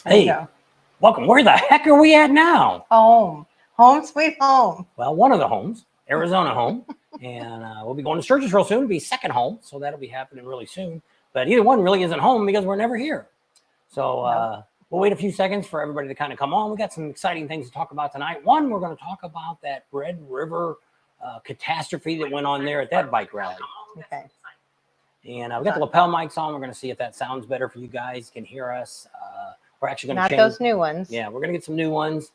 Hey, welcome. Where the heck are we at now? Home. Home sweet home. Well, one of the homes, Arizona home. And we'll be going to Sturgis real soon. It'll be second home. So that'll be happening really soon. But either one really isn't home because we're never here. So we'll wait a few seconds for everybody to kind of come on. We got some exciting things to talk about tonight. One, we're going to talk about that Red River catastrophe that went on there at that bike rally. Okay. And we got the lapel mics on. We're going to see if that sounds better for you guys. Can hear us. We're actually going to change those new ones. Yeah, we're going to get some new ones.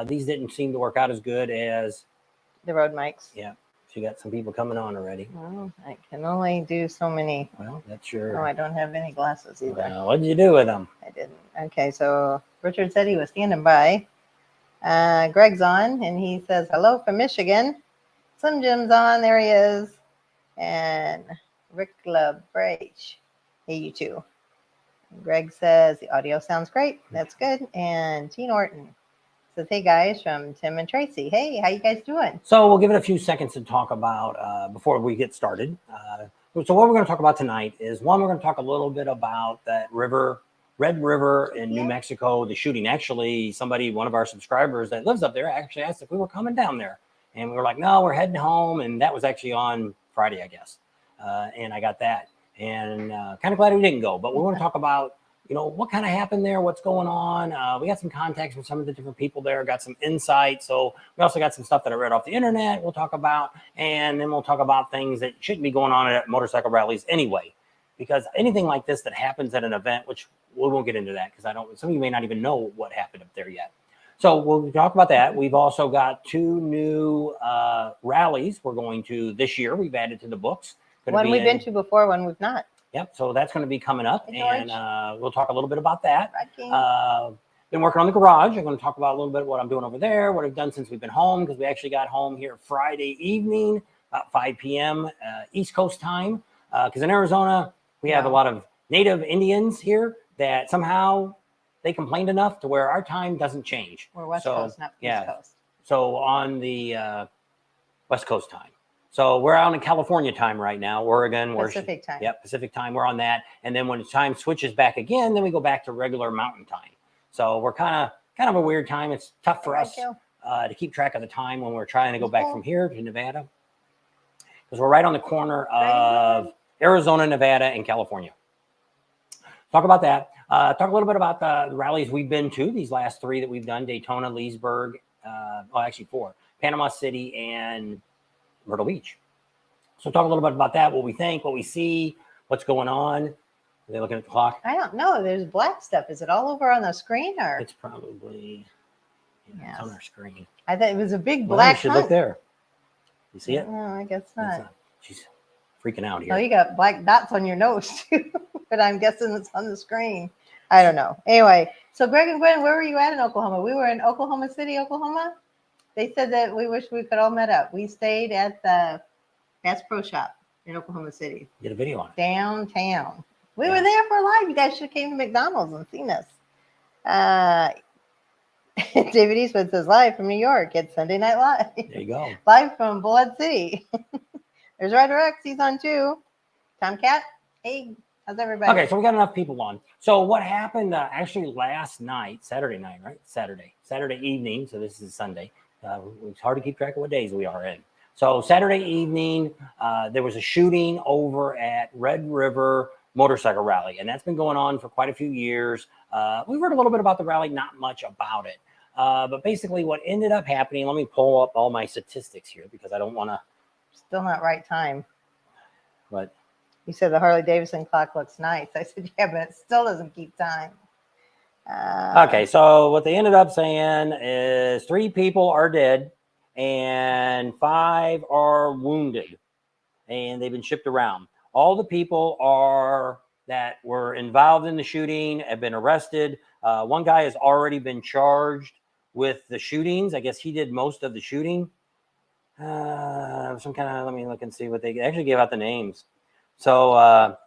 These didn't seem to work out as good as the road mics. Yeah. So you got some people coming on already. Well, I can only do so many. Well, that's your... Oh, I don't have any glasses either. What did you do with them? I didn't. Okay, so Richard said he was standing by. Greg's on, and he says, hello from Michigan. Slim Jim's on. There he is. And Rick LaBrage. Hey, you two. Greg says, the audio sounds great. That's good. And Gene Orton says, hey, guys, from Tim and Tracy. Hey, how you guys doing? So we'll give it a few seconds to talk about before we get started. So what we're going to talk about tonight is, one, we're going to talk a little bit about that Red River in New Mexico, the shooting. Actually, one of our subscribers that lives up there actually asked if we were coming down there. And we were like, no, we're heading home. And that was actually on Friday, I guess. And I got that. And kind of glad we didn't go. But we want to talk about, what kind of happened there, what's going on. We got some contacts with some of the different people there, got some insight. So we also got some stuff that I read off the internet we'll talk about. And then we'll talk about things that shouldn't be going on at motorcycle rallies anyway. Because anything like this that happens at an event, which we won't get into that because some of you may not even know what happened up there yet. So we'll talk about that. We've also got 2 new rallies we're going to this year. We've added to the books. One we've been to before, one we've not. Yep. So that's going to be coming up. And we'll talk a little bit about that. Right, been working on the garage. I'm going to talk about a little bit what I'm doing over there, what I've done since we've been home, because we actually got home here Friday evening, about 5 p.m. East Coast time. Because in Arizona, we have a lot of native Indians here that somehow they complained enough to where our time doesn't change. We're West Coast, not East Coast. So on the West Coast time. So we're out in California time right now, Oregon. Pacific time. Yep, Pacific time. We're on that. And then when the time switches back again, then we go back to regular mountain time. So we're kind of a weird time. It's tough for us to keep track of the time when we're trying to go back from here to Nevada. Because we're right on the corner of Arizona, Nevada, and California. Talk about that. Talk a little bit about the rallies we've been to, these last 3 that we've done, Daytona, Leesburg, actually 4, Panama City, and Myrtle Beach. So talk a little bit about that, what we think, what we see, what's going on. Are they looking at the clock? I don't know. There's black stuff. Is it all over on the screen, or? It's probably it's on our screen. I thought it was a big black. You should look there. You see it? No, I guess not. She's freaking out here. Oh, you got black dots on your nose too, but I'm guessing it's on the screen. I don't know. Anyway, so Greg and Gwen, where were you at in Oklahoma? We were in Oklahoma City, Oklahoma. They said that we wish we could all met up. We stayed at the Bass Pro Shop in Oklahoma City. Did a video on it. Downtown. We were there for live. You guys should have came to McDonald's and seen us. David Eastwood says, live from New York. It's Sunday Night Live. There you go. Live from Blood City. There's Ryder X. He's on too. Tomcat. Hey, how's everybody? Okay, so we got enough people on. So what happened actually last night, Saturday night, right? Saturday evening. So this is Sunday. It's hard to keep track of what days we are in. So Saturday evening, there was a shooting over at Red River Motorcycle Rally, and that's been going on for quite a few years. We've heard a little bit about the rally, not much about it. But basically what ended up happening, let me pull up all my statistics here because I don't want to. Still not right time. What? You said the Harley Davidson clock looks nice. I said, yeah, but it still doesn't keep time. Okay, so what they ended up saying is 3 people are dead and 5 are wounded, and they've been shipped around. All the people that were involved in the shooting have been arrested. One guy has already been charged with the shootings. I guess he did most of the shooting. Let me look and see what they actually gave out the names. So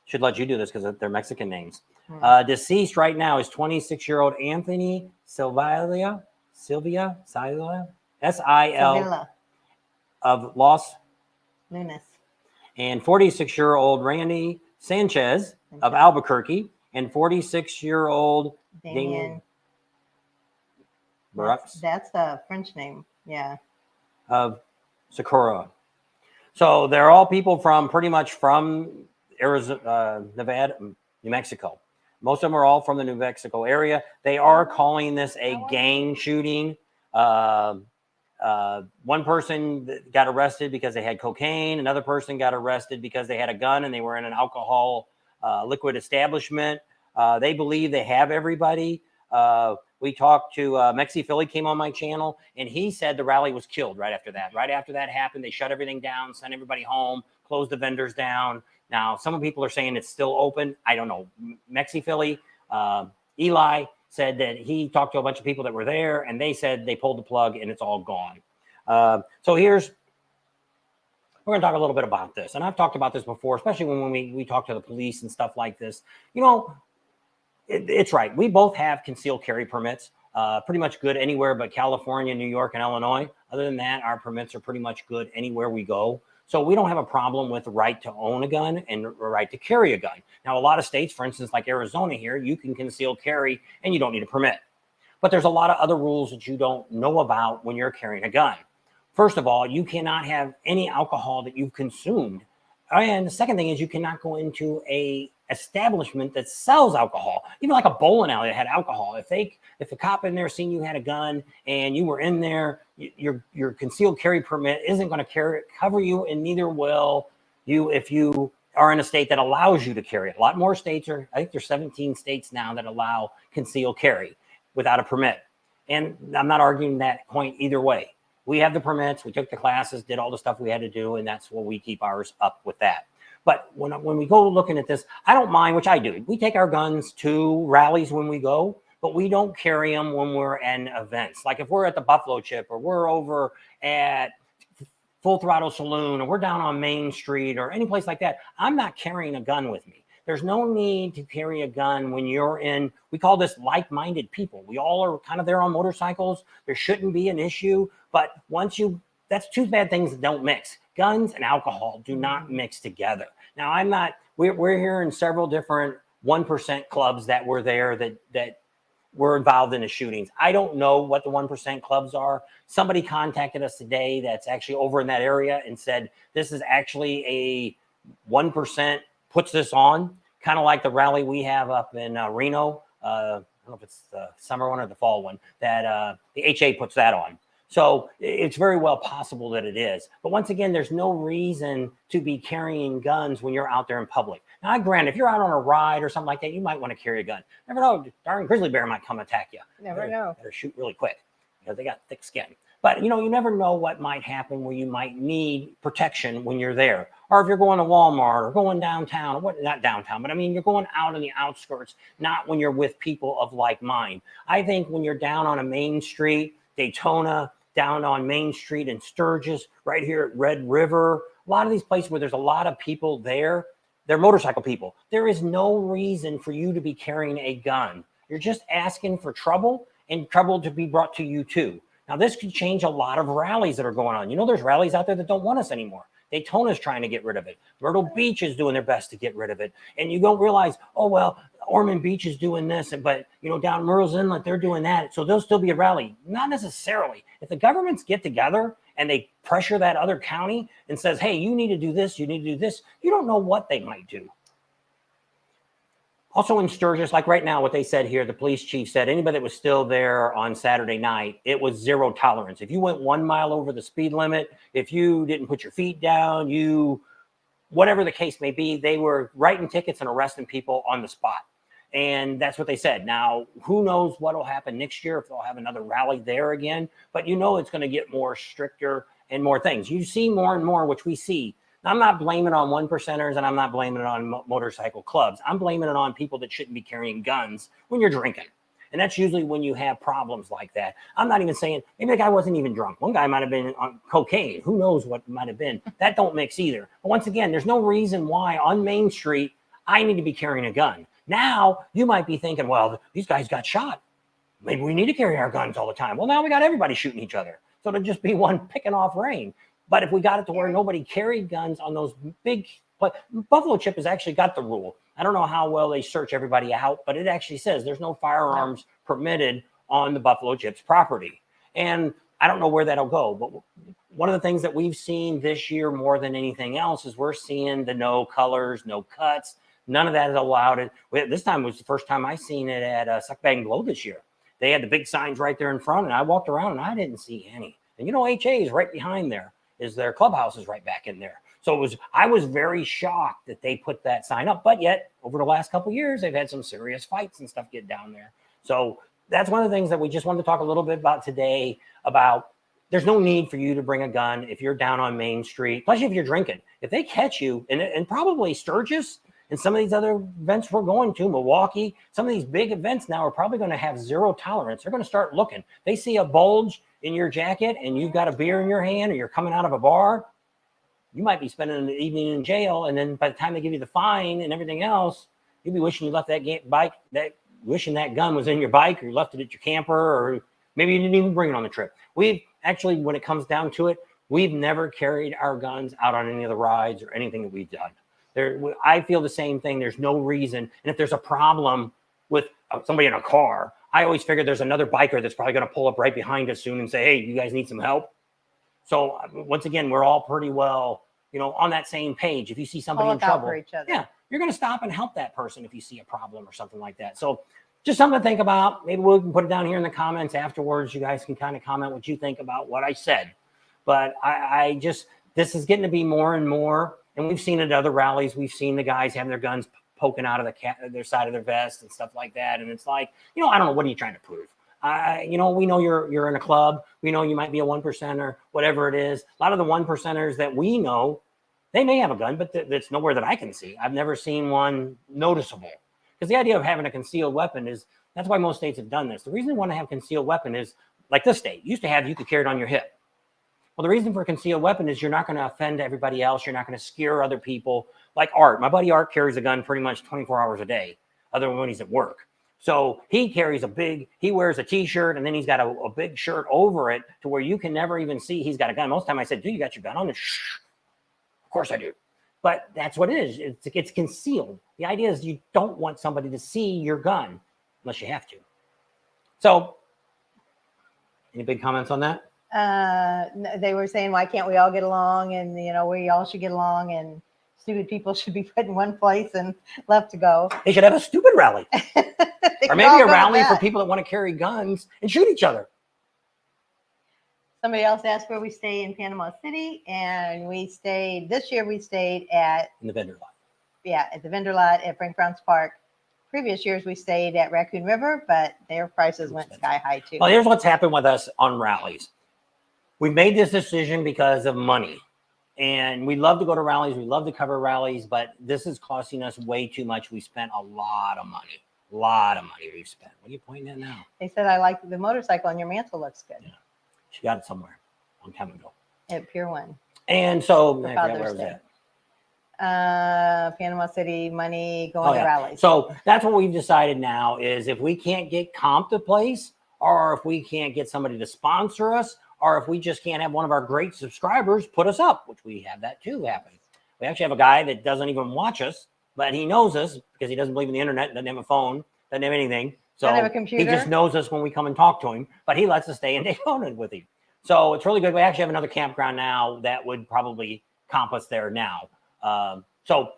should let you do this because they're Mexican names. Deceased right now is 26-year-old Anthony Sylvia, Sil of Los Lunas, and 46-year-old Randy Sanchez of Albuquerque, and 46-year-old Damien. Barux That's a French name. Yeah. of Sakura. So they're all people from pretty much from Arizona, Nevada, New Mexico. Most of them are all from the New Mexico area. They are calling this a gang shooting. One person got arrested because they had cocaine. Another person got arrested because they had a gun and they were in an alcohol liquid establishment. They believe they have everybody. We talked to Mexi Philly came on my channel, and he said the rally was killed right after that. Right after that happened, they shut everything down, sent everybody home, closed the vendors down. Now, some people are saying it's still open. I don't know. Mexi Philly, Eli said that he talked to a bunch of people that were there, and they said they pulled the plug and it's all gone. So we're going to talk a little bit about this. And I've talked about this before, especially when we talk to the police and stuff like this. You know, it's right. We both have concealed carry permits, pretty much good anywhere but California, New York, and Illinois. Other than that, our permits are pretty much good anywhere we go. So we don't have a problem with the right to own a gun and the right to carry a gun. Now, a lot of states, for instance, like Arizona here, you can conceal carry and you don't need a permit. But there's a lot of other rules that you don't know about when you're carrying a gun. First of all, you cannot have any alcohol that you've consumed. And the second thing is you cannot go into a establishment that sells alcohol, even like a bowling alley that had alcohol. If a cop in there seen you had a gun and you were in there, your concealed carry permit isn't going to cover you, and neither will you if you are in a state that allows you to carry it. A lot more states I think there's 17 states now that allow concealed carry without a permit. And I'm not arguing that point either way. We have the permits, we took the classes, did all the stuff we had to do, and that's what we keep ours up with that. But when we go looking at this, I don't mind, which I do. We take our guns to rallies when we go, but we don't carry them when we're in events. Like if we're at the Buffalo Chip or we're over at Full Throttle Saloon or we're down on Main Street or any place like that, I'm not carrying a gun with me. There's no need to carry a gun when you're in, we call this like-minded people. We all are kind of there on motorcycles. There shouldn't be an issue, but that's two bad things that don't mix. Guns and alcohol do not mix together. Now, we're here in several different 1% clubs that were there that were involved in the shootings. I don't know what the 1% clubs are. Somebody contacted us today that's actually over in that area and said, this is actually a 1% puts this on, kind of like the rally we have up in Reno. I don't know if it's the summer one or the fall one that the HA puts that on. So it's very well possible that it is. But once again, there's no reason to be carrying guns when you're out there in public. Now, granted, if you're out on a ride or something like that, you might want to carry a gun. Never know, darn grizzly bear might come attack you. Never know. Better shoot really quick because they got thick skin. But, you know, you never know what might happen where you might need protection when you're there. Or if you're going to Walmart or going downtown, or not downtown, but I mean, you're going out on the outskirts, not when you're with people of like mind. I think when you're down on a main street, Daytona, down on Main Street in Sturgis, right here at Red River, a lot of these places where there's a lot of people there, they're motorcycle people. There is no reason for you to be carrying a gun. You're just asking for trouble and trouble to be brought to you too. Now, this could change a lot of rallies that are going on. You know, there's rallies out there that don't want us anymore. Daytona's trying to get rid of it. Myrtle Beach is doing their best to get rid of it. And you don't realize, oh, well, Ormond Beach is doing this, but, you know, down Myrtle's Inlet, they're doing that. So there'll still be a rally. Not necessarily. If the governments get together and they pressure that other county and says, hey, you need to do this, you need to do this, you don't know what they might do. Also in Sturgis, like right now, what they said here, the police chief said anybody that was still there on Saturday night, it was zero tolerance. If you went 1 mile over the speed limit, if you didn't put your feet down, whatever the case may be, they were writing tickets and arresting people on the spot. And that's what they said. Now, who knows what will happen next year, if they'll have another rally there again, but you know it's going to get more stricter and more things. You see more and more, which we see. I'm not blaming it on 1%ers and I'm not blaming it on motorcycle clubs. I'm blaming it on people that shouldn't be carrying guns when you're drinking. And that's usually when you have problems like that. I'm not even saying, maybe the guy wasn't even drunk. One guy might have been on cocaine. Who knows what might have been. That don't mix either. But once again, there's no reason why on Main Street, I need to be carrying a gun. Now, you might be thinking, well, these guys got shot. Maybe we need to carry our guns all the time. Well, now we got everybody shooting each other. So it'll just be one picking off rain. But if we got it to where nobody carried guns on those big But Buffalo Chip has actually got the rule. I don't know how well they search everybody out, but it actually says there's no firearms permitted on the Buffalo Chip's property. And I don't know where that'll go, but one of the things that we've seen this year more than anything else is we're seeing the no colors, no cuts. None of that is allowed. This time was the first time I seen it at Suck Bag and Glow this year. They had the big signs right there in front, and I walked around and I didn't see any. And you know, HA is right behind there. Is their clubhouse is right back in there. So I was very shocked that they put that sign up. But yet, over the last couple of years, they've had some serious fights and stuff get down there. So that's one of the things that we just wanted to talk a little bit about today. About there's no need for you to bring a gun if you're down on Main Street, especially if you're drinking. If they catch you, and probably Sturgis and some of these other events we're going to, Milwaukee, some of these big events now are probably going to have zero tolerance. They're going to start looking. They see a bulge in your jacket and you've got a beer in your hand or you're coming out of a bar, you might be spending the evening in jail. And then by the time they give you the fine and everything else, you'll be wishing you left that bike, wishing that gun was in your bike, or you left it at your camper, or maybe you didn't even bring it on the trip. We've actually, when it comes down to it, we've never carried our guns out on any of the rides or anything that we've done. I feel the same thing. There's no reason. And if there's a problem with somebody in a car, I always figure there's another biker that's probably going to pull up right behind us soon and say, hey, you guys need some help. So once again, we're all pretty well, on that same page. If you see somebody in trouble, yeah, you're going to stop and help that person if you see a problem or something like that. So just something to think about. Maybe we can put it down here in the comments afterwards. You guys can kind of comment what you think about what I said. But this is getting to be more and more. And we've seen it at other rallies. We've seen the guys having their guns poking out of their side of their vest and stuff like that. And it's like, I don't know. What are you trying to prove? We know you're in a club. We know you might be a 1%er, whatever it is. A lot of the 1%ers that we know, they may have a gun, but that's nowhere that I can see. I've never seen one noticeable. Because the idea of having a concealed weapon that's why most states have done this. The reason they want to have concealed weapon is, like this state used to have, you could carry it on your hip. Well, the reason for a concealed weapon is you're not going to offend everybody else. You're not going to scare other people. Like Art, my buddy Art carries a gun pretty much 24 hours a day, other than when he's at work. So he carries he wears a t-shirt, and then he's got a big shirt over it to where you can never even see he's got a gun. Most of the time I said, dude, you got your gun on? Shh. Of course I do. But that's what it is. It's concealed. The idea is you don't want somebody to see your gun unless you have to. So any big comments on that? They were saying, why can't we all get along? And, we all should get along, and stupid people should be put in one place and left to go. They should have a stupid rally. Or maybe a rally for people that want to carry guns and shoot each other. Somebody else asked where we stay in Panama City, and this year we stayed in the vendor lot. Yeah, at the vendor lot at Frank Brown's Park. Previous years we stayed at Raccoon River, but their prices went sky high too. Well, here's what's happened with us on rallies. We've made this decision because of money. And we love to go to rallies. We love to cover rallies, but this is costing us way too much. We spent a lot of money. We've spent. What are you pointing at now? They said, I like the motorcycle on your mantle. Looks good. Yeah. She got it somewhere a long time ago. At Pier 1. And so, I forgot where it was at. Panama City, money, going to rallies. So that's what we've decided now is if we can't get comp to place, or if we can't get somebody to sponsor us, or if we just can't have one of our great subscribers put us up, which we have that too happen. We actually have a guy that doesn't even watch us, but he knows us because he doesn't believe in the internet, doesn't have a phone, doesn't have anything. So doesn't have a computer. He just knows us when we come and talk to him, but he lets us stay in Daytona with him. So it's really good. We actually have another campground now that would probably comp us there now. So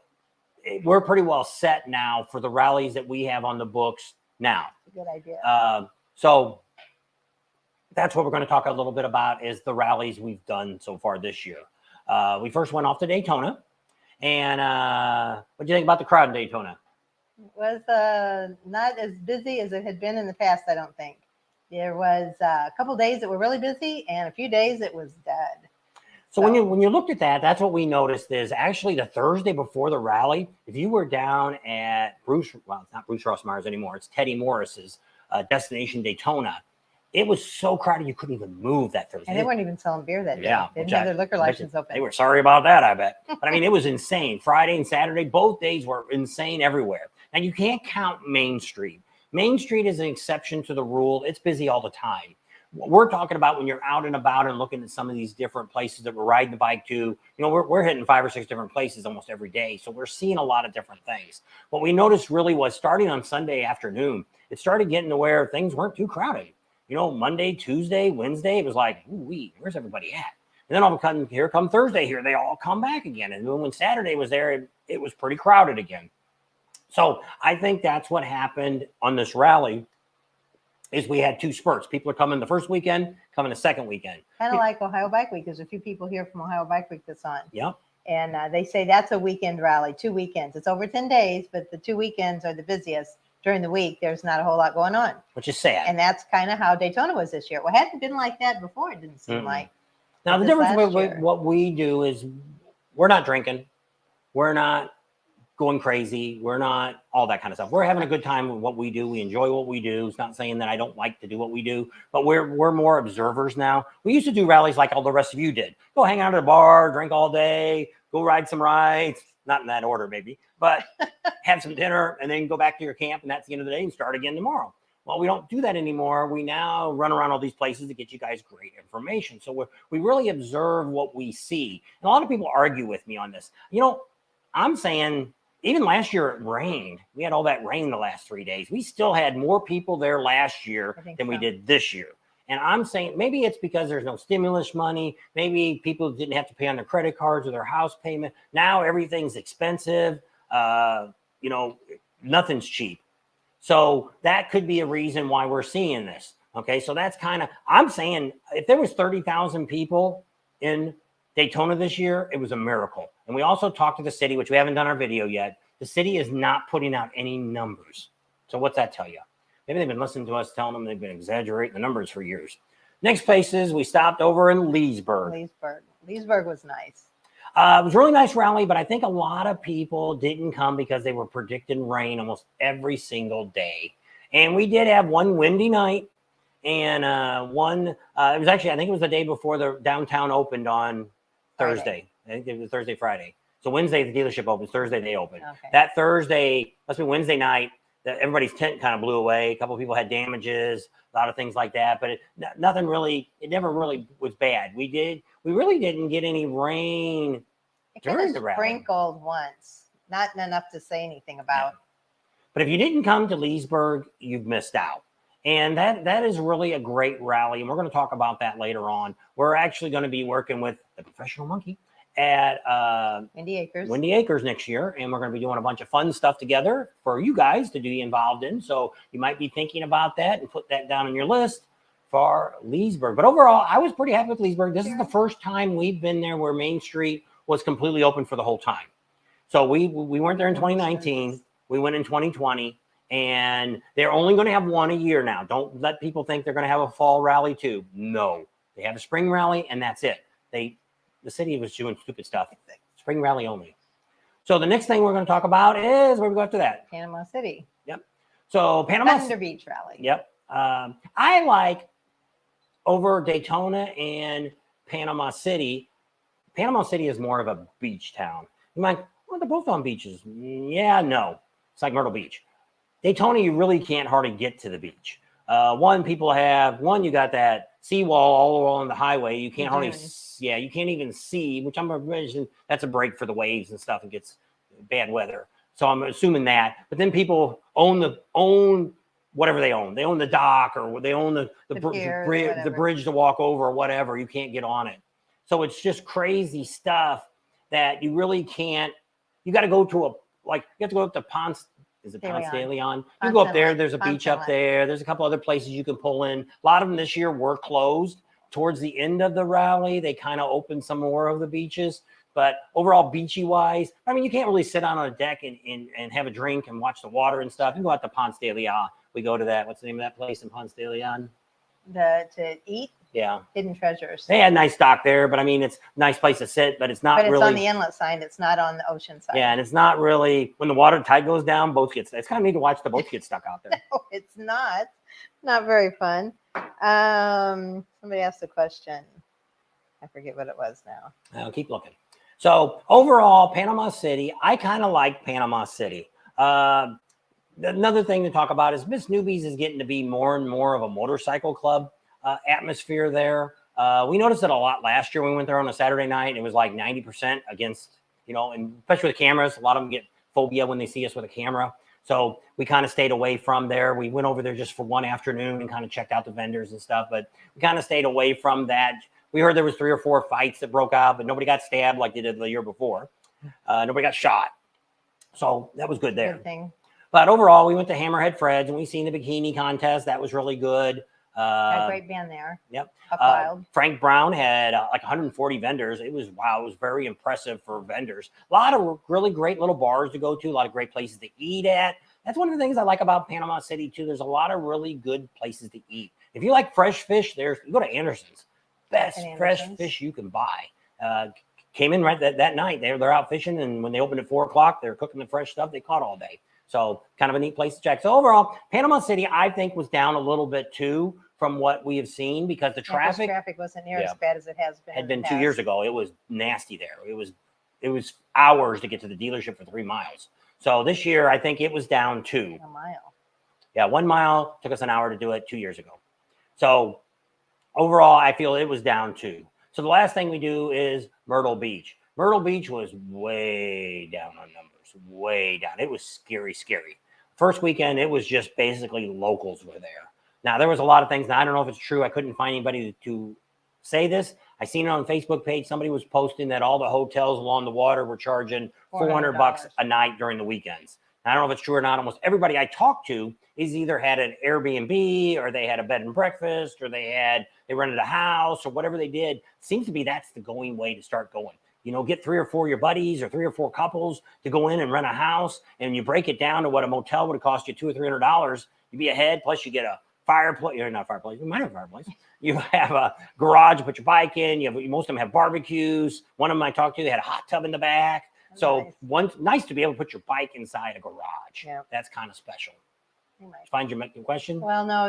we're pretty well set now for the rallies that we have on the books now. That's a good idea. So that's what we're going to talk a little bit about is the rallies we've done so far this year. We first went off to Daytona. And what do you think about the crowd in Daytona? It was not as busy as it had been in the past, I don't think. There was a couple days that were really busy and a few days it was dead. So when you looked at that, that's what we noticed is actually the Thursday before the rally, if you were down at it's not Bruce Rossmeyer's anymore, it's Teddy Morris's Destination Daytona, it was so crowded you couldn't even move that Thursday. And they weren't even selling beer that day. Yeah, They didn't have their liquor license open. They were sorry about that, I bet. But I mean, it was insane. Friday and Saturday, both days were insane everywhere. Now, you can't count Main Street. Main Street is an exception to the rule. It's busy all the time. what we're talking about when you're out and about and looking at some of these different places that we're riding the bike to, you know, we're hitting 5 or 6 different places almost every day. So we're seeing a lot of different things. What we noticed really was starting on Sunday afternoon, it started getting to where things weren't too crowded. You know, Monday, Tuesday, Wednesday, it was like, ooh, where's everybody at? And then all of a sudden, here come Thursday, here they all come back again. And then when Saturday was there, it was pretty crowded again. So I think that's what happened on this rally. Is we had 2 spurts. People are coming the first weekend, coming the second weekend. Kind of like Ohio Bike Week. There's a few people here from Ohio Bike Week that's on. Yep. And they say that's a weekend rally, 2 weekends. It's over 10 days, but the 2 weekends are the busiest. During the week, there's not a whole lot going on. Which is sad. And that's kind of how Daytona was this year. Well, it hadn't been like that before, it didn't seem like. Now, the difference with what we do is we're not drinking. We're not going crazy. We're not all that kind of stuff. We're having a good time with what we do. We enjoy what we do. It's not saying that I don't like to do what we do, but we're more observers now. We used to do rallies like all the rest of you did. Go hang out at a bar, drink all day, go ride some rides. Not in that order, maybe, but have some dinner and then go back to your camp. And that's the end of the day and start again tomorrow. Well, we don't do that anymore. We now run around all these places to get you guys great information. So we really observe what we see. And a lot of people argue with me on this. You know, I'm saying even last year it rained. We had all that rain the last 3 days. We still had more people there last year than we did this year. And I'm saying maybe it's because there's no stimulus money. Maybe people didn't have to pay on their credit cards or their house payment. Now everything's expensive. You know, nothing's cheap. So that could be a reason why we're seeing this. Okay, so that's kind of, I'm saying if there was 30,000 people in Daytona this year, it was a miracle. And we also talked to the city, which we haven't done our video yet. The city is not putting out any numbers. So what's that tell you? Maybe they've been listening to us telling them they've been exaggerating the numbers for years. Next places, we stopped over in Leesburg. Leesburg was nice. It was a really nice rally, but I think a lot of people didn't come because they were predicting rain almost every single day. And we did have one windy night and it was actually, I think it was the day before the downtown opened on Thursday. I think it was Thursday, Friday. So Wednesday, the dealership opens. Thursday, they open. Okay. That Thursday, must be Wednesday night, everybody's tent kind of blew away. A couple of people had damages, a lot of things like that. But nothing really, it never really was bad. We really didn't get any rain during the rally. Sprinkled once, not enough to say anything about. Yeah. But if you didn't come to Leesburg, you've missed out. And that is really a great rally. And we're going to talk about that later on. We're actually going to be working with the Professional Monkey at Windy Acres next year. And we're going to be doing a bunch of fun stuff together for you guys to be involved in. So you might be thinking about that and put that down on your list for Leesburg. But overall, I was pretty happy with Leesburg. This is the first time we've been there where Main Street was completely open for the whole time. So we weren't there in 2019. We went in 2020. And they're only going to have one a year now. Don't let people think they're going to have a fall rally too. No, they have a spring rally and that's it. The city was doing stupid stuff. Spring rally only. So the next thing we're going to talk about is where we go after that. Panama City. Yep. So Panama Thunder Beach rally. Yep. I like over Daytona and Panama City. Panama City is more of a beach town. You might, well, they're both on beaches. Yeah, no. It's like Myrtle Beach. Daytona, you really can't hardly get to the beach. You got that seawall all along the highway. You can't you can't even see, which I'm imagining that's a break for the waves and stuff. It gets bad weather. So I'm assuming that. But then people own whatever they own. They own the dock or they own the bridge to walk over or whatever. You can't get on it. So it's just crazy stuff that you really can't. You got to go to you have to go up to Ponce. Is it Ponce de Leon? You go up there. There's a beach up there. There's a couple other places you can pull in. A lot of them this year were closed. Towards the end of the rally, they kind of opened some more of the beaches. But overall, beachy wise, I mean, you can't really sit on a deck and have a drink and watch the water and stuff. You can go out to Ponce de Leon. We go to that. What's the name of that place in Ponce de Leon? To eat? Yeah. Hidden Treasures. They had nice dock there, but I mean, it's a nice place to sit, but it's not really. But it's on the inlet side. It's not on the ocean side. Yeah, and it's not really, when the tide goes down, it's kind of neat to watch the boats get stuck out there. No, it's not. Not very fun. Somebody asked a question. I forget what it was now. I'll keep looking. So overall, Panama City, I kind of like Panama City. Another thing to talk about is Miss Newbies is getting to be more and more of a motorcycle club. atmosphere there. We noticed it a lot last year when we went there on a Saturday night. It was like 90% against, and especially with cameras, a lot of them get phobia when they see us with a camera. So we kind of stayed away from there. We went over there just for one afternoon and kind of checked out the vendors and stuff, but we kind of stayed away from that. We heard there was 3 or 4 fights that broke out, but nobody got stabbed like they did the year before. Nobody got shot. So that was good there. Good thing. But overall, we went to Hammerhead Fred's and we seen the bikini contest. That was really good. Got a great band there. Yep. Wild. Frank Brown had like 140 vendors. It was, wow, it was very impressive for vendors. A lot of really great little bars to go to, a lot of great places to eat at. That's one of the things I like about Panama City too. There's a lot of really good places to eat. If you like fresh fish, you go to Anderson's. Best fresh fish you can buy. Came in right that night. They're out fishing, and when they opened at 4 o'clock, they're cooking the fresh stuff they caught all day. So kind of a neat place to check. So overall, Panama City, I think, was down a little bit too from what we have seen because the traffic wasn't near as bad as it has been. Had been 2 years ago. It was nasty there. It was hours to get to the dealership for 3 miles. So this year, I think it was down 2. A mile. Yeah, 1 mile took us an hour to do it 2 years ago. So overall, I feel it was down 2. So the last thing we do is Myrtle Beach. Myrtle Beach was way down on numbers, way down. It was scary, scary. First weekend, it was just basically locals were there. Now, there was a lot of things. Now, I don't know if it's true. I couldn't find anybody to say this. I seen it on the Facebook page. Somebody was posting that all the hotels along the water were charging $400 a night during the weekends. Now, I don't know if it's true or not. Almost everybody I talked to is either had an Airbnb or they had a bed and breakfast or they rented a house or whatever they did. Seems to be that's the going way to start going. Get 3 or 4 of your buddies or 3 or 4 couples to go in and rent a house, and you break it down to what a motel would have cost you $200 or $300. You'd be ahead. Plus, you get a fireplace. You're not fireplace. You might have a fireplace. You have a garage to put your bike in. Most of them have barbecues. One of them I talked to, they had a hot tub in the back. So nice to be able to put your bike inside a garage. Yeah. That's kind of special. Find your question? Well, no,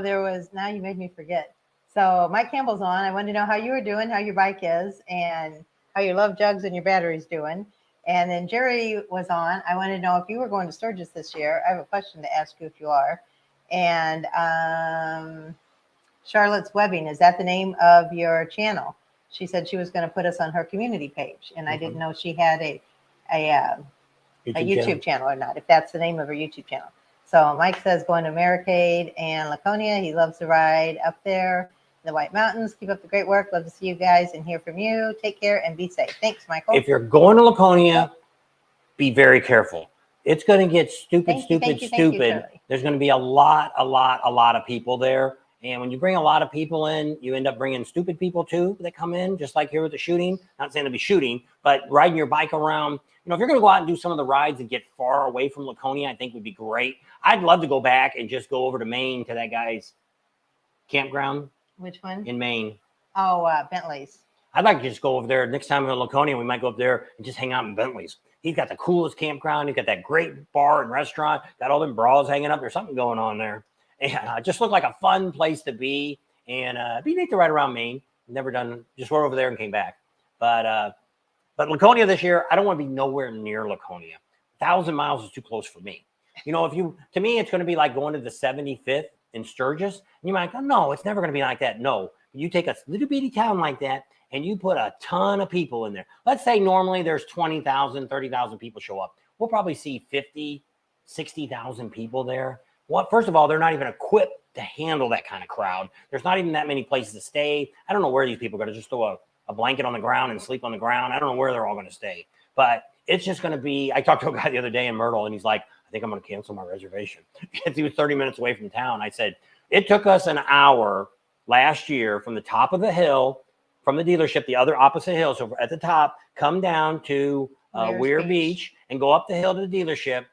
now you made me forget. So Mike Campbell's on. I wanted to know how you were doing, how your bike is, and how your love jugs and your battery's doing. And then Jerry was on. I wanted to know if you were going to Sturgis this year. I have a question to ask you if you are. And Charlotte's Webbing, is that the name of your channel? She said she was going to put us on her community page, and I didn't know she had a YouTube channel or not, if that's the name of her YouTube channel. So Mike says going to Americade and Laconia. He loves to ride up there in the White Mountains. Keep up the great work. Love to see you guys and hear from you. Take care and be safe. Thanks, Michael. If you're going to Laconia, be very careful. It's going to get stupid. There's going to be a lot of people there. And when you bring a lot of people in, you end up bringing stupid people too that come in, just like here with the shooting. Not saying to be shooting, but riding your bike around. If you're going to go out and do some of the rides and get far away from Laconia, I think would be great. I'd love to go back and just go over to Maine to that guy's campground. Which one? In Maine. Oh, Bentley's. I'd like to just go over there. Next time in Laconia, we might go up there and just hang out in Bentley's. He's got the coolest campground. He's got that great bar and restaurant. Got all them bras hanging up. There's something going on there. And just looked like a fun place to be. And it'd be neat to ride around Maine. Never done, just went over there and came back. But Laconia this year, I don't want to be nowhere near Laconia. 1,000 miles is too close for me. To me, it's going to be like going to the 75th in Sturgis. And you might go, no, it's never going to be like that. No, you take a little bitty town like that and you put a ton of people in there. Let's say normally there's 20,000, 30,000 people show up. We'll probably see 50, 60,000 people there. Well, first of all, they're not even equipped to handle that kind of crowd. There's not even that many places to stay. I don't know where these people are going to just throw a blanket on the ground and sleep on the ground. I don't know where they're all going to stay. But it's just going to be, I talked to a guy the other day in Myrtle, and he's like, I think I'm going to cancel my reservation. Because he was 30 minutes away from town. I said, it took us an hour last year from the top of the hill, from the dealership, the other opposite hill. So at the top, come down to Weir Beach and go up the hill to the dealership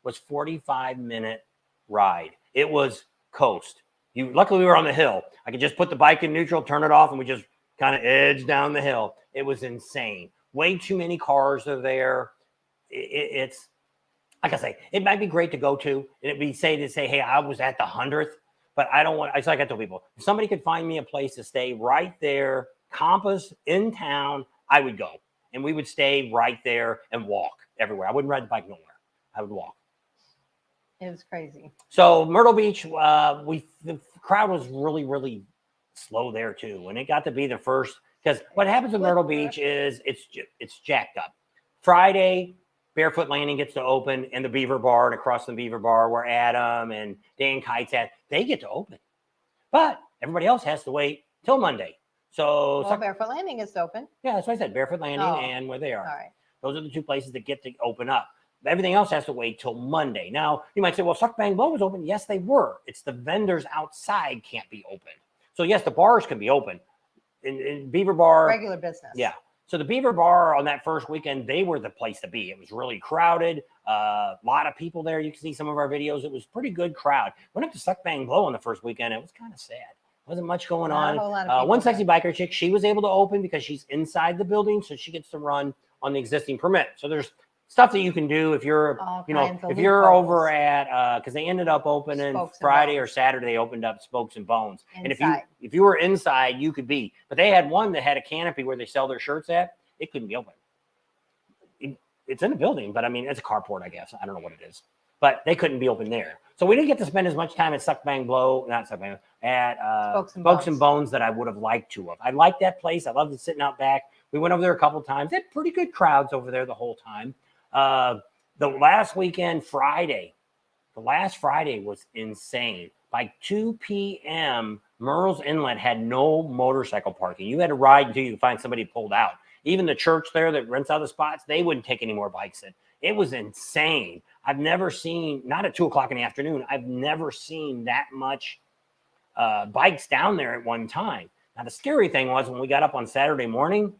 was 45-minute ride. It was coast. Luckily we were on the hill. I could just put the bike in neutral, turn it off, and we just kind of edge down the hill. It was insane. Way too many cars are there. It's like I say, it might be great to go to, and it'd be to say, hey, I was at the 100th, but I don't want. It's like I tell people, if somebody could find me a place to stay right there, campus in town, I would go, and we would stay right there and walk everywhere. I wouldn't ride the bike nowhere. I would walk. It was crazy. So Myrtle Beach, the crowd was really, really slow there too. When it got to be the first, because what happens in Myrtle Beach is it's jacked up. Friday, Barefoot Landing gets to open, and the Beaver Bar, and across the Beaver Bar where Adam and Dan Kite's at, they get to open. But everybody else has to wait till Monday. So Barefoot Landing is open. Yeah, that's what I said. Barefoot Landing and where they are. All right. Those are the two places that get to open up. Everything else has to wait till Monday. Now, you might say, well, Suck Bang Blow was open. Yes, they were. It's the vendors outside can't be open. So, yes, the bars can be open. In Beaver Bar. Regular business. Yeah. So the Beaver Bar on that first weekend, they were the place to be. It was really crowded. A lot of people there. You can see some of our videos. It was a pretty good crowd. Went up to Suck Bang Blow on the first weekend. It was kind of sad. Wasn't much going on. One sexy biker chick, she was able to open because she's inside the building, so she gets to run on the existing permit. So there's stuff that you can do if you're, if you're over at, because they ended up opening Friday or Saturday, they opened up Spokes and Bones. Inside. And if you were inside, you could be. But they had one that had a canopy where they sell their shirts at. It couldn't be open. It's in a building, but I mean, it's a carport, I guess. I don't know what it is. But they couldn't be open there. So we didn't get to spend as much time at Suck Bang Blow, not Suck Bang, at Spokes and Bones that I would have liked to have. I liked that place. I loved it sitting out back. We went over there a couple of times. They had pretty good crowds over there the whole time. The last weekend, Friday, the last Friday was insane. By 2 p.m., Myrtle's Inlet had no motorcycle parking. You had to ride until you could find somebody pulled out. Even the church there that rents out the spots, they wouldn't take any more bikes in. It was insane. I've never seen, not at 2 o'clock in the afternoon, I've never seen that much bikes down there at one time. Now, the scary thing was when we got up on Saturday morning,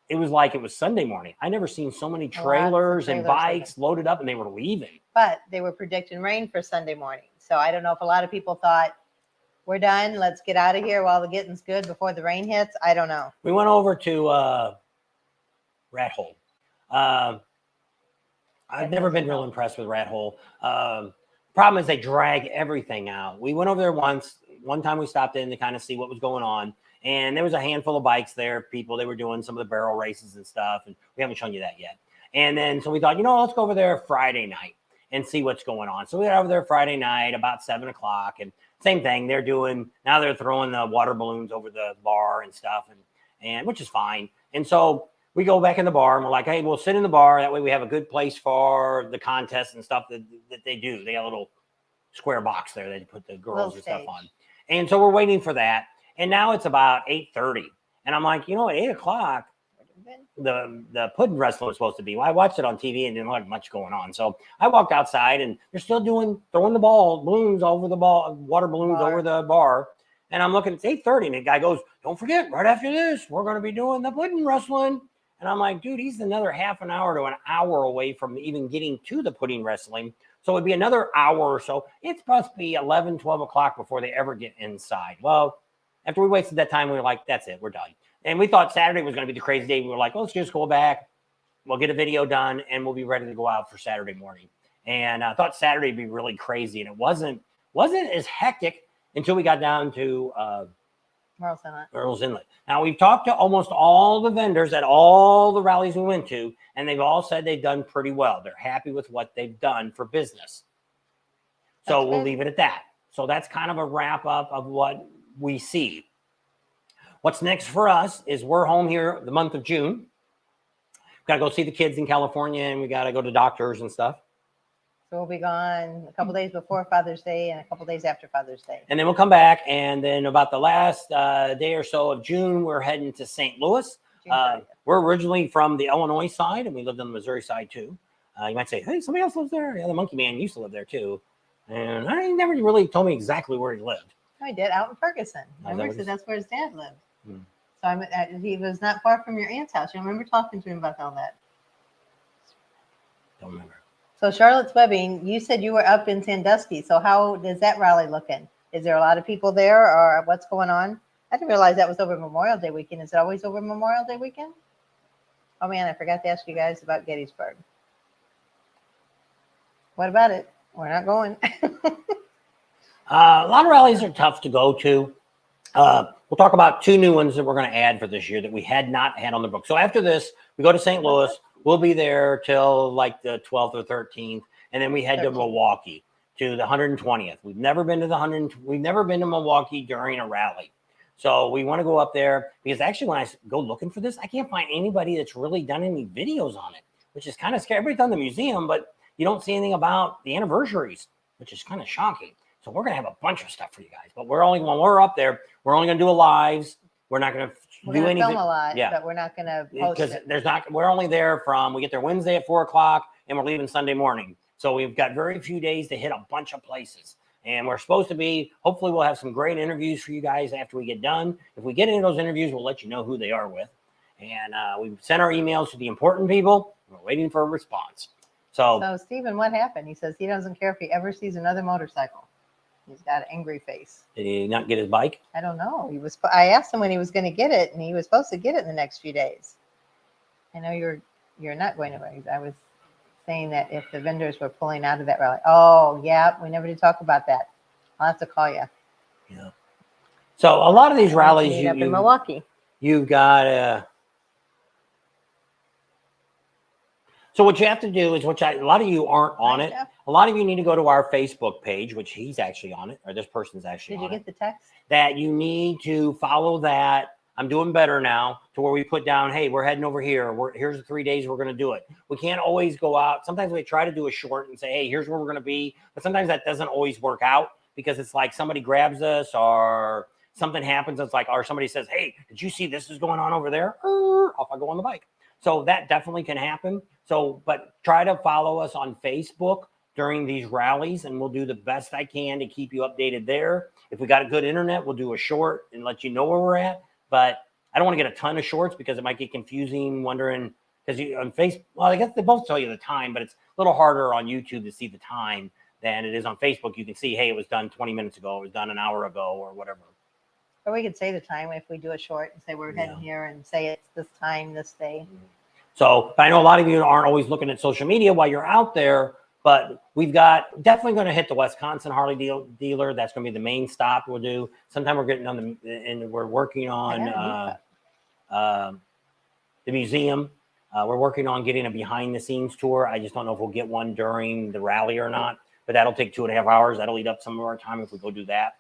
it was like it was Sunday morning. I never seen so many trailers and bikes loaded up, and they were leaving. But they were predicting rain for Sunday morning. So I don't know if a lot of people thought, we're done, let's get out of here while the getting's good before the rain hits. I don't know. We went over to Rat Hole. I've never been real impressed with Rat Hole. Problem is they drag everything out. We went over there once. One time we stopped in to kind of see what was going on. And there was a handful of bikes there, people. They were doing some of the barrel races and stuff. And we haven't shown you that yet. And then so we thought, let's go over there Friday night and see what's going on. So we went over there Friday night about 7 o'clock. And same thing. They're throwing the water balloons over the bar and stuff, and which is fine. And so we go back in the bar and we're like, hey, we'll sit in the bar. That way we have a good place for the contest and stuff that they do. They got a little square box there. They put the girls and stuff on. And so we're waiting for that. And now it's about 8:30. And I'm like, at 8 o'clock, the pudding wrestler was supposed to be. Well, I watched it on TV and didn't like much going on. So I walked outside and they're still throwing the balloons over the ball, water balloons over the bar. And I'm looking, it's 8:30. And the guy goes, don't forget, right after this, we're going to be doing the pudding wrestling. And I'm like, dude, he's another half an hour to an hour away from even getting to the pudding wrestling. So it'd be another hour or so. It's supposed to be 11, 12 o'clock before they ever get inside. Well, after we wasted that time, we were like, that's it, we're done. And we thought Saturday was going to be the crazy day. We were like, let's just go back. We'll get a video done and we'll be ready to go out for Saturday morning. And I thought Saturday would be really crazy. And it wasn't as hectic until we got down to Myrtle's Inlet. Now, we've talked to almost all the vendors at all the rallies we went to, and they've all said they've done pretty well. They're happy with what they've done for business. So we'll leave it at that. So that's kind of a wrap up of what we see. What's next for us is we're home here the month of June. We've got to go see the kids in California, and we got to go to doctors and stuff. So we'll be gone a couple days before Father's Day and a couple days after Father's Day. And then we'll come back. And then about the last day or so of June, we're heading to St. Louis. We're originally from the Illinois side, and we lived on the Missouri side too. You might say, hey, somebody else lives there. Yeah, the Monkey Man used to live there too. And he never really told me exactly where he lived. No, he did, out in Ferguson. Remember, so that's where his dad lived. So he was not far from your aunt's house. You remember talking to him about all that? Don't remember. So Charlotte's Webbing, you said you were up in Sandusky. So how does that rally looking? Is there a lot of people there, or what's going on? I didn't realize that was over Memorial Day weekend. Is it always over Memorial Day weekend? Oh man, I forgot to ask you guys about Gettysburg. What about it? We're not going. A lot of rallies are tough to go to. We'll talk about 2 new ones that we're going to add for this year that we had not had on the book. So after this, we go to St. Louis. We'll be there till like the 12th or 13th, and then we head to Milwaukee to the 120th. We've never been to Milwaukee during a rally. So we want to go up there because actually when I go looking for this, I can't find anybody that's really done any videos on it, which is kind of scary. Everybody's done the museum, but you don't see anything about the anniversaries, which is kind of shocking. So we're going to have a bunch of stuff for you guys, but when we're up there, we're only going to do a lives. We're not going to do anything. Film a lot, but we're not going to post it. Because we're only there we get there Wednesday at 4:00 and we're leaving Sunday morning. So we've got very few days to hit a bunch of places. And we're supposed to be, hopefully we'll have some great interviews for you guys after we get done. If we get into those interviews, we'll let you know who they are with. And we've sent our emails to the important people. We're waiting for a response. So Stephen, what happened? He says he doesn't care if he ever sees another motorcycle. He's got an angry face. Did he not get his bike? I don't know. I asked him when he was going to get it, and he was supposed to get it in the next few days. I know you're not going to. I was saying that if the vendors were pulling out of that rally. Oh, yeah, we never did talk about that. I'll have to call you. Yeah. So a lot of these rallies, up in Milwaukee. You've got. So what you have to do is, a lot of you aren't on it. A lot of you need to go to our Facebook page, which he's actually on it, or this person's actually on it. Did you get the text? That you need to follow that. I'm doing better now to where we put down, hey, we're heading over here. Here's the 3 days we're going to do it. We can't always go out. Sometimes we try to do a short and say, hey, here's where we're going to be. But sometimes that doesn't always work out because it's like somebody grabs us or something happens. It's like, or somebody says, hey, did you see this is going on over there? Off I go on the bike. So that definitely can happen. So, but try to follow us on Facebook during these rallies, and we'll do the best I can to keep you updated there. If we got a good internet, we'll do a short and let you know where we're at. But I don't want to get a ton of shorts because it might get confusing, wondering, because on Facebook, well, I guess they both tell you the time, but it's a little harder on YouTube to see the time than it is on Facebook. You can see, hey, it was done 20 minutes ago, it was done an hour ago, or whatever. Or we could say the time if we do a short and say we're heading here and say it's this time, this day. So, but I know a lot of you aren't always looking at social media while you're out there, but we've got definitely going to hit the Wisconsin Harley dealer. That's going to be the main stop we'll do. Sometime we're getting on and we're working on the museum. We're working on getting a behind the scenes tour. I just don't know if we'll get one during the rally or not, but that'll take 2.5 hours. That'll eat up some of our time if we go do that.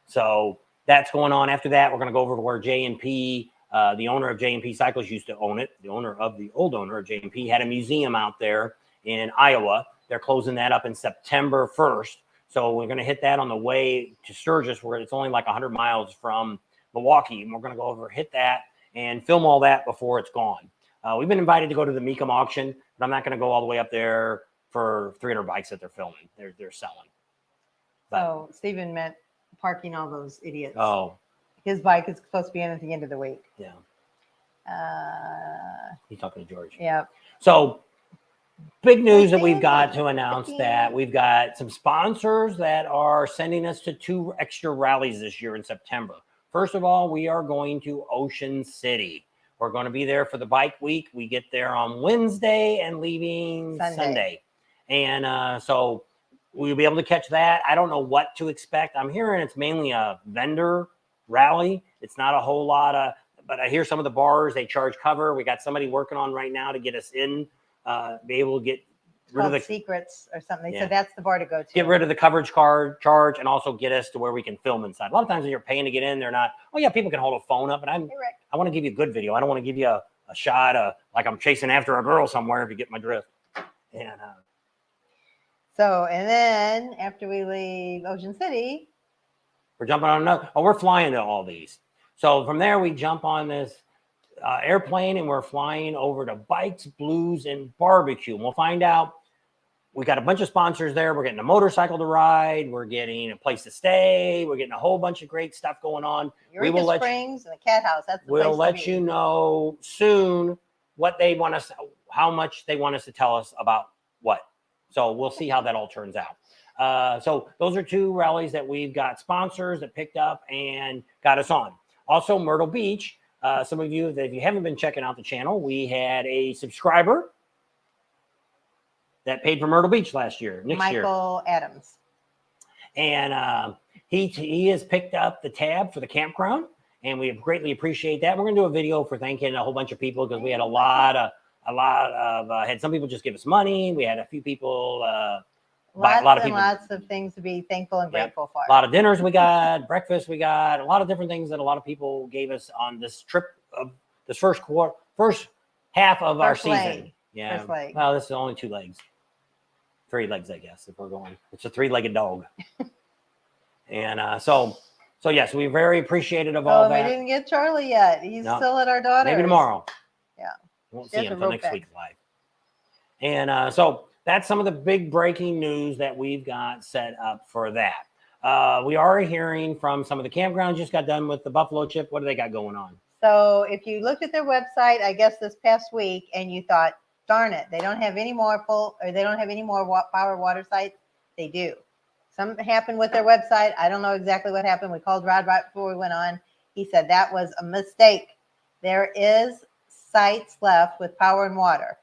So that's going on. After that, we're going to go over to where J&P, the owner of J&P Cycles used to own it. The old owner of J&P had a museum out there in Iowa. They're closing that up in September 1st. So we're going to hit that on the way to Sturgis, where it's only like 100 miles from Milwaukee. And we're going to go over, hit that, and film all that before it's gone. We've been invited to go to the Mecum auction, but I'm not going to go all the way up there for 300 bikes that they're filming. They're selling. So Stephen meant parking all those idiots. Oh. His bike is supposed to be in at the end of the week. Yeah. He's talking to George. Yeah. So big news that we've got to announce that we've got some sponsors that are sending us to 2 extra rallies this year in September. First of all, we are going to Ocean City. We're going to be there for the bike week. We get there on Wednesday and leaving Sunday. And so we'll be able to catch that. I don't know what to expect. I'm hearing it's mainly a vendor rally. It's not a whole lot of, but I hear some of the bars, they charge cover. We got somebody working on right now to get us in, be able to get rid of the secrets or something. They said that's the bar to go to. Get rid of the coverage card charge and also get us to where we can film inside. A lot of times when you're paying to get in, they're not, oh yeah, people can hold a phone up, but I want to give you a good video. I don't want to give you a shot like I'm chasing after a girl somewhere, if you get my drift. And and then after we leave Ocean City, we're jumping on another. Oh, we're flying to all these. So from there, we jump on this airplane and we're flying over to Bikes, Blues, and Barbecue. And we'll find out. We got a bunch of sponsors there. We're getting a motorcycle to ride. We're getting a place to stay. We're getting a whole bunch of great stuff going on. Eureka Springs and the Cat House. That's the place we'll let you know soon what they want us, how much they want us to tell us about what. So we'll see how that all turns out. So those are 2 rallies that we've got sponsors that picked up and got us on. Also, Myrtle Beach. Some of you, if you haven't been checking out the channel, we had a subscriber that paid for Myrtle Beach last year, Michael Adams. And he has picked up the tab for the campground, and we greatly appreciate that. We're going to do a video for thanking a whole bunch of people because we had a lot of had some people just give us money. We had a few people Lots and lots of things to be thankful and grateful for. A lot of dinners we got, breakfast we got, a lot of different things that a lot of people gave us on this trip of this first half of our season. Leg. Yeah. First leg. Well, this is only 2 legs. 3 legs, I guess, if we're going. It's a 3-legged dog. And so yes, we're very appreciative of all that. We didn't get Charlie yet. He's still at our daughter's. Maybe tomorrow. Yeah. We won't see him until next week live. And so that's some of the big breaking news that we've got set up for that. We are hearing from some of the campgrounds. Just got done with the buffalo chip. What do they got going on? So if you looked at their website, I guess this past week, and you thought, darn it, they don't have any more power water sites. They do. Something happened with their website. I don't know exactly what happened. We called Rod right before we went on. He said that was a mistake. There is sites left with power and water.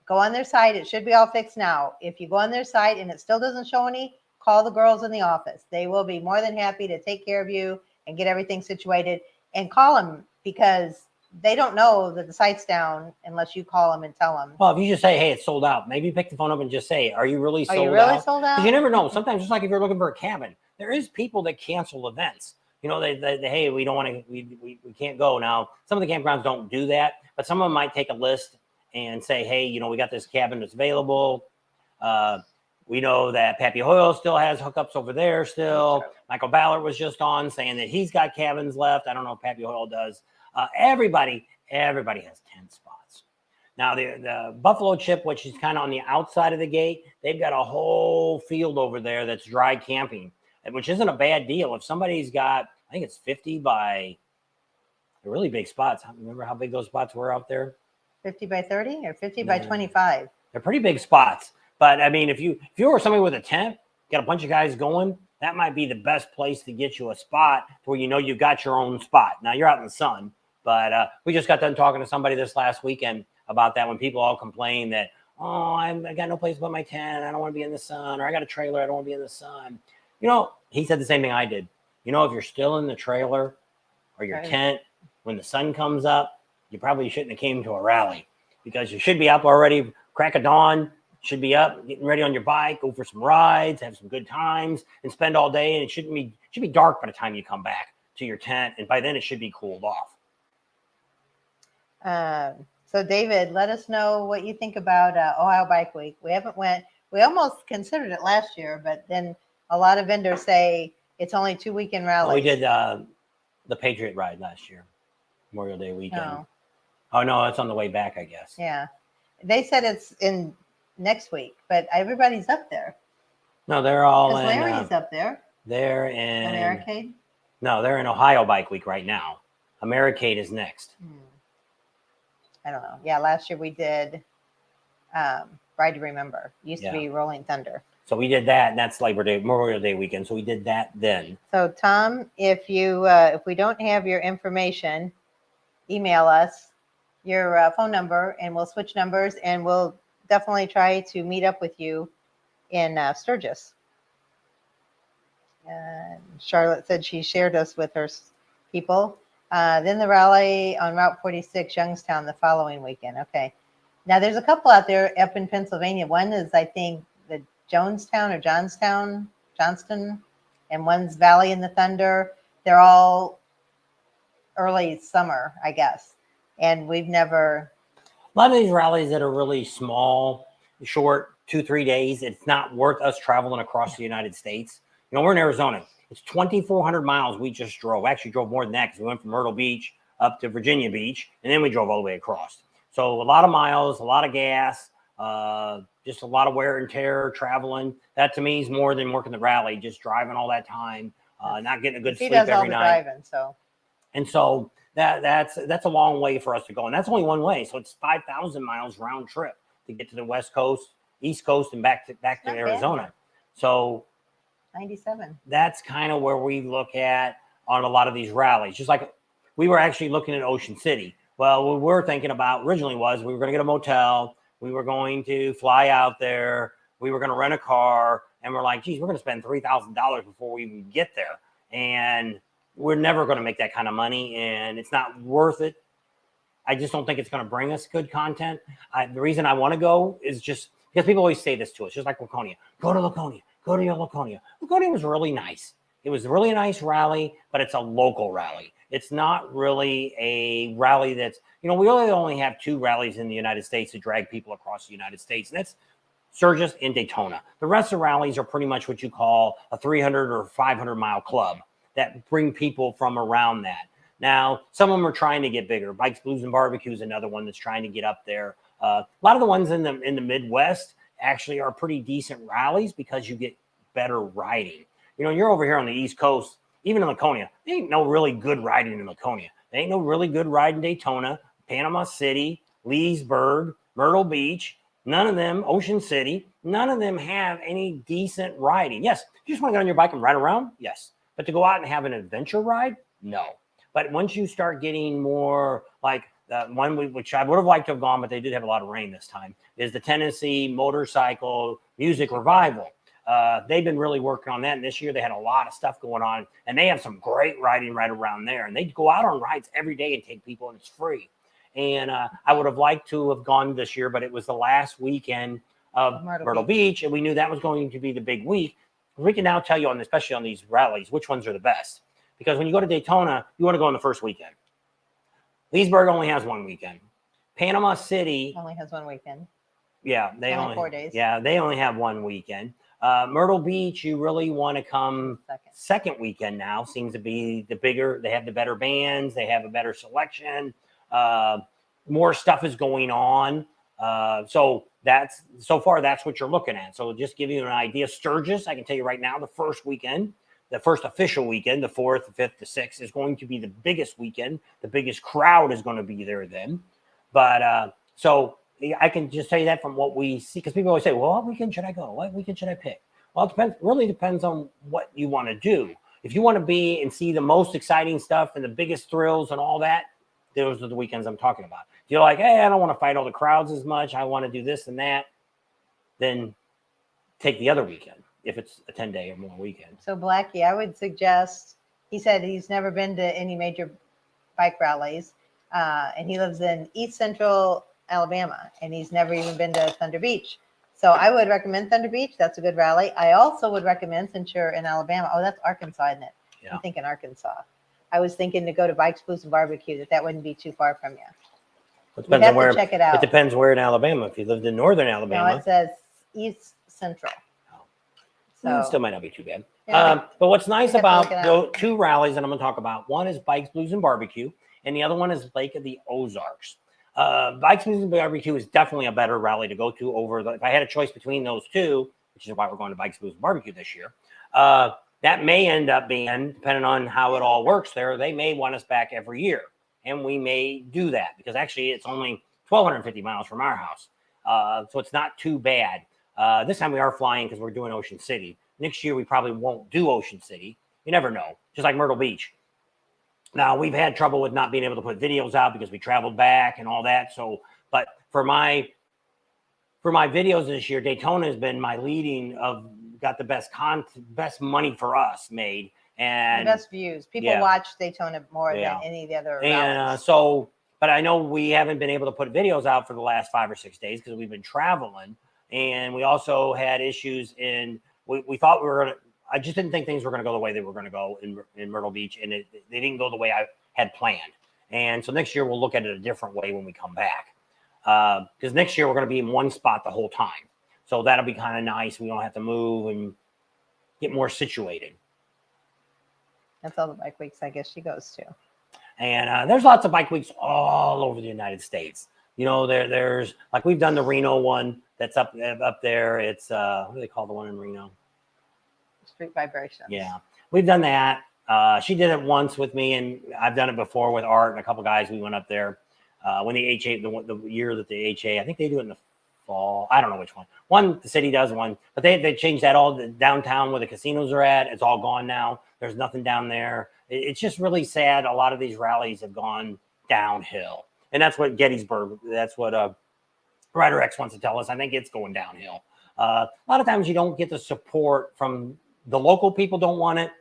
Go on their site. It should be all fixed now. If you go on their site and it still doesn't show any, call the girls in the office. They will be more than happy to take care of you and get everything situated. And call them, because they don't know that the site's down unless you call them and tell them. Well, if you just say, hey, it's sold out, maybe pick the phone up and just say, are you really sold out? Are you really sold out? Because you never know. Sometimes, just like if you're looking for a cabin, there is people that cancel events. You know, they hey, we don't want to, we can't go. Now, some of the campgrounds don't do that, but some of them might take a list and say, hey, you know, we got this cabin that's available. We know that Pappy Hoyle still has hookups over there still. Michael Ballard was just on saying that he's got cabins left. I don't know if Pappy Hoyle does. Everybody has 10 spots. Now, the Buffalo Chip, which is kind of on the outside of the gate, they've got a whole field over there that's dry camping, which isn't a bad deal. If somebody's got, I think it's 50 by, they're really big spots. Remember how big those spots were out there? 50 by 30 or 50 by 25? They're pretty big spots. But I mean, if you were somebody with a tent, got a bunch of guys going, that might be the best place to get you a spot where you know you've got your own spot. Now you're out in the sun, but we just got done talking to somebody this last weekend about that, when people all complain that, oh, I got no place but my tent, I don't want to be in the sun, or I got a trailer, I don't want to be in the sun. You know, he said the same thing I did. You know, if you're still in the trailer or your tent when the sun comes up, you probably shouldn't have came to a rally, because you should be up already, crack of dawn, should be up, getting ready on your bike, go for some rides, have some good times, and spend all day. And it should be dark by the time you come back to your tent, and by then it should be cooled off. So David, let us know what you think about Ohio Bike Week. We almost considered it last year, but then a lot of vendors say it's only 2 weekend rallies. Well, we did the Patriot Ride last year, Memorial Day weekend. Oh no, it's on the way back, I guess. Yeah, they said it's in next week, but everybody's up there. No, they're all in. Larry's up there. They're in Americade. No, they're in Ohio Bike Week right now. Americade is next. I don't know. Yeah, last year we did Ride to Remember. Used to be Rolling Thunder. So we did that, and that's Memorial Day weekend. So we did that then. So Tom, if we don't have your information, email us your phone number, and we'll switch numbers, and we'll definitely try to meet up with you in Sturgis. Charlotte said she shared us with her people. Then the rally on Route 46, Youngstown, the following weekend. Okay. Now there's a couple out there up in Pennsylvania. One is, I think, the Johnstown, and one's Valley in the Thunder. They're all early summer, I guess. And we've never... A lot of these rallies that are really small, short, 2-3 days, it's not worth us traveling across the United States. You know, we're in Arizona. It's 2,400 miles we just drove. Actually drove more than that, because we went from Myrtle Beach up to Virginia Beach, and then we drove all the way across. So a lot of miles, a lot of gas, just a lot of wear and tear traveling. That to me is more than working the rally, just driving all that time, not getting a good sleep every night. Driving, so. And so that's a long way for us to go. And that's only one way. So it's 5,000 miles round trip to get to the West Coast, East Coast, and back to Arizona. Bad. So 97. That's kind of where we look at on a lot of these rallies. Just like we were actually looking at Ocean City. Well, what we were thinking about originally was we were going to get a motel. We were going to fly out there. We were going to rent a car. And we're like, geez, we're going to spend $3,000 before we even get there. And we're never going to make that kind of money. And it's not worth it. I just don't think it's going to bring us good content. The reason I want to go is just because people always say this to us, just like Laconia. Go to Laconia. Go to your Laconia. Laconia was really nice. It was a really nice rally, but it's a local rally. It's not really a rally that's, we really only have 2 rallies in the United States to drag people across the United States, and that's Sturgis and Daytona. The rest of the rallies are pretty much what you call a 300 or 500 mile club that bring people from around that. Now, some of them are trying to get bigger. Bikes, Blues, and Barbecue is another one that's trying to get up there. A lot of the ones in the Midwest actually are pretty decent rallies because you get better riding. You're over here on the East Coast, even in Laconia. There ain't no really good riding in Laconia. There ain't no really good ride in Daytona, Panama City, Leesburg, Myrtle Beach. None of them, Ocean City, none of them have any decent riding. Yes, you just want to get on your bike and ride around? Yes. But to go out and have an adventure ride? No. But once you start getting more like the one which I would have liked to have gone, but they did have a lot of rain this time, is the Tennessee Motorcycle Music Revival. They've been really working on that. And this year they had a lot of stuff going on, and they have some great riding right around there. And they go out on rides every day and take people, and it's free. And I would have liked to have gone this year, but it was the last weekend of Myrtle Beach, and we knew that was going to be the big week. We can now tell you, especially on these rallies, which ones are the best. Because when you go to Daytona, you want to go on the first weekend. Leesburg only has 1 weekend. Panama City only has 1 weekend. Yeah, they only 4 days. Yeah, they only have 1 weekend. Myrtle Beach, you really want to come second weekend now. Seems to be the bigger. They have the better bands. They have a better selection. More stuff is going on. So far that's what you're looking at. So just give you an idea. Sturgis, I can tell you right now, the first weekend, the first official weekend, the 4th, the 5th, the 6th is going to be the biggest weekend. The biggest crowd is going to be there then. But so I can just tell you that from what we see, because people always say, well, what weekend should I go? What weekend should I pick? Well, it really depends on what you want to do. If you want to be and see the most exciting stuff and the biggest thrills and all that, those are the weekends I'm talking about. If you're like, hey, I don't want to fight all the crowds as much, I want to do this and that, then take the other weekend if it's a 10-day or more weekend. So Blackie, I would suggest, he said he's never been to any major bike rallies, and he lives in East Central Alabama, and he's never even been to Thunder Beach. So I would recommend Thunder Beach. That's a good rally. I also would recommend, since you're in Alabama, that's Arkansas, isn't it? Yeah. I'm thinking Arkansas. I was thinking to go to Bikes, Blues, and Barbecue, that wouldn't be too far from you. It depends on where. Check it out. It depends where in Alabama. If you lived in northern Alabama. No, it says East Central. So it still might not be too bad. Yeah. But what's nice about the 2 rallies that I'm going to talk about, one is Bikes, Blues, and Barbecue, and the other one is Lake of the Ozarks. Bikes, Blues, and Barbecue is definitely a better rally to go to if I had a choice between those 2, which is why we're going to Bikes, Blues, and Barbecue this year. That may end up being, depending on how it all works there, they may want us back every year. And we may do that because actually it's only 1,250 miles from our house. So it's not too bad. This time we are flying because we're doing Ocean City. Next year we probably won't do Ocean City. You never know. Just like Myrtle Beach. Now we've had trouble with not being able to put videos out because we traveled back and all that. So, but for my videos this year, Daytona has been my leading of got the best money for us made and the best views. People watch Daytona more than any of the other rallies. But I know we haven't been able to put videos out for the last 5 or 6 days because we've been traveling, and we also had issues in. We thought we were gonna. I just didn't think things were going to go the way they were going to go in Myrtle Beach, and they didn't go the way I had planned. And so next year we'll look at it a different way when we come back, because next year we're going to be in one spot the whole time. So that'll be kind of nice. We don't have to move and get more situated. That's all the bike weeks I guess she goes to. And there's lots of bike weeks all over the United States. There's like we've done the Reno one that's up there. It's what do they call the one in Reno? Street Vibrations. Yeah, we've done that. She did it once with me, and I've done it before with Art and a couple guys. We went up there when the HA, the year that the HA, I think they do it in the fall. I don't know which one. One, the city does one, but they changed that all the downtown where the casinos are at. It's all gone now. There's nothing down there. It's just really sad. A lot of these rallies have gone downhill, and that's what Gettysburg. That's what Rider X wants to tell us. I think it's going downhill. A lot of times you don't get the support from the local people. Don't want it.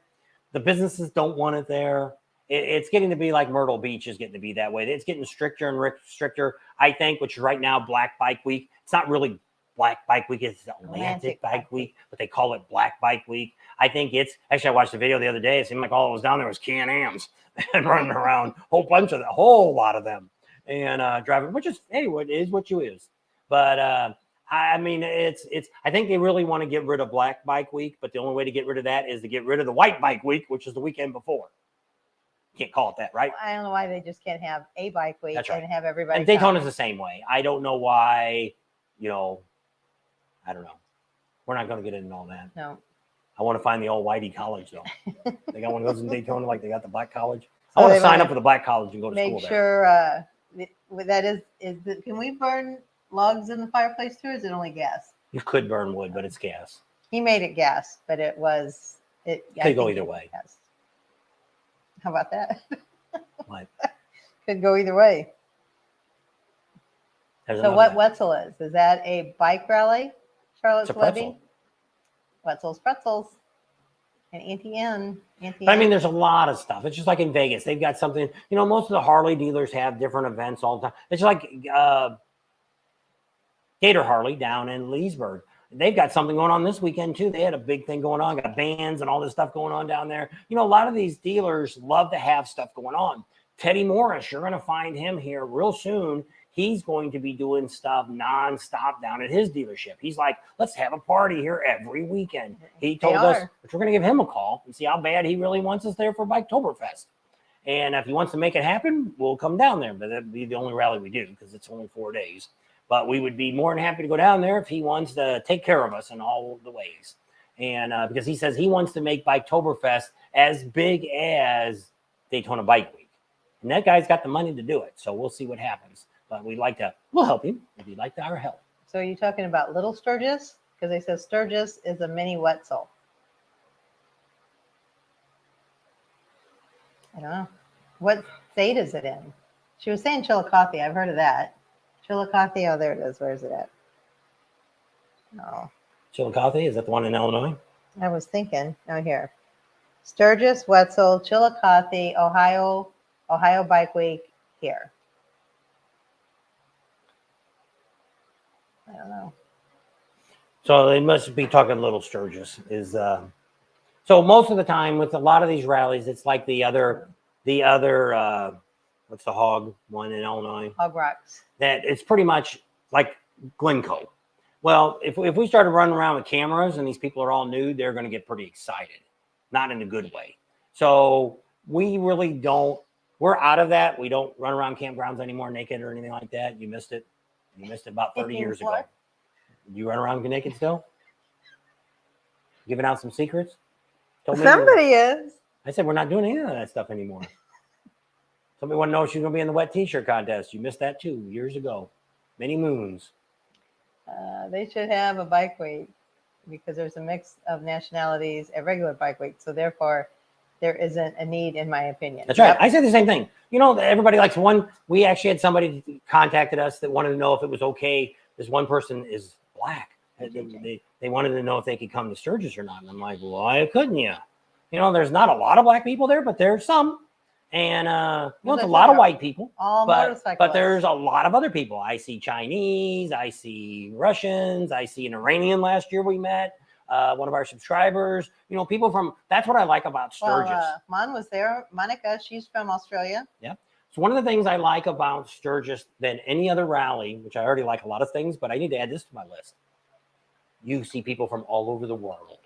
The businesses don't want it there. It's getting to be like Myrtle Beach is getting to be that way. It's getting stricter and stricter, I think, which is right now Black Bike Week. It's not really Black Bike Week. It's Atlantic Bike Week, but they call it Black Bike Week. I think it's actually, I watched a video the other day. It seemed like all that was down there was Can-Ams and running around, a whole lot of them, and driving, which is, hey, what is what you is. But I mean, it's. I think they really want to get rid of Black Bike Week, but the only way to get rid of that is to get rid of the White Bike Week, which is the weekend before. Can't call it that, right? I don't know why they just can't have a bike week and have everybody. And Daytona's the same way. I don't know why, I don't know. We're not going to get into all that. No. I want to find the old Whitey College, though. They got one of those in Daytona, like they got the Black College. So I want to sign up for the Black College and go to school make there. sure that is can we burn logs in the fireplace too, or is it only gas? You could burn wood, but it's gas. He made it gas, but it Could go either way. Gas. How about that? What? Could go either way. So what Wetzel is that a bike rally? Charlotte's Webbing? Wetzel's Pretzels. And Auntie Ann. I mean, there's a lot of stuff. It's just like in Vegas. They've got something, most of the Harley dealers have different events all the time. It's like Gator Harley down in Leesburg. They've got something going on this weekend too. They had a big thing going on, got bands and all this stuff going on down there. A lot of these dealers love to have stuff going on. Teddy Morris, you're going to find him here real soon. He's going to be doing stuff nonstop down at his dealership. He's like, let's have a party here every weekend. He told us, which we're going to give him a call and see how bad he really wants us there for Biketoberfest. And if he wants to make it happen, we'll come down there. But that'd be the only rally we do because it's only 4 days. But we would be more than happy to go down there if he wants to take care of us in all the ways. And because he says he wants to make Biketoberfest as big as Daytona Bike Week. And that guy's got the money to do it. So we'll see what happens. But we'll help him if you'd like our help. So are you talking about Little Sturgis? Because they said Sturgis is a mini Wetzel. I don't know. What state is it in? She was saying Chillicothe. I've heard of that. Chillicothe. Oh, there it is. Where is it at? No. Chillicothe? Is that the one in Illinois? I was thinking. Oh, here. Sturgis, Wetzel, Chillicothe, Ohio Bike Week here. I don't know. So they must be talking Little Sturgis. So most of the time with a lot of these rallies, it's like the other what's the hog one in Illinois? Hog Rocks. That it's pretty much like Glencoe. Well, if we started running around with cameras and these people are all nude, they're going to get pretty excited, not in a good way. So we really don't. We're out of that. We don't run around campgrounds anymore naked or anything like that. You missed it. You missed it about 30 years ago. You run around naked still? Giving out some secrets? Somebody is. I said, we're not doing any of that stuff anymore. Somebody want to know if she's going to be in the wet t-shirt contest. You missed that too, years ago. Many moons. They should have a bike week because there's a mix of nationalities at regular bike week. So therefore, there isn't a need, in my opinion. That's right. I said the same thing. Everybody likes one. We actually had somebody contacted us that wanted to know if it was okay. This one person is black. They wanted to know if they could come to Sturgis or not. And I'm like, why couldn't you? There's not a lot of black people there, but there's some. And it's a lot of white people. But there's a lot of other people. I see Chinese. I see Russians. I see an Iranian last year we met. One of our subscribers, people from, that's what I like about Sturgis. Mon was there. Monica, she's from Australia. Yeah. So one of the things I like about Sturgis than any other rally, which I already like a lot of things, but I need to add this to my list. You see people from all over the world,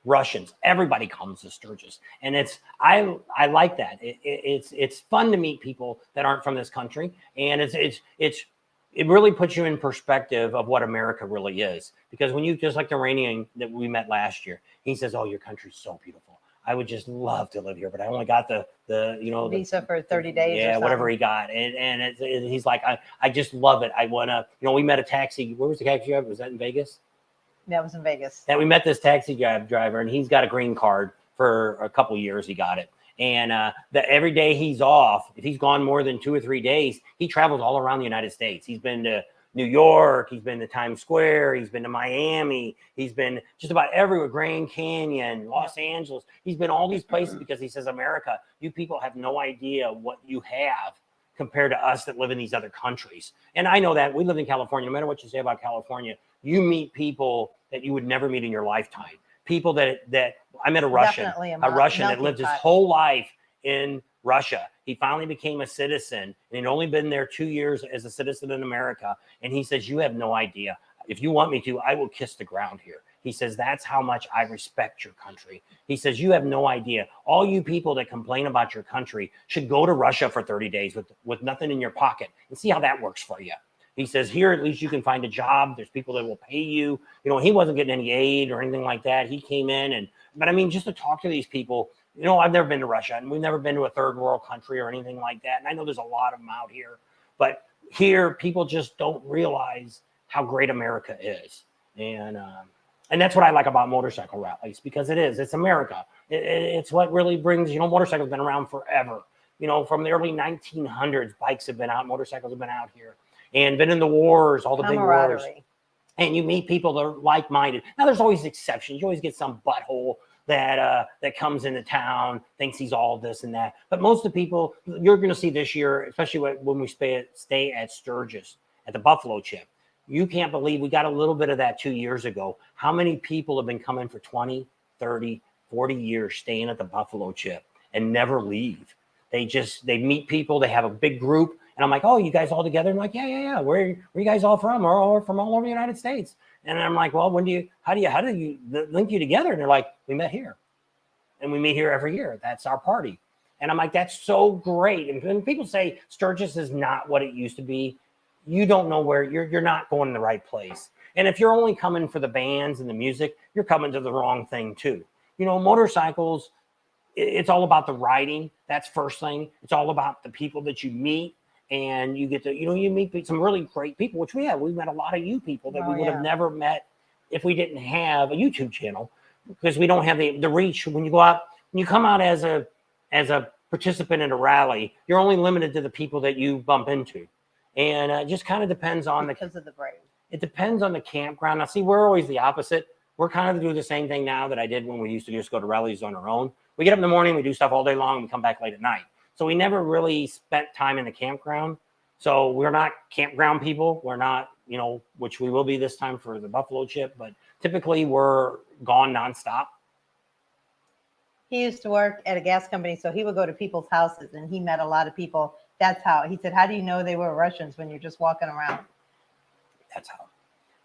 Russians, everybody comes to Sturgis. And I like that. It's fun to meet people that aren't from this country. And it really puts you in perspective of what America really is. Because when you, just like the Iranian that we met last year, he says, oh, your country's so beautiful. I would just love to live here, but I only got the visa for 30 days. Yeah, whatever he got. And he's like, I just love it. I want to, we met a taxi. Where was the taxi driver? Was that in Vegas? That was in Vegas. And we met this taxi driver, and he's got a green card for a couple of years. He got it. And every day he's off, if he's gone more than 2 or 3 days, he travels all around the United States. He's been to New York. He's been to Times Square. He's been to Miami. He's been just about everywhere, Grand Canyon, Los Angeles. He's been all these places because he says, America, you people have no idea what you have compared to us that live in these other countries. And I know that we live in California. No matter what you say about California, you meet people that you would never meet in your lifetime. People that I met a Russian that lived his whole life in Russia. He finally became a citizen, and he'd only been there 2 years as a citizen in America. And he says, you have no idea. If you want me to, I will kiss the ground here. He says, that's how much I respect your country. He says, you have no idea. All you people that complain about your country should go to Russia for 30 days with nothing in your pocket and see how that works for you. He says, here, at least you can find a job. There's people that will pay you. You know, he wasn't getting any aid or anything like that. He came in but I mean, just to talk to these people, you know, I've never been to Russia, and we've never been to a third world country or anything like that. And I know there's a lot of them out here, but here people just don't realize how great America is. And that's what I like about motorcycle rallies, because it's America. It's what really brings, you know, motorcycles have been around forever. You know, from the early 1900s, bikes have been out, motorcycles have been out here and been in the wars, all the big wars. And you meet people that are like-minded. Now, there's always exceptions. You always get some butthole that comes into town, thinks he's all this and that. But most of the people you're going to see this year, especially when we stay at Sturgis, at the Buffalo Chip, you can't believe we got a little bit of that 2 years ago. How many people have been coming for 20, 30, 40 years staying at the Buffalo Chip and never leave? They meet people, they have a big group. And I'm like, oh, you guys all together? And I'm like, yeah. Where are you guys all from? We're all from all over the United States. And I'm like, well, how do you link you together? And they're like, we met here. And we meet here every year. That's our party. And I'm like, that's so great. And when people say Sturgis is not what it used to be, you don't know where you're not going in the right place. And if you're only coming for the bands and the music, you're coming to the wrong thing too. You know, motorcycles, it's all about the riding. That's first thing. It's all about the people that you meet. And you get to, you meet some really great people, which we have. We met a lot of you people that we would have never met if we didn't have a YouTube channel, because we don't have the reach. When you go out, when you come out as a participant in a rally, you're only limited to the people that you bump into. And it just kind of depends on because of the brave. It depends on the campground. Now, see, we're always the opposite. We're kind of doing the same thing now that I did when we used to just go to rallies on our own. We get up in the morning, we do stuff all day long, and we come back late at night. So we never really spent time in the campground. So we're not campground people. We're not, which we will be this time for the Buffalo Chip, but typically we're gone nonstop. He used to work at a gas company, so he would go to people's houses, and he met a lot of people. That's how. He said, how do you know they were Russians when you're just walking around? That's how.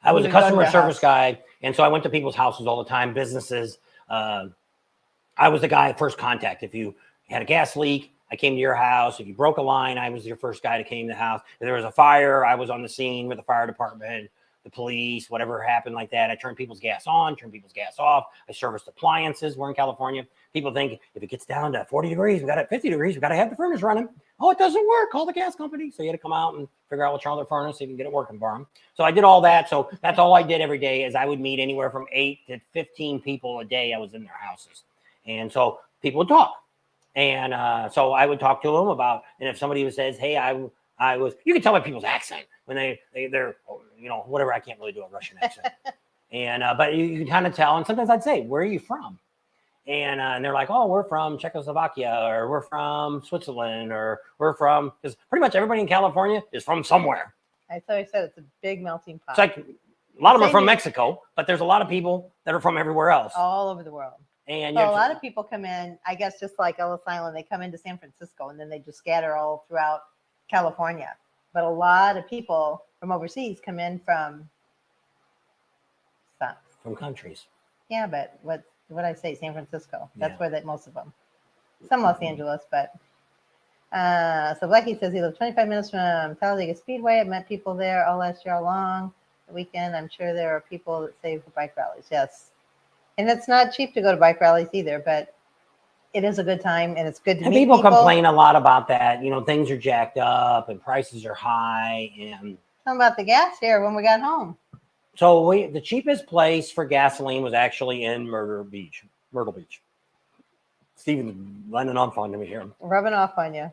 I was a customer service guy, and so I went to people's houses all the time, businesses. I was the guy at first contact. If you had a gas leak, I came to your house. If you broke a line, I was your first guy to came to the house. If there was a fire, I was on the scene with the fire department, the police, whatever happened like that. I turned people's gas on, turned people's gas off. I serviced appliances. We're in California. People think if it gets down to 40 degrees, we got it at 50 degrees, we got to have the furnace running. Oh, it doesn't work. Call the gas company. So you had to come out and figure out what's wrong with the furnace so you can get it working for them. So I did all that. So that's all I did every day is I would meet anywhere from 8 to 15 people a day. I was in their houses. And so people would talk. And so I would talk to them about, and if somebody says, hey, I was, you can tell by people's accent when they're, whatever. I can't really do a Russian accent. And, but you can kind of tell. And sometimes I'd say, where are you from? And they're like, oh, we're from Czechoslovakia, or we're from Switzerland, or we're from, because pretty much everybody in California is from somewhere. I said it's a big melting pot. It's like a lot of them are from Mexico, but there's a lot of people that are from everywhere else. All over the world. And so a lot of people come in, I guess, just like Ellis Island, they come into San Francisco and then they just scatter all throughout California. But a lot of people from overseas come in from countries. Yeah, but what I say, San Francisco. That's where most of them. Some Los Angeles, but so Blackie says he lives 25 minutes from Talladega Speedway. I've met people there all last year long. The weekend, I'm sure there are people that save for bike rallies. Yes. And it's not cheap to go to bike rallies either, but it is a good time and it's good to meet people. People complain a lot about that. Things are jacked up and prices are high. And tell them about the gas here when we got home. So the cheapest place for gasoline was actually in Myrtle Beach. Steven's running off on me here. Rubbing off on you.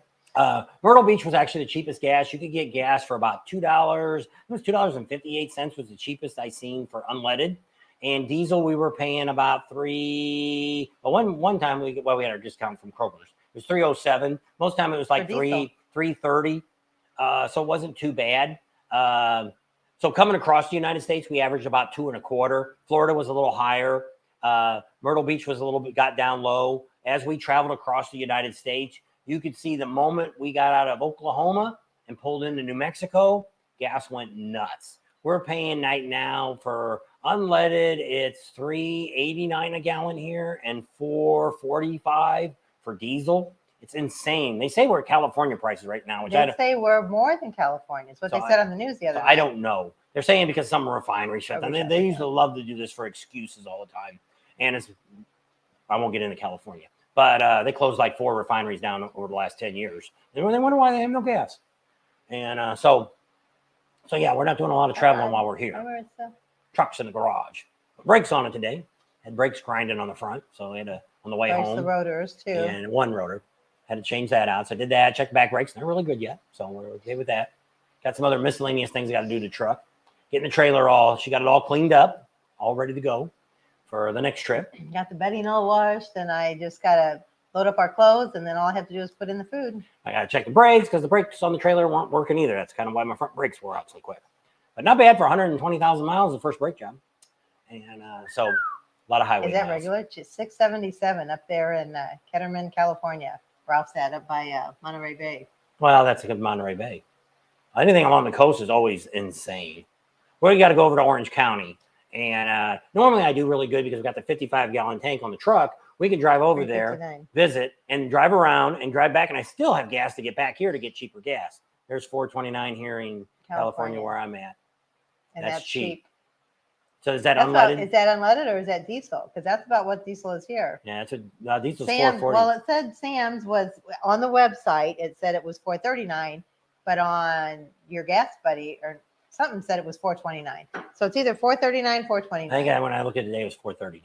Myrtle Beach was actually the cheapest gas. You could get gas for about $2. It was $2.58 was the cheapest I seen for unleaded. And diesel, we were paying about $3. But one time we had our discount from Kroger's. It was $3.07. Most time it was like $3. 330. So it wasn't too bad. So coming across the United States, we averaged about 2.25. Florida was a little higher. Myrtle Beach was a little bit got down low. As we traveled across the United States, you could see the moment we got out of Oklahoma and pulled into New Mexico, gas went nuts. We're paying right now for unleaded, it's $3.89 a gallon here and $4.45 for diesel. It's insane. They say we're at California prices right now, which They say we're more than California. It's what they said on the news the other night. I don't know. They're saying because some refinery shut down. They used to love to do this for excuses all the time. And I won't get into California, but they closed like 4 refineries down over the last 10 years. They wonder why they have no gas. And so yeah, we're not doing a lot of traveling while we're here. Trucks in the garage. Brakes on it today. Had brakes grinding on the front, so we had to on the way home. The rotors too. And one rotor. Had to change that out. So I did that. Checked back brakes. They're really good yet. So we're okay with that. Got some other miscellaneous things I got to do to the truck. Getting the trailer she got it all cleaned up, all ready to go for the next trip. Got the bedding all washed, and I just got to load up our clothes, and then all I have to do is put in the food. I got to check the brakes because the brakes on the trailer weren't working either. That's kind of why my front brakes wore out so quick. But not bad for 120,000 miles, the first brake job. And so a lot of highway Is that miles. regular? It's 677 up there in Ketterman, California. Ralph's at up by Monterey Bay. Well, that's a good Monterey Bay. Anything along the coast is always insane. We got to go over to Orange County. And normally I do really good because we've got the 55-gallon tank on the truck. We can drive over there, visit, and drive around and drive back. And I still have gas to get back here to get cheaper gas. There's $4.29 here in California where I'm at. And that's cheap. So is that unleaded? Is that unleaded or is that diesel? Because that's about what diesel is here. Yeah, it's diesel's $4.40. Well, it said Sam's was on the website. It said it was $4.39, but on your Gas Buddy or something said it was $4.29. So it's either $4.39, $4.29. I think when I looked at it today, it was $4.39.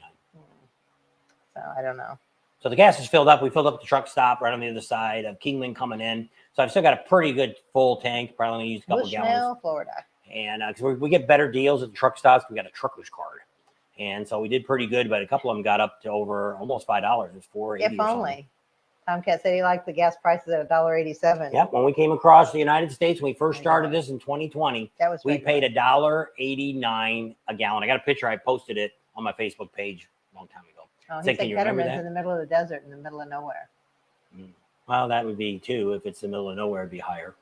So I don't know. So the gas is filled up. We filled up the truck stop right on the other side of Kingman coming in. So I've still got a pretty good full tank. Probably only used a couple gallons. Florida. And because we get better deals at the truck stops, we got a trucker's card. And so we did pretty good, but a couple of them got up to over almost $5. It was $4.80. If only. Tomcat said he liked the gas prices at $1.87. Yep. When we came across the United States, when we first started this in 2020, we paid $1.89 a gallon. I got a picture. I posted it on my Facebook page a long time ago. Oh, he said Ketterman's in the middle of the desert, in the middle of nowhere. Well, that would be too. If it's the middle of nowhere, it'd be higher.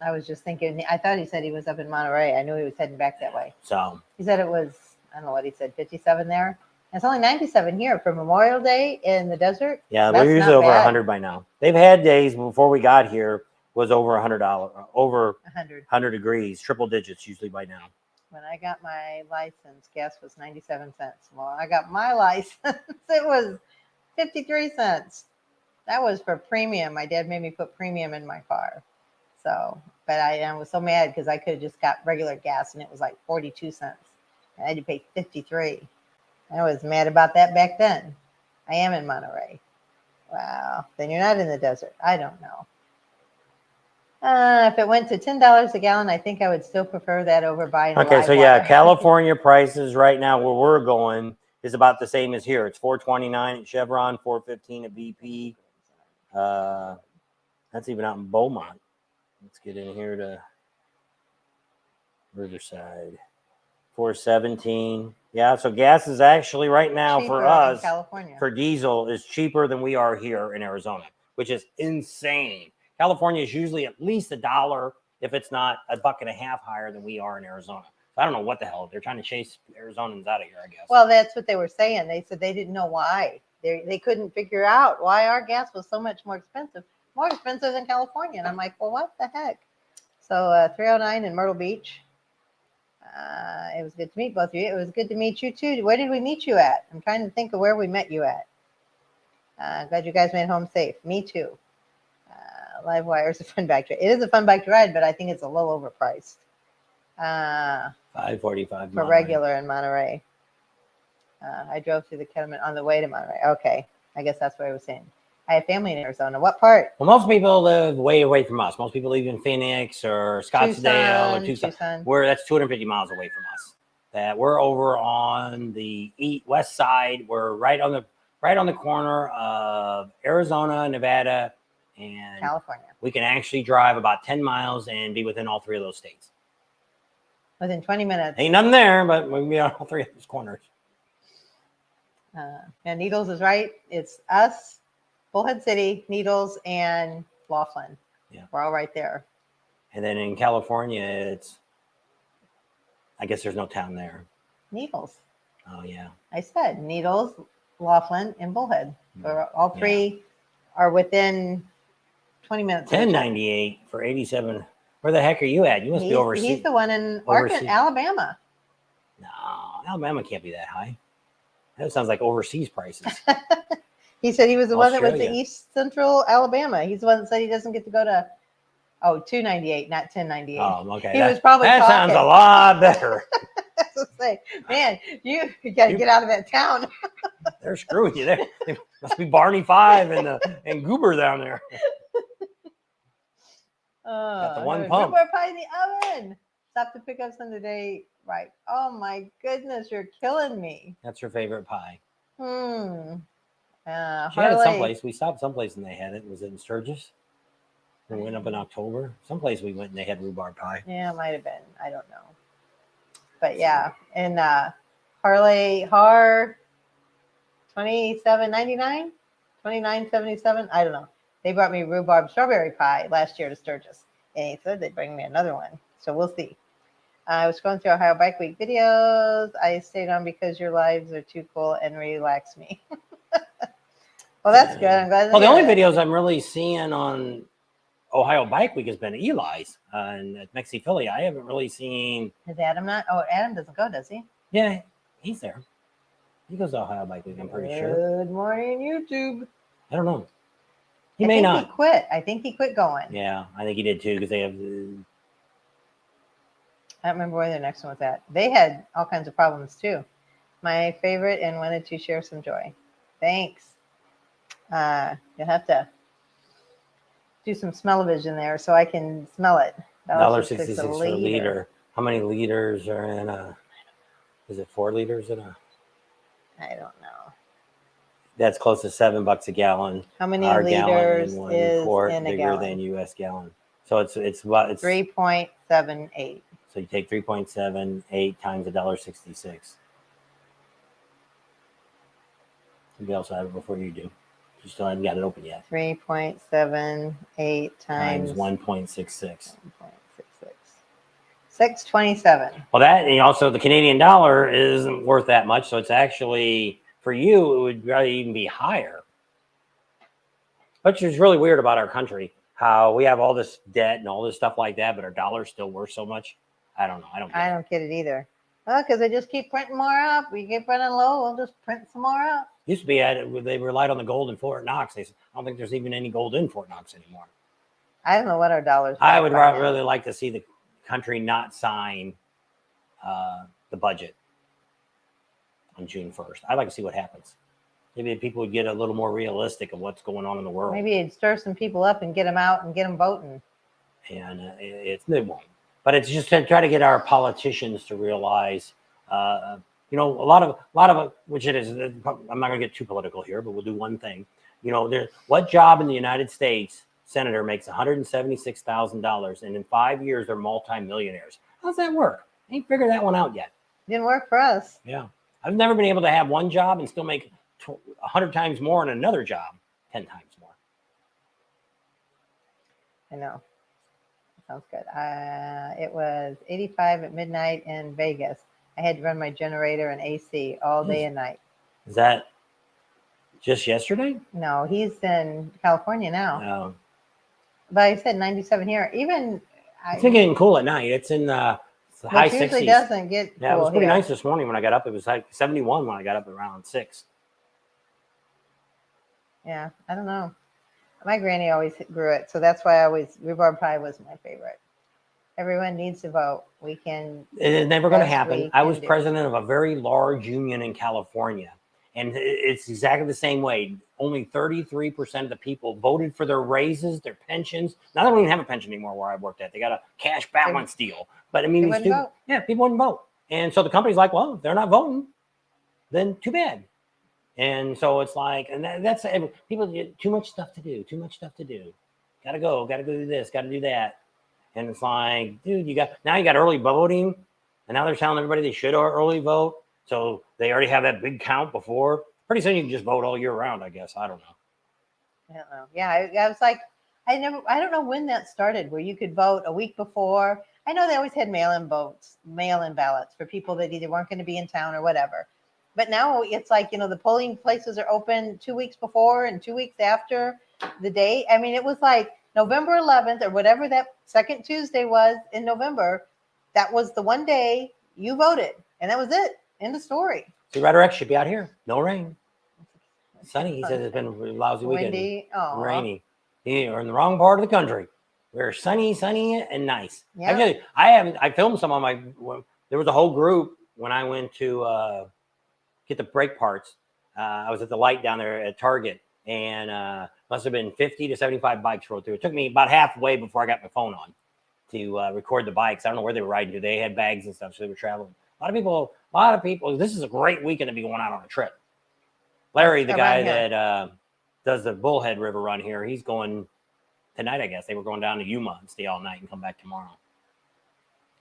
I was just thinking, I thought he said he was up in Monterey. I knew he was heading back that way. So he said it was, I don't know what he said, 57 there. And it's only 97 here for Memorial Day in the desert. Yeah, we're usually over 100 by now. They've had days before we got here was over $100, over 100 degrees, triple digits usually by now. When I got my license, gas was 97 cents. Well, I got my license, it was 53 cents. That was for premium. My dad made me put premium in my car. So, but I was so mad because I could have just got regular gas and it was like 42 cents. I had to pay 53. I was mad about that back then. I am in Monterey. Wow. Then you're not in the desert. I don't know. If it went to $10 a gallon, I think I would still prefer that over buying. Okay, so yeah, California prices right now where we're going is about the same as here. It's $4.29 at Chevron, $4.15 at BP. That's even out in Beaumont. Let's get in here to Riverside. $4.17. Yeah, so gas is actually right now cheaper for us, California. For diesel, is cheaper than we are here in Arizona, which is insane. California is usually at least $1, if it's not $1.50 higher than we are in Arizona. So I don't know what the hell. They're trying to chase Arizonans out of here, I guess. Well, that's what they were saying. They said they didn't know why. They couldn't figure out why our gas was so much more expensive than California. And I'm like, well, what the heck? So 309 in Myrtle Beach. It was good to meet both of you. It was good to meet you too. Where did we meet you at? I'm trying to think of where we met you at. Glad you guys made home safe. Me too. Live wire is a fun bike to ride. It is a fun bike to ride, but I think it's a little overpriced. $5.45 for regular in Monterey. I drove through the Ketterman on the way to Monterey. Okay, I guess that's what I was saying. I have family in Arizona. What part? Well, most people live way away from us. Most people live in Phoenix or Scottsdale or Tucson. That's 250 miles away from us. That we're over on the west side. We're right on the corner of Arizona, Nevada, and California. we can actually drive about 10 miles and be within all 3 of those states. Within 20 minutes. Ain't nothing there, but we can be on all 3 of those corners. And Needles is right. It's us, Bullhead City, Needles, and Laughlin. Yeah. We're all right there. And then in California, I guess there's no town there. Needles. Oh, yeah. I said Needles, Laughlin, and Bullhead. So all 3 are within 20 minutes. 1098 for 87. Where the heck are you at? You must be overseas. He's the one in Alabama. No, Alabama can't be that high. That sounds like overseas prices. He said he was the one that was Australia. the East Central Alabama. He's the one that said he doesn't get to go to 298, not 1098. Oh, okay. He was probably that sounds a talking. lot better. That's what I say. Man, you got to get out of that town. They're screwing you there. It must be Barney 5 and Goober down there. Got the one pump. Rhubarb pie in the oven. Stop to pick up some today. Right. Oh my goodness, you're killing me. That's her favorite pie. She had it someplace. We stopped someplace and they had it. Was it in Sturgis? We went up in October. Someplace we went and they had rhubarb pie. Yeah, it might have been. I don't know. But yeah, and Har 27.99, 29.77. I don't know. They brought me rhubarb strawberry pie last year to Sturgis, and he said they'd bring me another one. So we'll see. I was going through Ohio Bike Week videos. I stayed on because your lives are too cool and relax me. Well, that's good. I'm glad. Well, the only videos I'm really seeing on Ohio Bike Week has been Eli's and at Mexi Philly. I haven't really seen. Is Adam not? Oh, Adam doesn't go, does he? Yeah, he's there. He goes to Ohio Bike Week, I'm pretty sure. Good morning, YouTube. I don't know. I He may think not. He quit. I think he quit going. Yeah, I think he did too because they have. I don't remember where their next one was at. They had all kinds of problems too. My favorite and wanted to share some joy. Thanks. You'll have to do some smell-o-vision there so I can smell it. $1.66 for a liter. How many liters are in a? Is it 4 liters in a? I don't know. That's close to $7 a gallon. How many Our liters gallon is quart in a bigger gallon? than U.S. gallon. So it's 3.78. So you take 3.78 times $1.66. Somebody else have it before you do. You still haven't got it open yet. 3.78 times 1.66. 627. Well, that and also the Canadian dollar isn't worth that much, so it's actually for you it would probably even be higher. Which is really weird about our country, how we have all this debt and all this stuff like that, but our dollar's still worth so much. I don't know. I don't get it either. Well, because they just keep printing more up. We keep running low, we'll just print some more up. Used to be at it, they relied on the gold in Fort Knox. I don't think there's even any gold in Fort Knox anymore. I don't know what our dollars. I would really like to see the country not sign the budget on June 1st. I'd like to see what happens. Maybe people would get a little more realistic of what's going on in the world. Maybe it'd stir some people up and get them out and get them voting. And they won't. But it's just to try to get our politicians to realize, a lot of which it is. I'm not going to get too political here, but we'll do one thing. What job in the United States senator makes $176,000, and in 5 years they're multimillionaires? How does that work? I ain't figured that one out yet. Didn't work for us. Yeah, I've never been able to have one job and still make 100 times more in another job, 10 times more. I know. Sounds good. It was 85 at midnight in Vegas. I had to run my generator and AC all day and night. Is that just yesterday? No, he's in California now. No. But I said 97 here. Even it's getting cool at night. It's in the high 60s. It usually doesn't get cool. Yeah, it was pretty nice this morning when I got up. It was like 71 when I got up around 6. Yeah, I don't know. My granny always grew it, so that's why rhubarb pie was my favorite. Everyone needs to vote. We can. It's never going to happen. I was president of a very large union in California, and it's exactly the same way. Only 33% of the people voted for their raises, their pensions. Now they don't even have a pension anymore where I worked at. They got a cash balance deal. But I mean, people wouldn't vote. And so the company's like, well, if they're not voting, then too bad. And so it's like, and that's people get too much stuff to do, Gotta go, gotta do this, gotta do that. And it's like, dude, you got early voting, and now they're telling everybody they should early vote. So they already have that big count before. Pretty soon you can just vote all year round, I guess. I don't know. I don't know. Yeah, I was like, I don't know when that started, where you could vote a week before. I know they always had mail-in ballots for people that either weren't going to be in town or whatever. But now it's like, the polling places are open 2 weeks before and 2 weeks after the date. I mean, it was like November 11th or whatever that second Tuesday was in November. That was the one day you voted, and that was it. End of story. So Rhetoric should be out here. No rain. Sunny. He says it's been a lousy weekend. Windy. Rainy. You're in the wrong part of the country. We're sunny and nice. Yeah. Actually, I filmed some on my. There was a whole group when I went to get the brake parts. I was at the light down there at Target, and must have been 50 to 75 bikes rolled through. It took me about halfway before I got my phone on to record the bikes. I don't know where they were riding to. They had bags and stuff, so they were traveling. A lot of people. This is a great weekend to be going out on a trip. Larry, the guy that does the Bullhead River run here, he's going tonight, I guess. They were going down to Yuma and stay all night and come back tomorrow.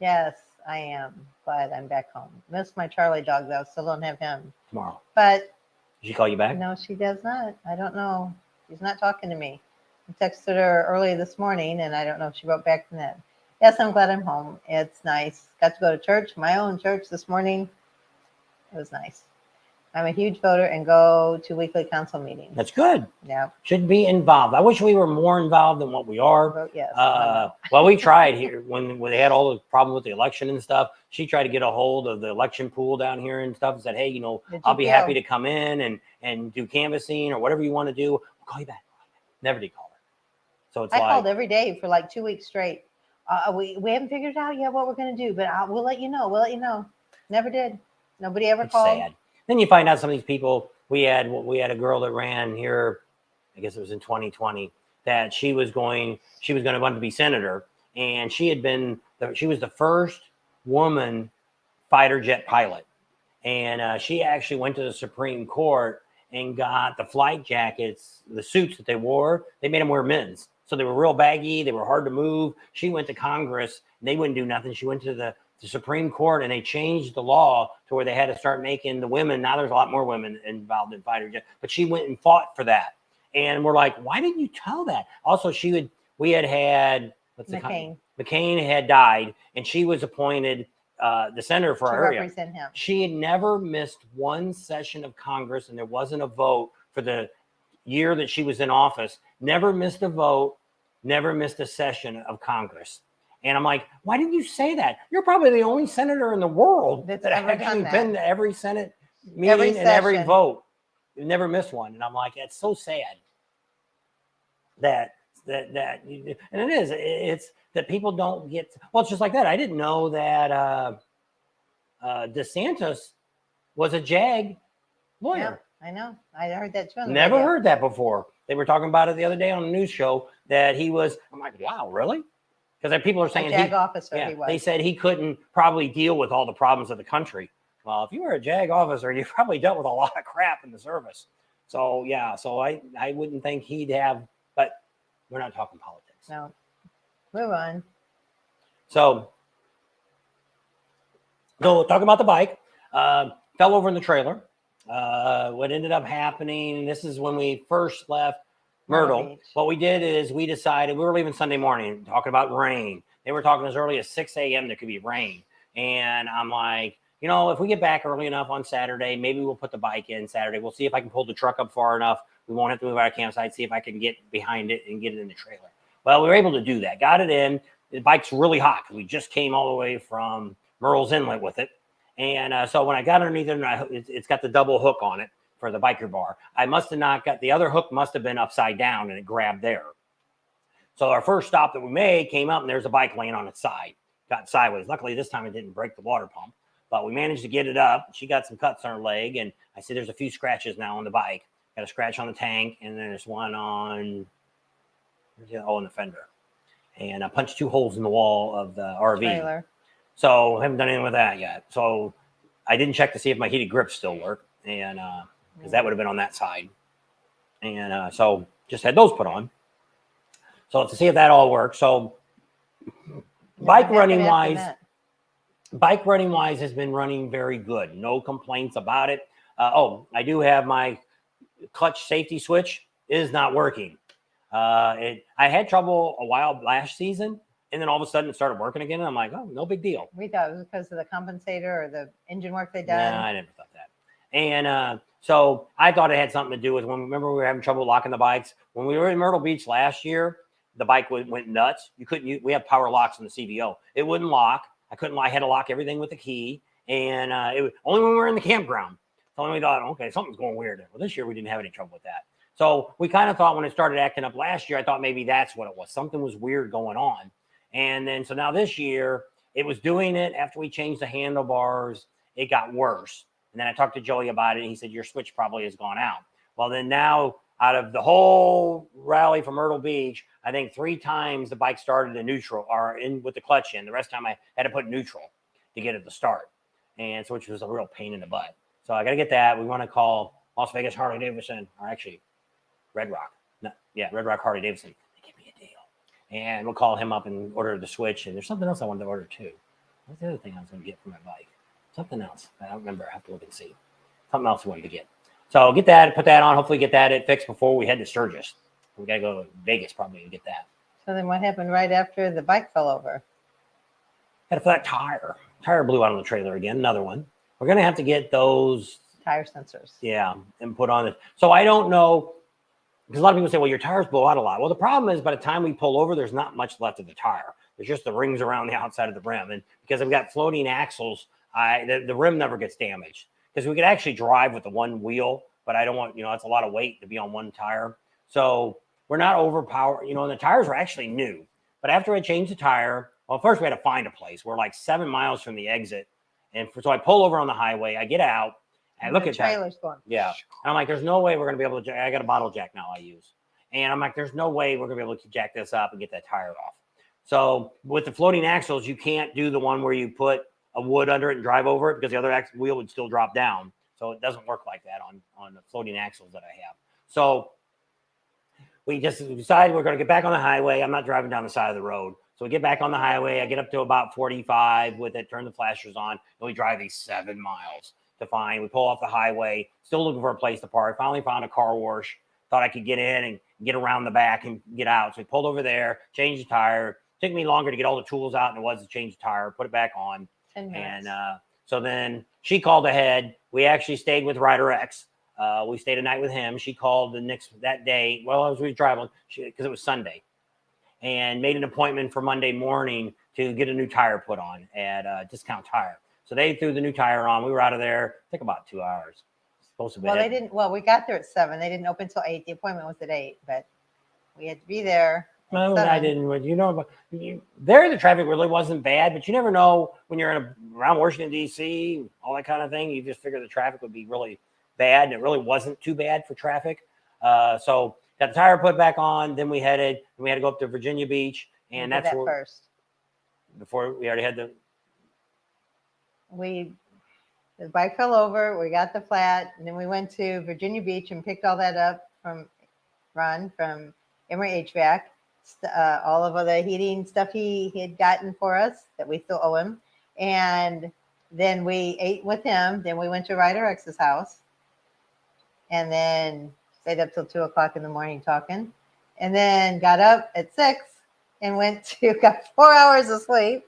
Yes, I am. But I'm back home. Miss my Charlie dog, though. Still don't have him. Tomorrow. But. Did she call you back? No, she does not. I don't know. She's not talking to me. I texted her early this morning, and I don't know if she wrote back from that. Yes, I'm glad I'm home. It's nice. Got to go to church, my own church this morning. It was nice. I'm a huge voter and go to weekly council meetings. That's good. Yeah. Should be involved. I wish we were more involved than what we are. Vote yes. Well, we tried here when they had all the problems with the election and stuff. She tried to get a hold of the election pool down here and stuff and said, hey, I'll be happy to come in and do canvassing or whatever you want to do. We'll call you back. Never did call her. So it's I called every day for like 2 weeks straight. We haven't figured out yet what we're going to do, but we'll let you know. We'll let you know. Never did. Nobody ever called. Sad. Then you find out some of these people. We had a girl that ran here, I guess it was in 2020, that she was going to want to be senator, and she was the first woman fighter jet pilot, and she actually went to the Supreme Court and got the flight jackets, the suits that they wore. They made them wear men's, so they were real baggy. They were hard to move. She went to Congress, and they wouldn't do nothing. She went to the Supreme Court, and they changed the law to where they had to start making the women. Now there's a lot more women involved in fighter jet, but she went and fought for that. And we're like, why didn't you tell that? Also, we had McCain had died, and she was appointed the senator for our area. Represent him. She had never missed one session of Congress, and there wasn't a vote for the year that she was in office. Never missed a vote, never missed a session of Congress. And I'm like, why didn't you say that? You're probably the only senator in the world that actually been to every Senate meeting and every vote. You never missed one. And I'm like, it's so sad that and it's that people don't get. Well, it's just like that. I didn't know that DeSantis was a JAG lawyer. Yeah, I know. I heard that too. Never heard that before. They were talking about it the other day on a news show that he was. I'm like, wow, really? Because people are saying JAG officer he was. They said he couldn't probably deal with all the problems of the country. Well, if you were a JAG officer, you probably dealt with a lot of crap in the service. So yeah, so I wouldn't think he'd have. But we're not talking politics. No, move on. So talking about the bike, fell over in the trailer. What ended up happening? This is when we first left Myrtle. What we did is we decided we were leaving Sunday morning, talking about rain. They were talking as early as 6 a.m. there could be rain. And I'm like, if we get back early enough on Saturday, maybe we'll put the bike in Saturday. We'll see if I can pull the truck up far enough. We won't have to move our campsite, see if I can get behind it and get it in the trailer. Well, we were able to do that. Got it in. The bike's really hot because we just came all the way from Myrtle's Inlet with it. And so when I got underneath it, it's got the double hook on it for the biker bar. I must have not got the other hook, must have been upside down and it grabbed there. So our first stop that we made came up and there's a bike laying on its side, got sideways. Luckily this time it didn't break the water pump, but we managed to get it up. She got some cuts on her leg, and I see there's a few scratches now on the bike. Got a scratch on the tank, and then there's one on in the fender. And I punched 2 holes in the wall of the RV. Trailer. So I haven't done anything with that yet. So I didn't check to see if my heated grips still work. And because that would have been on that side. And so just had those put on. So to see if that all works. So bike running wise has been running very good. No complaints about it. I do have my clutch safety switch is not working. I had trouble a while last season, and then all of a sudden it started working again. And I'm like, oh, no big deal. We thought it was because of the compensator or the engine work they done. Nah, I never thought that. And so I thought it had something to do with remember we were having trouble locking the bikes when we were in Myrtle Beach last year. The bike went nuts. You couldn't. We have power locks in the CVO. It wouldn't lock. I couldn't. I had to lock everything with the key, and only when we were in the campground. So we thought, okay, something's going weird. Well, this year we didn't have any trouble with that. So we kind of thought when it started acting up last year, I thought maybe that's what it was. Something was weird going on. And then so now this year it was doing it after we changed the handlebars. It got worse. And then I talked to Joey about it, and he said your switch probably has gone out. Well, then now out of the whole rally from Myrtle Beach, I think 3 times the bike started in neutral or in with the clutch in. The rest of the time I had to put neutral to get it to start. And so which was a real pain in the butt. So I got to get that. We want to call Las Vegas Harley Davidson, or actually Red Rock. Red Rock Harley Davidson. They give me a deal. And we'll call him up and order the switch. And there's something else I wanted to order too. What's the other thing I was going to get for my bike? Something else. I don't remember. I have to look and see. Something else I wanted to get. So get that, put that on. Hopefully get that fixed before we head to Sturgis. We got to go to Vegas probably to get that. So then what happened right after the bike fell over? Had a flat tire. Tire blew out on the trailer again. Another one. We're going to have to get those tire sensors. Yeah, and put on it. So I don't know, because a lot of people say, well, your tires blow out a lot. Well, the problem is by the time we pull over, there's not much left of the tire. There's just the rings around the outside of the rim. And because I've got floating axles, the rim never gets damaged. Because we could actually drive with the one wheel, but I don't want, it's a lot of weight to be on one tire. So we're not overpowered, and the tires were actually new. But after I changed the tire, well, first we had to find a place. We're like 7 miles from the exit. And so I pull over on the highway, I get out, and I look at that. Yeah. And I'm like, there's no way we're going to be able to, I got a bottle jack now I use. And I'm like, there's no way we're going to be able to jack this up and get that tire off. So with the floating axles, you can't do the one where you put a wood under it and drive over it because the other wheel would still drop down. So it doesn't work like that on the floating axles that I have. So we just decided we're going to get back on the highway. I'm not driving down the side of the road. So we get back on the highway. I get up to about 45 with it, turn the flashers on, and we drive these 7 miles to find. We pull off the highway, still looking for a place to park. Finally found a car wash. Thought I could get in and get around the back and get out. So we pulled over there, changed the tire. Took me longer to get all the tools out than it was to change the tire, put it back on. 10 minutes. And so then she called ahead. We actually stayed with Rider X. We stayed a night with him. She called that day. Well, as we were driving, because it was Sunday, and made an appointment for Monday morning to get a new tire put on at Discount Tire. So they threw the new tire on. We were out of there, I think about 2 hours. Supposed to be. Well, they didn't. Well, we got there at 7. They didn't open until 8. The appointment was at 8, but we had to be there. No, I didn't. There the traffic really wasn't bad, but you never know when you're around Washington, D.C., all that kind of thing. You just figure the traffic would be really bad, and it really wasn't too bad for traffic. So got the tire put back on. Then we had to go up to Virginia Beach, and that's where first. Before we already had the bike fell over. We got the flat, and then we went to Virginia Beach and picked all that up from Ron from Emory HVAC. All of the heating stuff he had gotten for us that we still owe him. And then we ate with him. Then we went to Ryder X's house and then stayed up till 2 o'clock in the morning talking, and then got up at 6 and got 4 hours of sleep,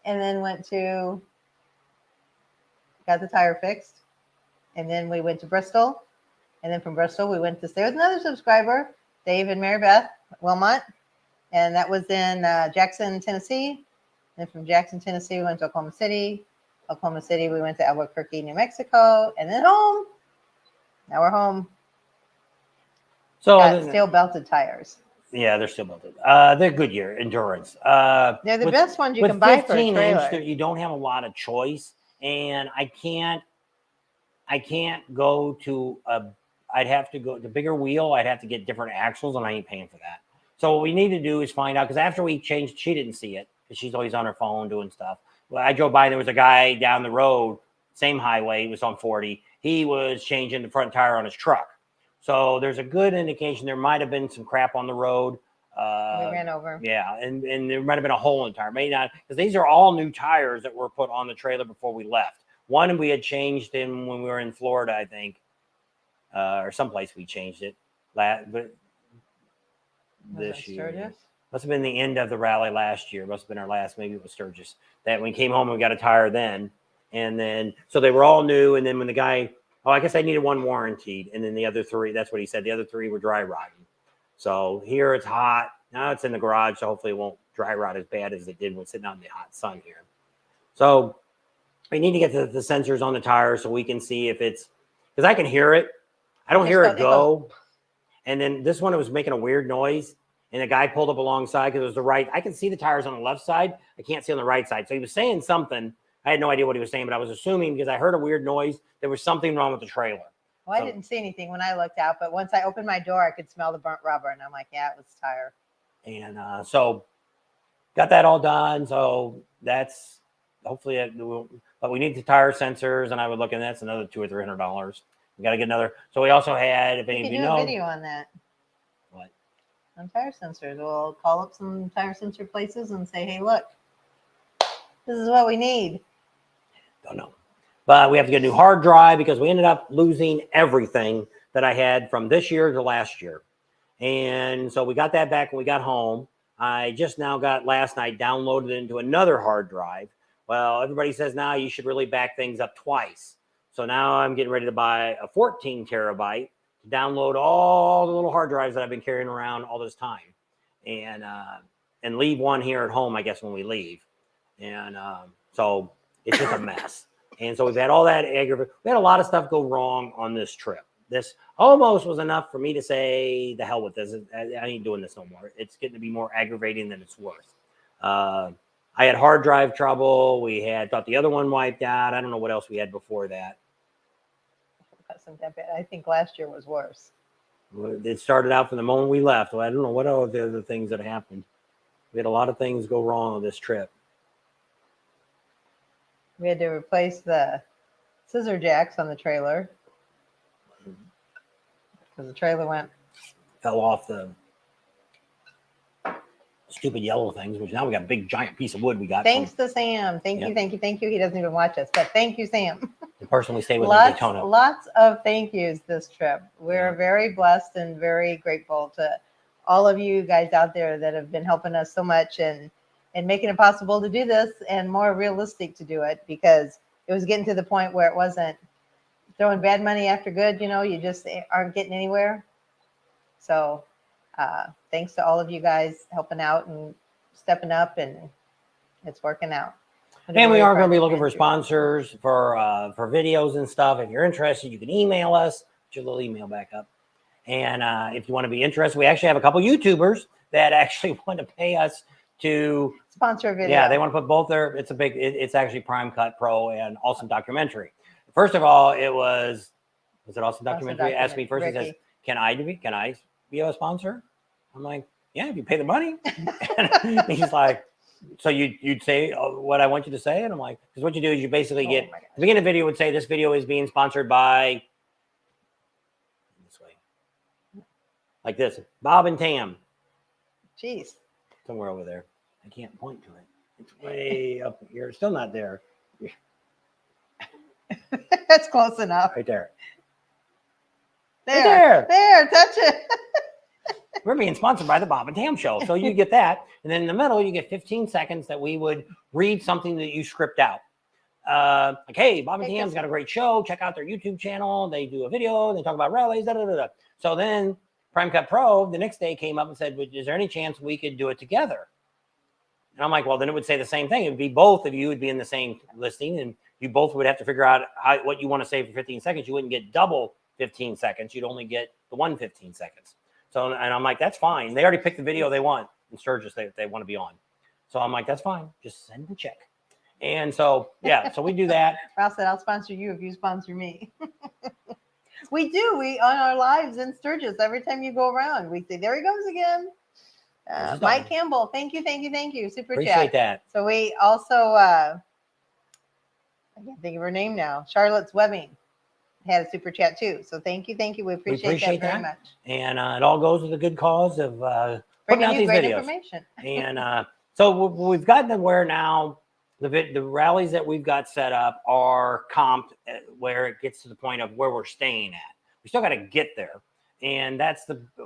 and then got the tire fixed. And then we went to Bristol, and then from Bristol we went to stay with another subscriber, Dave and Mary Beth Wilmot, and that was in Jackson, Tennessee. And from Jackson, Tennessee, we went to Oklahoma City. Oklahoma City, we went to Albuquerque, New Mexico, and then home. Now we're home. So got steel belted tires. Yeah, they're still belted. They're Goodyear Endurance. They're the best ones you can buy for a trailer. You don't have a lot of choice, and I can't go to I'd have to go the bigger wheel. I'd have to get different axles, and I ain't paying for that. So what we need to do is find out, because after we changed, she didn't see it because she's always on her phone doing stuff. Well, I drove by, and there was a guy down the road, same highway, it was on 40, he was changing the front tire on his truck. So there's a good indication there might have been some crap on the road. We ran over. Yeah, and there might have been a hole in the tire. May not, because these are all new tires that were put on the trailer before we left. One we had changed in when we were in Florida, I think, or someplace we changed it. But this year. Sturgis? Must have been the end of the rally last year. Must have been our last, maybe it was Sturgis. That when we came home, we got a tire then. And then, so they were all new. And then when the guy, I guess I needed one warranted. And then the other three, that's what he said. The other three were dry rotting. So here it's hot. Now it's in the garage. So hopefully it won't dry rot as bad as it did when sitting out in the hot sun here. So we need to get the sensors on the tire so we can see if it's, because I can hear it. I don't hear it go. And then this one, it was making a weird noise. And the guy pulled up alongside because it was the right. I can see the tires on the left side. I can't see on the right side. So he was saying something. I had no idea what he was saying, but I was assuming because I heard a weird noise, there was something wrong with the trailer. Well, I didn't see anything when I looked out, but once I opened my door, I could smell the burnt rubber. And I'm like, yeah, it was the tire. And so got that all done. So that's hopefully, but we need the tire sensors. And I would look, and that's another $200 or $300. We got to get another. So we also had, if any of you know, a video on that. What? On tire sensors. We'll call up some tire sensor places and say, hey, look, this is what we need. Don't know. But we have to get a new hard drive because we ended up losing everything that I had from this year to last year. And so we got that back when we got home. I just now got last night downloaded it into another hard drive. Well, everybody says now you should really back things up twice. So now I'm getting ready to buy a 14 terabyte to download all the little hard drives that I've been carrying around all this time, and leave one here at home, I guess, when we leave. And so it's just a mess. And so we've had all that aggravation. We had a lot of stuff go wrong on this trip. This almost was enough for me to say, the hell with this. I ain't doing this no more. It's getting to be more aggravating than it's worth. I had hard drive trouble. We thought the other one wiped out. I don't know what else we had before that. I think last year was worse. It started out from the moment we left. Well, I don't know what all the other things that happened. We had a lot of things go wrong on this trip. We had to replace the scissor jacks on the trailer because the trailer fell off the stupid yellow things, which now we got a big giant piece of wood we got. Thanks to Sam. Thank you. He doesn't even watch us, but thank you, Sam. The person we stayed with in Daytona. Lots of thank yous this trip. We're very blessed and very grateful to all of you guys out there that have been helping us so much and making it possible to do this and more realistic to do it, because it was getting to the point where it wasn't throwing bad money after good. You just aren't getting anywhere. So thanks to all of you guys helping out and stepping up, and it's working out. And we are going to be looking for sponsors for videos and stuff. If you're interested, you can email us. Put your little email back up. And if you want to be interested, we actually have a couple YouTubers that actually want to pay us to sponsor a video. Yeah, they want to put both their. It's actually Prime Cut Pro and Awesome Documentary. First of all, was it Awesome Documentary? Asked me first. Ricky. He says, "Can I be a sponsor?" I'm like, "Yeah, if you pay the money." And he's like, "So you'd say what I want you to say?" And I'm like, "Because what you do is you basically get the beginning of the video would say this video is being sponsored by this way, like this, Bob and Tam." Jeez. Somewhere over there. I can't point to it. It's way up here. It's still not there. That's close enough. Right there. There. Touch it. We're being sponsored by the Bob and Tam Show. So you get that. And then in the middle, you get 15 seconds that we would read something that you script out. Like, hey, Bob and Tam's got a great show. Check out their YouTube channel. They do a video. They talk about rallies. So then Prime Cut Pro the next day came up and said, is there any chance we could do it together? And I'm like, well, then it would say the same thing. It would be both of you would be in the same listing, and you both would have to figure out what you want to say for 15 seconds. You wouldn't get double 15 seconds. You'd only get the 15 seconds. So, and I'm like, that's fine. They already picked the video they want in Sturgis they want to be on. So I'm like, that's fine. Just send the check. And so, yeah, so we do that. Ross said, I'll sponsor you if you sponsor me. We do. We on our lives in Sturgis. Every time you go around, we say, there he goes again. Mike Campbell, thank you. Super Appreciate chat. that. So we also, I can't think of her name now. Charlotte's Webbing. had a super chat too. So thank you. We appreciate that very much. And it all goes to the good cause of putting Bringing out you these great videos. information. And so we've gotten to where now the rallies that we've got set up are comped where it gets to the point of where we're staying at. We still got to get there. And that's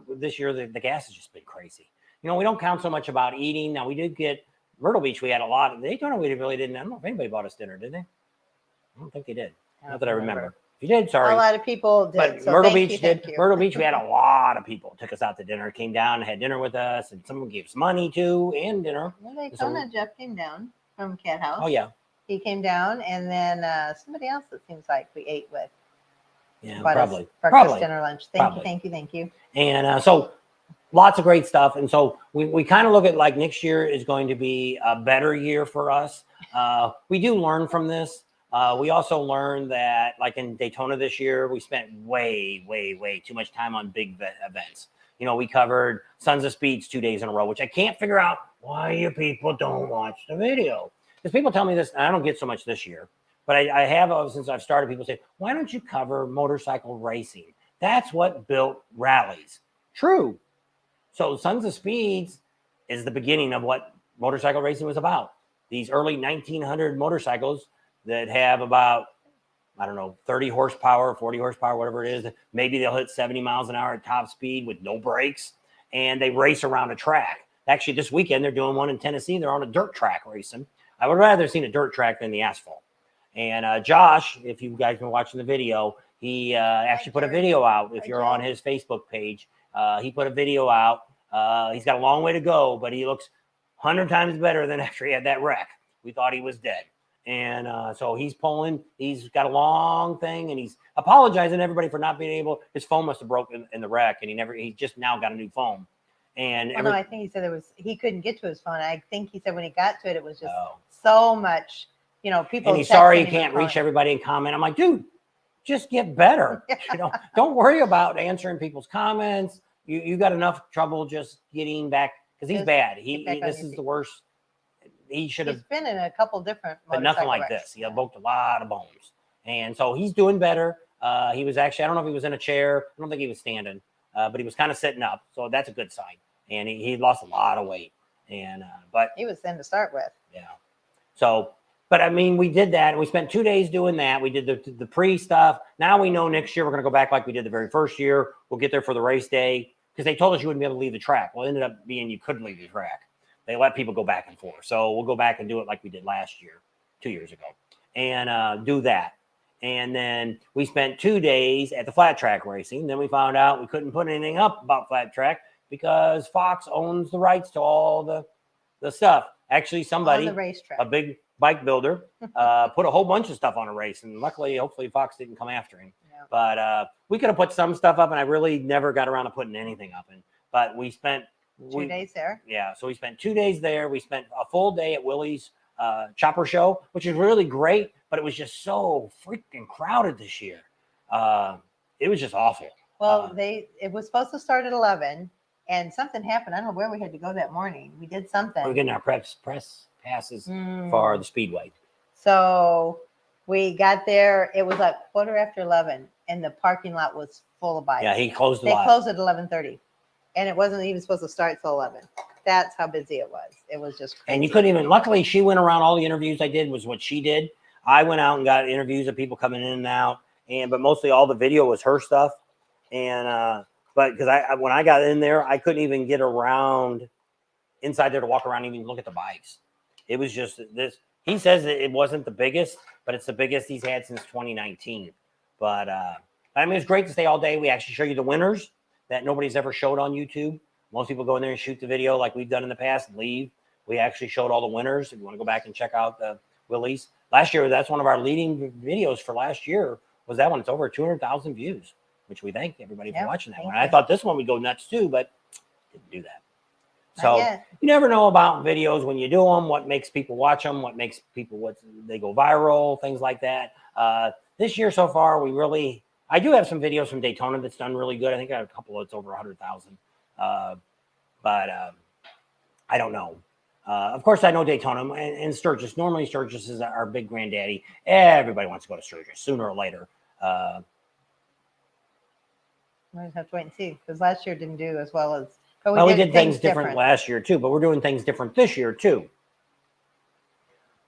this year, the gas has just been crazy. You know, we don't count so much about eating. Now, we did get Myrtle Beach. We had a lot of Daytona. We really didn't. I don't know if anybody bought us dinner, did they? I don't think they did. Not that I remember. If you did, sorry. A lot of people did. But so Myrtle Beach thank did. you. Myrtle Beach, we had a lot of people took us out to dinner, came down and had dinner with us, and someone gave us money too and dinner. Well, Daytona, Jeff came down from Cat House. Oh yeah, he came down, and then somebody else that seems like we ate with. Yeah, breakfast, probably dinner, lunch. Thank you. And so lots of great stuff. And so we kind of look at like next year is going to be a better year for us. We do learn from this. We also learned that like in Daytona this year, we spent way too much time on big events. You know, we covered Sons of Speeds 2 days in a row, which I can't figure out why you people don't watch the video. Because people tell me this, and I don't get so much this year, but I have since I've started, people say, why don't you cover motorcycle racing? That's what built rallies. True. So Sons of Speeds is the beginning of what motorcycle racing was about. These early 1900 motorcycles that have about, I don't know, 30 horsepower, 40 horsepower, whatever it is. Maybe they'll hit 70 miles an hour at top speed with no brakes, and they race around a track. Actually, this weekend, they're doing one in Tennessee. They're on a dirt track racing. I would rather have seen a dirt track than the asphalt. And Josh, if you guys been watching the video, he actually put a video out. If you're on his Facebook page, he put a video out. He's got a long way to go, but he looks 100 times better than after he had that wreck. We thought he was dead. And so he's pulling. He's got a long thing, and he's apologizing to everybody for not being able. His phone must have broken in the wreck, and he just now got a new phone. And no, I think he said he couldn't get to his phone. I think he said when he got to it, it was just so much. You know, people. And he's sorry he can't reach everybody and comment. I'm like, dude, just get better. You know, don't worry about answering people's comments. You got enough trouble just getting back because he's bad. This is the worst. He should have been in a couple different, but nothing like this. He broke a lot of bones, and so he's doing better. He was actually, I don't know if he was in a chair. I don't think he was standing, but he was kind of sitting up, so that's a good sign. And he lost a lot of weight, and but he was thin to start with. Yeah. So. But I mean, we did that, and we spent 2 days doing that. We did the pre stuff. Now we know next year we're going to go back like we did the very first year. We'll get there for the race day because they told us you wouldn't be able to leave the track. Well, it ended up being you couldn't leave the track. They let people go back and forth. So we'll go back and do it like we did last year, 2 years ago, and do that. And then we spent 2 days at the flat track racing. Then we found out we couldn't put anything up about flat track because Fox owns the rights to all the stuff. Actually, somebody, a big bike builder, put a whole bunch of stuff on a race, and luckily, hopefully, Fox didn't come after him. Yeah. But we could have put some stuff up, and I really never got around to putting anything up. But we spent 2 days there. Yeah, so we spent 2 days there. We spent a full day at Willie's Chopper Show, which is really great, but it was just so freaking crowded this year. It was just awful. Well, it was supposed to start at 11, and something happened. I don't know where we had to go that morning. We did something. We were getting our press passes for the Speedway. So we got there. It was like 11:15, and the parking lot was full of bikes. Yeah, he closed the lot. They closed at 11:30, and it wasn't even supposed to start till 11. That's how busy it was. It was just crazy. And you couldn't even. Luckily, she went around. All the interviews I did was what she did. I went out and got interviews of people coming in and out, but mostly all the video was her stuff. And but because when I got in there, I couldn't even get around inside there to walk around and even look at the bikes. It was just this. He says that it wasn't the biggest, but it's the biggest he's had since 2019. But I mean, it's great to stay all day. We actually show you the winners that nobody's ever showed on YouTube. Most people go in there and shoot the video like we've done in the past and leave. We actually showed all the winners. If you want to go back and check out the Willie's. Last year, that's one of our leading videos for last year, was that one. It's over 200,000 views, which we thank everybody for watching that one. I thought this one would go nuts too, but didn't do that. So you never know about videos when you do them, what makes people watch them, what makes people, they go viral, things like that. This year so far, I do have some videos from Daytona that's done really good. I think I have a couple that's over 100,000. But I don't know. Of course, I know Daytona and Sturgis. Normally, Sturgis is our big granddaddy. Everybody wants to go to Sturgis sooner or later. We'll just have to wait and see, because last year didn't do as well as. But Well, we did things different last year too, but we're doing things different this year too.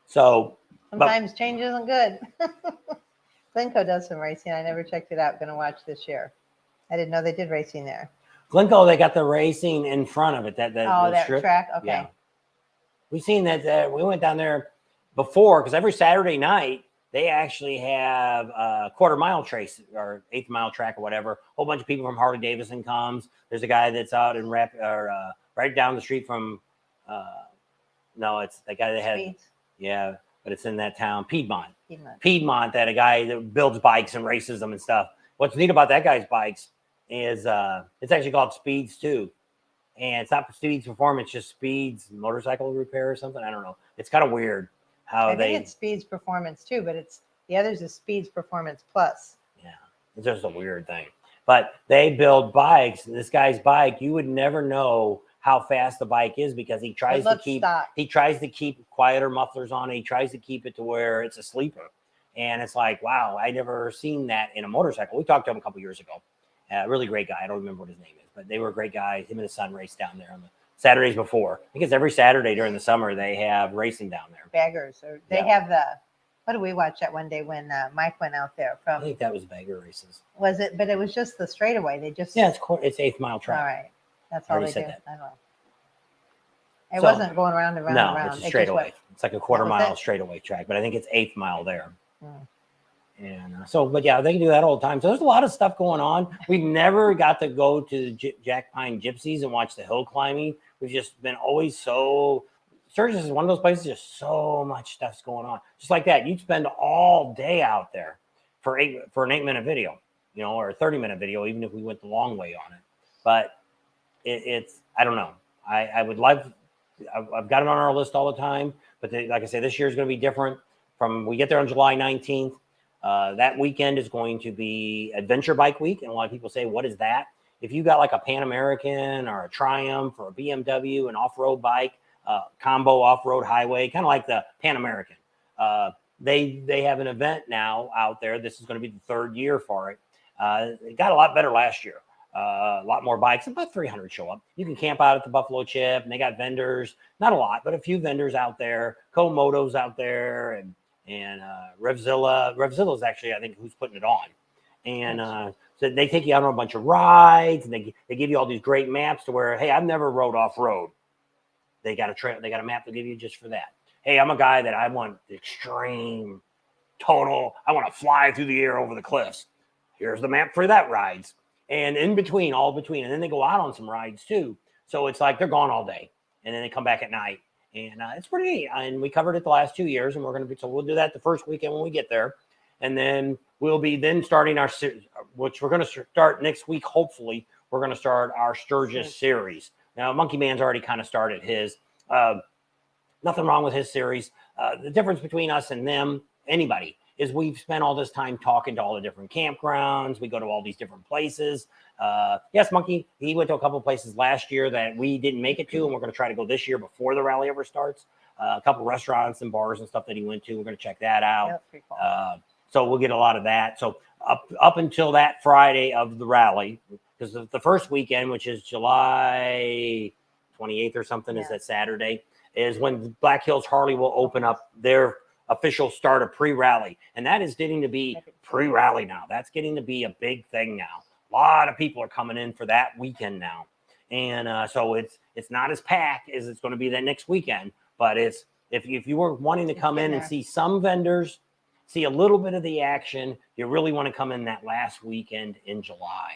So sometimes change isn't good. Glencoe does some racing. I never checked it out. Going to watch this year. I didn't know they did racing there. Glencoe, they got the racing in front of it. That strip? Track. Okay. Yeah. We've seen that. We went down there before because every Saturday night they actually have a quarter-mile trace or eighth-mile track or whatever. A whole bunch of people from Harley Davidson comes. There's a guy that's out in right down the street from. No, it's the guy that had. Speeds. Yeah, but it's in that town, Piedmont. That a guy that builds bikes and races them and stuff. What's neat about that guy's bikes is it's actually called Speeds too. And it's not Speeds Performance, just Speeds Motorcycle Repair or something. I don't know. It's kind of weird how I think it's Speeds Performance too, but the others is Speeds Performance Plus. Yeah, it's just a weird thing. But they build bikes. This guy's bike, you would never know how fast the bike is because he tries to keep quieter mufflers on it. He tries to keep it to where it's a sleeper. And it's like, wow, I never seen that in a motorcycle. We talked to him a couple years ago. Really great guy. I don't remember what his name is, but they were a great guy. Him and his son raced down there on the Saturdays before. Because every Saturday during the summer, they have racing down there. Baggers. Or they have what did we watch that one day when Mike went out there from? I think that was bagger races. Was it? But it was just the straightaway. They just. Yeah, it's eighth-mile track. All right. That's all they do. That. I don't know. It wasn't going around and round and round. No, it's a straightaway. It's like a quarter-mile straightaway track, but I think it's eighth mile there. And but yeah, they can do that all the time. So there's a lot of stuff going on. We've never got to go to the Jack Pine Gypsies and watch the hill climbing. We've just been always so. Sturgis is one of those places. Just so much stuff's going on. Just like that, you'd spend all day out there for an 8-minute video, or a 30-minute video, even if we went the long way on it. But it's I don't know. I would love. I've got it on our list all the time, but like I say, this year is going to be different. We get there on July 19th. That weekend is going to be Adventure Bike Week, and a lot of people say, "What is that?" If you got like a Pan American or a Triumph or a BMW, an off-road bike, combo off-road highway, kind of like the Pan American, they have an event now out there. This is going to be the third year for it. It got a lot better last year. A lot more bikes, about 300 show up. You can camp out at the Buffalo Chip, and they got vendors, not a lot, but a few vendors out there. Komodo's out there, and Revzilla. Revzilla is actually, I think, who's putting it on. And so they take you out on a bunch of rides, and they give you all these great maps to where, hey, I've never rode off road. They got a map to give you just for that. Hey, I'm a guy that I want the extreme, total. I want to fly through the air over the cliffs. Here's the map for that rides. And all between. And then they go out on some rides too. So it's like they're gone all day. And then they come back at night. And it's pretty neat. And we covered it the last 2 years. And we'll do that the first weekend when we get there. And then we'll be starting our series, which we're going to start next week. Hopefully, we're going to start our Sturgis series. Now, Monkey Man's already kind of started his. Nothing wrong with his series. The difference between us and them, anybody, is we've spent all this time talking to all the different campgrounds. We go to all these different places. Yes, Monkey, he went to a couple of places last year that we didn't make it to, and we're going to try to go this year before the rally ever starts. A couple of restaurants and bars and stuff that he went to. We're going to check that out. That's pretty cool. So we'll get a lot of that. So up until that Friday of the rally, because the first weekend, which is July 28th or something, is that Saturday, is when Black Hills Harley will open up their official start of pre-rally. And that is getting to be pre-rally now. That's getting to be a big thing now. A lot of people are coming in for that weekend now. And so it's not as packed as it's going to be that next weekend. But it's if you were wanting to come in and see some vendors, see a little bit of the action, you really want to come in that last weekend in July.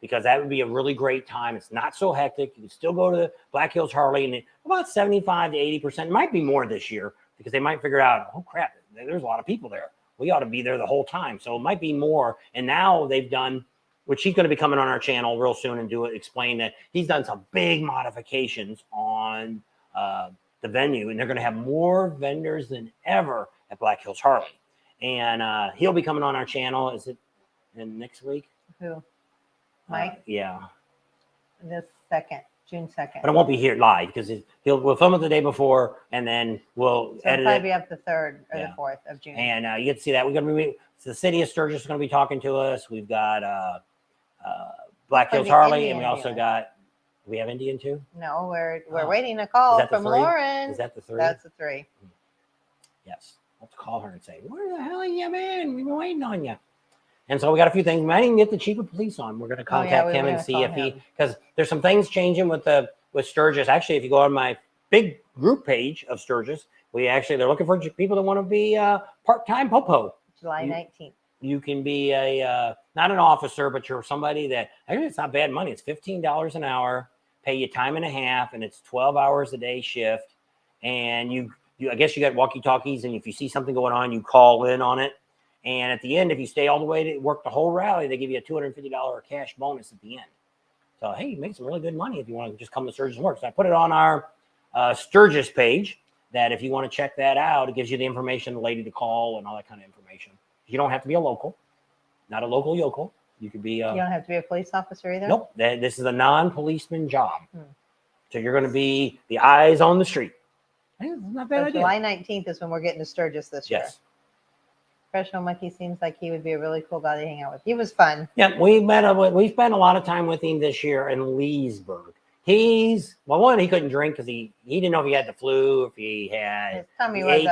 Because that would be a really great time. It's not so hectic. You can still go to Black Hills Harley, and about 75 to 80%. It might be more this year, because they might figure out, oh, crap, there's a lot of people there. We ought to be there the whole time. So it might be more. And now they've done, which he's going to be coming on our channel real soon and explain that he's done some big modifications on the venue. And they're going to have more vendors than ever at Black Hills Harley. And he'll be coming on our channel. Is it next week? Who? Mike? Yeah. June 2nd. But it won't be here live because we'll film it the day before, and then we'll edit it. It'll probably be up the 3rd or the 4th of June. And you get to see that. We're going to be the city of Sturgis is going to be talking to us. We've got Black For Hills the Harley, and we Indian also dealer. got. Do we have Indian too? No, we're Oh. waiting a Is call that the from 3? Lauren. Is that the 3? That's a 3. Yes. I'll have to call her and say, where the hell you been? We've been waiting on you. And so we got a few things. We might even get the chief of police on. We're going to contact him and see if he, because there's some things changing with Sturgis. Actually, if you go on my big group page of Sturgis, they're looking for people that want to be part-time popo. July 19th. You can be not an officer, but you're somebody that, actually, it's not bad money. It's $15 an hour, pay you time and a half, and it's 12 hours a day shift. And I guess you got walkie-talkies, and if you see something going on, you call in on it. And at the end, if you stay all the way to work the whole rally, they give you a $250 cash bonus at the end. So, hey, you make some really good money if you want to just come to Sturgis and work. So I put it on our Sturgis page that if you want to check that out, it gives you the information, the lady to call and all that kind of information. You don't have to be a local, not a local yokel. You could be. You don't have to be a police officer either? Nope. This is a non-policeman job. So you're going to be the eyes on the street. Hey, it's not a bad idea. July 19th is when we're getting to Sturgis this year. Yes. Professional Monkey seems like he would be a really cool guy to hang out with. He was fun. Yeah, we spent a lot of time with him this year in Leesburg. He couldn't drink because he didn't know if he had the flu, if he ate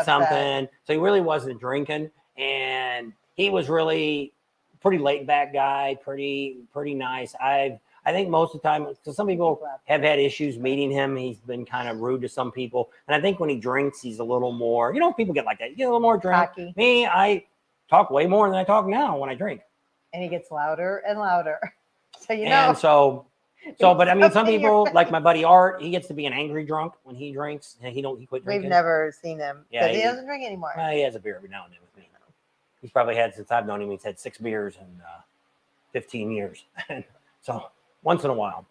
something. So he really wasn't drinking, and he was really pretty laid back guy, pretty nice. I think most of the time, because some people have had issues meeting him, he's been kind of rude to some people. And I think when he drinks, he's a little more, people get like that. You get a little more drunk. Cocky. Me, I talk way more than I talk now when I drink. And he gets louder and louder. So, And but I mean, some people, like my buddy Art, he gets to be an angry drunk when he drinks. And he quit drinking. We've never seen him. Yeah, he doesn't drink anymore. He has a beer every now and then with me. He's probably had, since I've known him, he's had 6 beers in 15 years. So once in a while.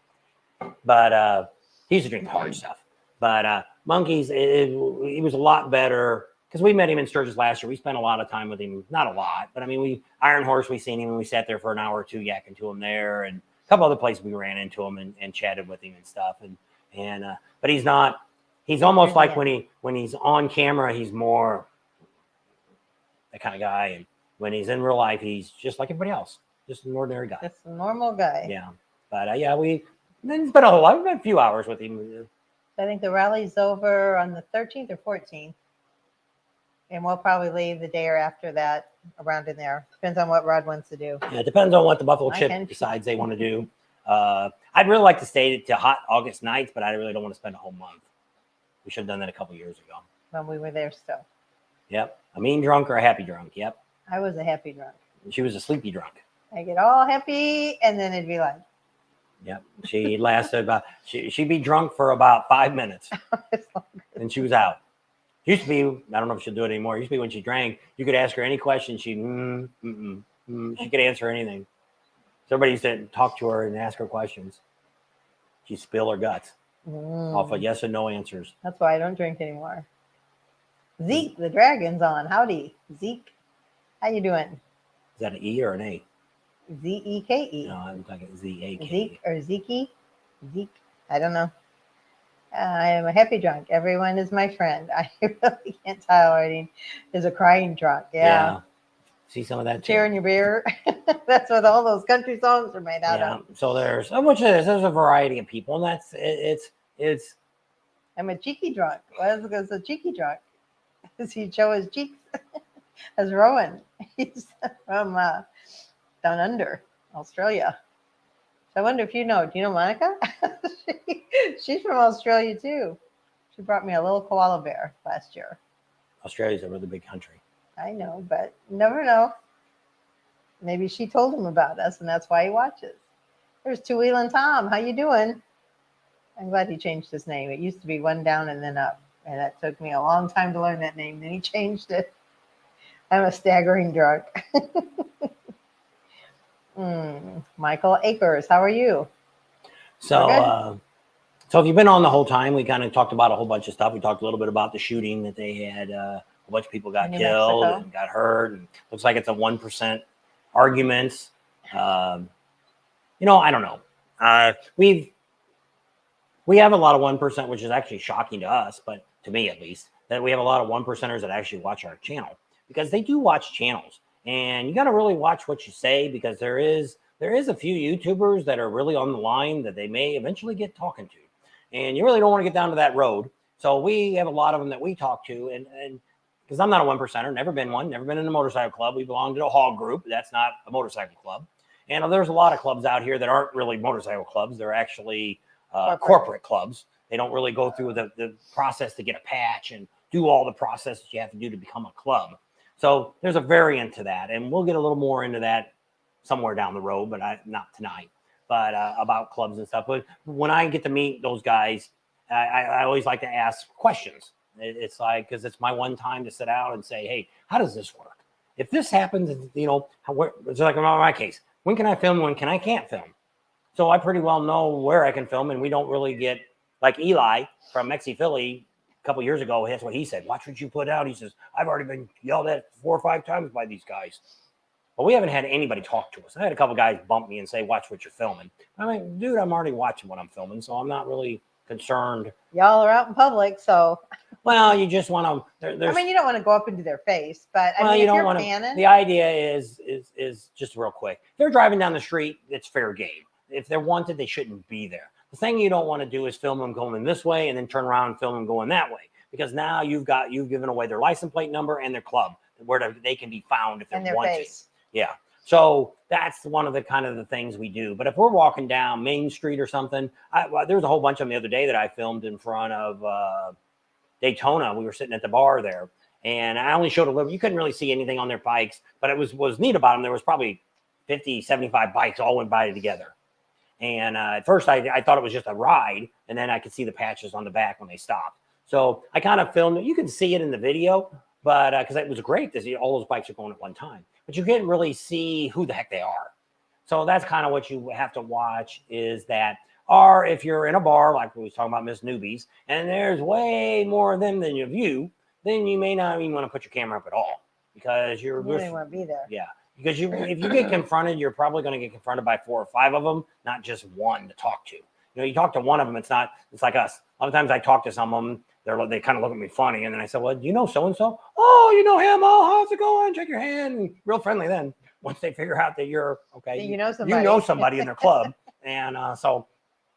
But he used to drink hard stuff. But Monkeys, he was a lot better because we met him in Sturgis last year. We spent a lot of time with him. Not a lot, but I mean, Iron Horse, we seen him and we sat there for an hour or two yakking to him there, and a couple other places we ran into him and chatted with him and stuff. But he's almost like when he's on camera, he's more that kind of guy. And when he's in real life, he's just like everybody else, just an ordinary guy. Just a normal guy. Yeah. But it's been a whole lot. We've been a few hours with him. I think the rally's over on the 13th or 14th. And we'll probably leave the day or after that around in there. Depends on what Rod wants to do. Yeah, it depends on what the Buffalo Chip decides they want to do. I'd really like to stay to hot August nights, but I really don't want to spend a whole month. We should have done that a couple years ago. When we were there still. Yep. A mean drunk or a happy drunk. Yep. I was a happy drunk. She was a sleepy drunk. I get all happy and then it'd be like. Yep. She lasted she'd be drunk for about 5 minutes. And she was out. Used to be, I don't know if she'll do it anymore. Used to be when she drank, you could ask her any question. She could answer anything. So everybody used to talk to her and ask her questions. She'd spill her guts off of yes and no answers. That's why I don't drink anymore. Zeke, the dragon's on. Howdy, Zeke. How you doing? Is that an E or an A? Z-E-K-E. No, I'm talking Z-A-K-E. Zeke or Zeke? Zeke. I don't know. I am a happy drunk. Everyone is my friend. I really can't tolerate is a crying drunk. Yeah. See some of that too. Sharing your beer. That's what all those country songs are made out of. So there's a variety of people, and it's. I'm a cheeky drunk. Why is it a cheeky drunk? Does he show his cheeks? As Rowan. He's from down under Australia. So I wonder if you know. Do you know Monica? She's from Australia too. She brought me a little koala bear last year. Australia's a really big country. I know, but you never know. Maybe she told him about us, and that's why he watches. There's Two Wheelin' Tom. How you doing? I'm glad he changed his name. It used to be One Down and Then Up, and it took me a long time to learn that name. Then he changed it. I'm a staggering drunk. Michael Akers, how are you? So if you've been on the whole time, we kind of talked about a whole bunch of stuff. We talked a little bit about the shooting that they had. A bunch of people got killed and got hurt. And looks like it's a 1% arguments. I don't know. We have a lot of 1%, which is actually shocking to us, but to me at least, that we have a lot of 1%ers that actually watch our channel because they do watch channels. And you got to really watch what you say because there's there is a few YouTubers that are really on the line that they may eventually get talking to. And you really don't want to get down to that road. So we have a lot of them that we talk to. And because I'm not a 1%er, never been one, never been in a motorcycle club. We belong to a hog group. That's not a motorcycle club. And there's a lot of clubs out here that aren't really motorcycle clubs. They're actually corporate clubs. They don't really go through the process to get a patch and do all the processes you have to do to become a club. So there's a variant to that. And we'll get a little more into that somewhere down the road, but not tonight. But about clubs and stuff. But when I get to meet those guys, I always like to ask questions. It's like, because it's my one time to sit out and say, hey, how does this work? If this happens, you know, it's like in my case, when can I film? When can I can't film? So I pretty well know where I can film, and we don't really get like Eli from Mexi Philly a couple years ago. That's what he said. Watch what you put out. He says, I've already been yelled at 4 or 5 times by these guys. But we haven't had anybody talk to us. I had a couple guys bump me and say, watch what you're filming. I'm like, dude, I'm already watching what I'm filming, so I'm not really concerned. Y'all are out in public, so. Well, you just want to. I mean, you don't want to go up into their face, but I mean, you if don't you're want fanning. The idea is just real quick. If they're driving down the street, it's fair game. If they're wanted, they shouldn't be there. The thing you don't want to do is film them going this way and then turn around and film them going that way, because now you've given away their license plate number and their club, where they can be found if they're wanted. Face. Yeah. So that's one of the kind of the things we do. But if we're walking down Main Street or something, there was a whole bunch of them the other day that I filmed in front of Daytona. We were sitting at the bar there, and I only showed a little. You couldn't really see anything on their bikes, but it was neat about them. There was probably 50, 75 bikes all went by together. And at first I thought it was just a ride, and then I could see the patches on the back when they stopped. So I kind of filmed it. You can see it in the video, but because it was great to see all those bikes are going at one time. But you can't really see who the heck they are. So that's kind of what you have to watch, is that, or if you're in a bar, like we was talking about Miss Newbies, and there's way more of them than of you, then you may not even want to put your camera up at all, because you really want to be there. Yeah. Because if you get confronted, you're probably going to get confronted by 4 or 5 of them, not just one to talk to. You know, you talk to one of them, it's like us. A lot of times I talk to some of them, they kind of look at me funny, and then I say, well, do you know so-and-so? Oh, you know him. Oh, how's it going? Shake your hand. And real friendly then, once they figure out that you're okay. You know somebody in their club. And so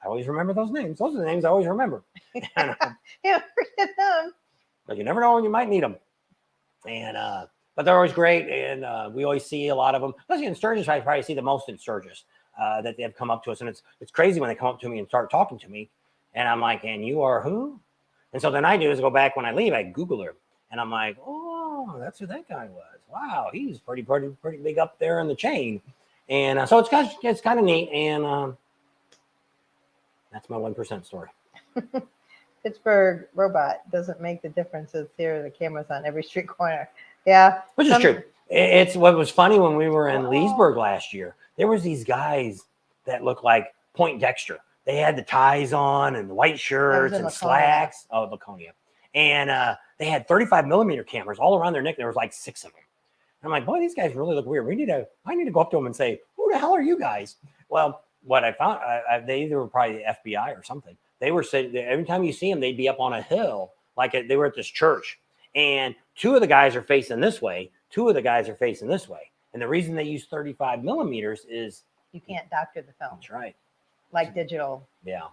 I always remember those names. Those are the names I always remember. And, yeah, forget them. But you never know when you might need them. And but they're always great, and we always see a lot of them. Especially in Sturgis, I probably see the most in Sturgis that they have come up to us, and it's crazy when they come up to me and start talking to me, and I'm like, and you are who? And so then I do is go back when I leave, I Google her, and I'm like, oh, that's who that guy was. Wow, he's pretty big up there in the chain, and so it's kind of neat, and that's my 1% story. Pittsburgh robot doesn't make the differences here. The cameras on every street corner. Yeah. Which is true. It's what was funny when we were in Leesburg last year. There was these guys that looked like Point Dexter. They had the ties on and the white shirts and slacks. Oh, Laconia. And they had 35 millimeter cameras all around their neck. There was like 6 of them. And I'm like, boy, these guys really look weird. I need to go up to them and say, who the hell are you guys? Well, what I found, they either were probably the FBI or something. They were saying every time you see them, they'd be up on a hill, like they were at this church. And 2 of the guys are facing this way. 2 of the guys are facing this way. And the reason they use 35 millimeters is you can't doctor the film. That's right. Like digital. Yeah.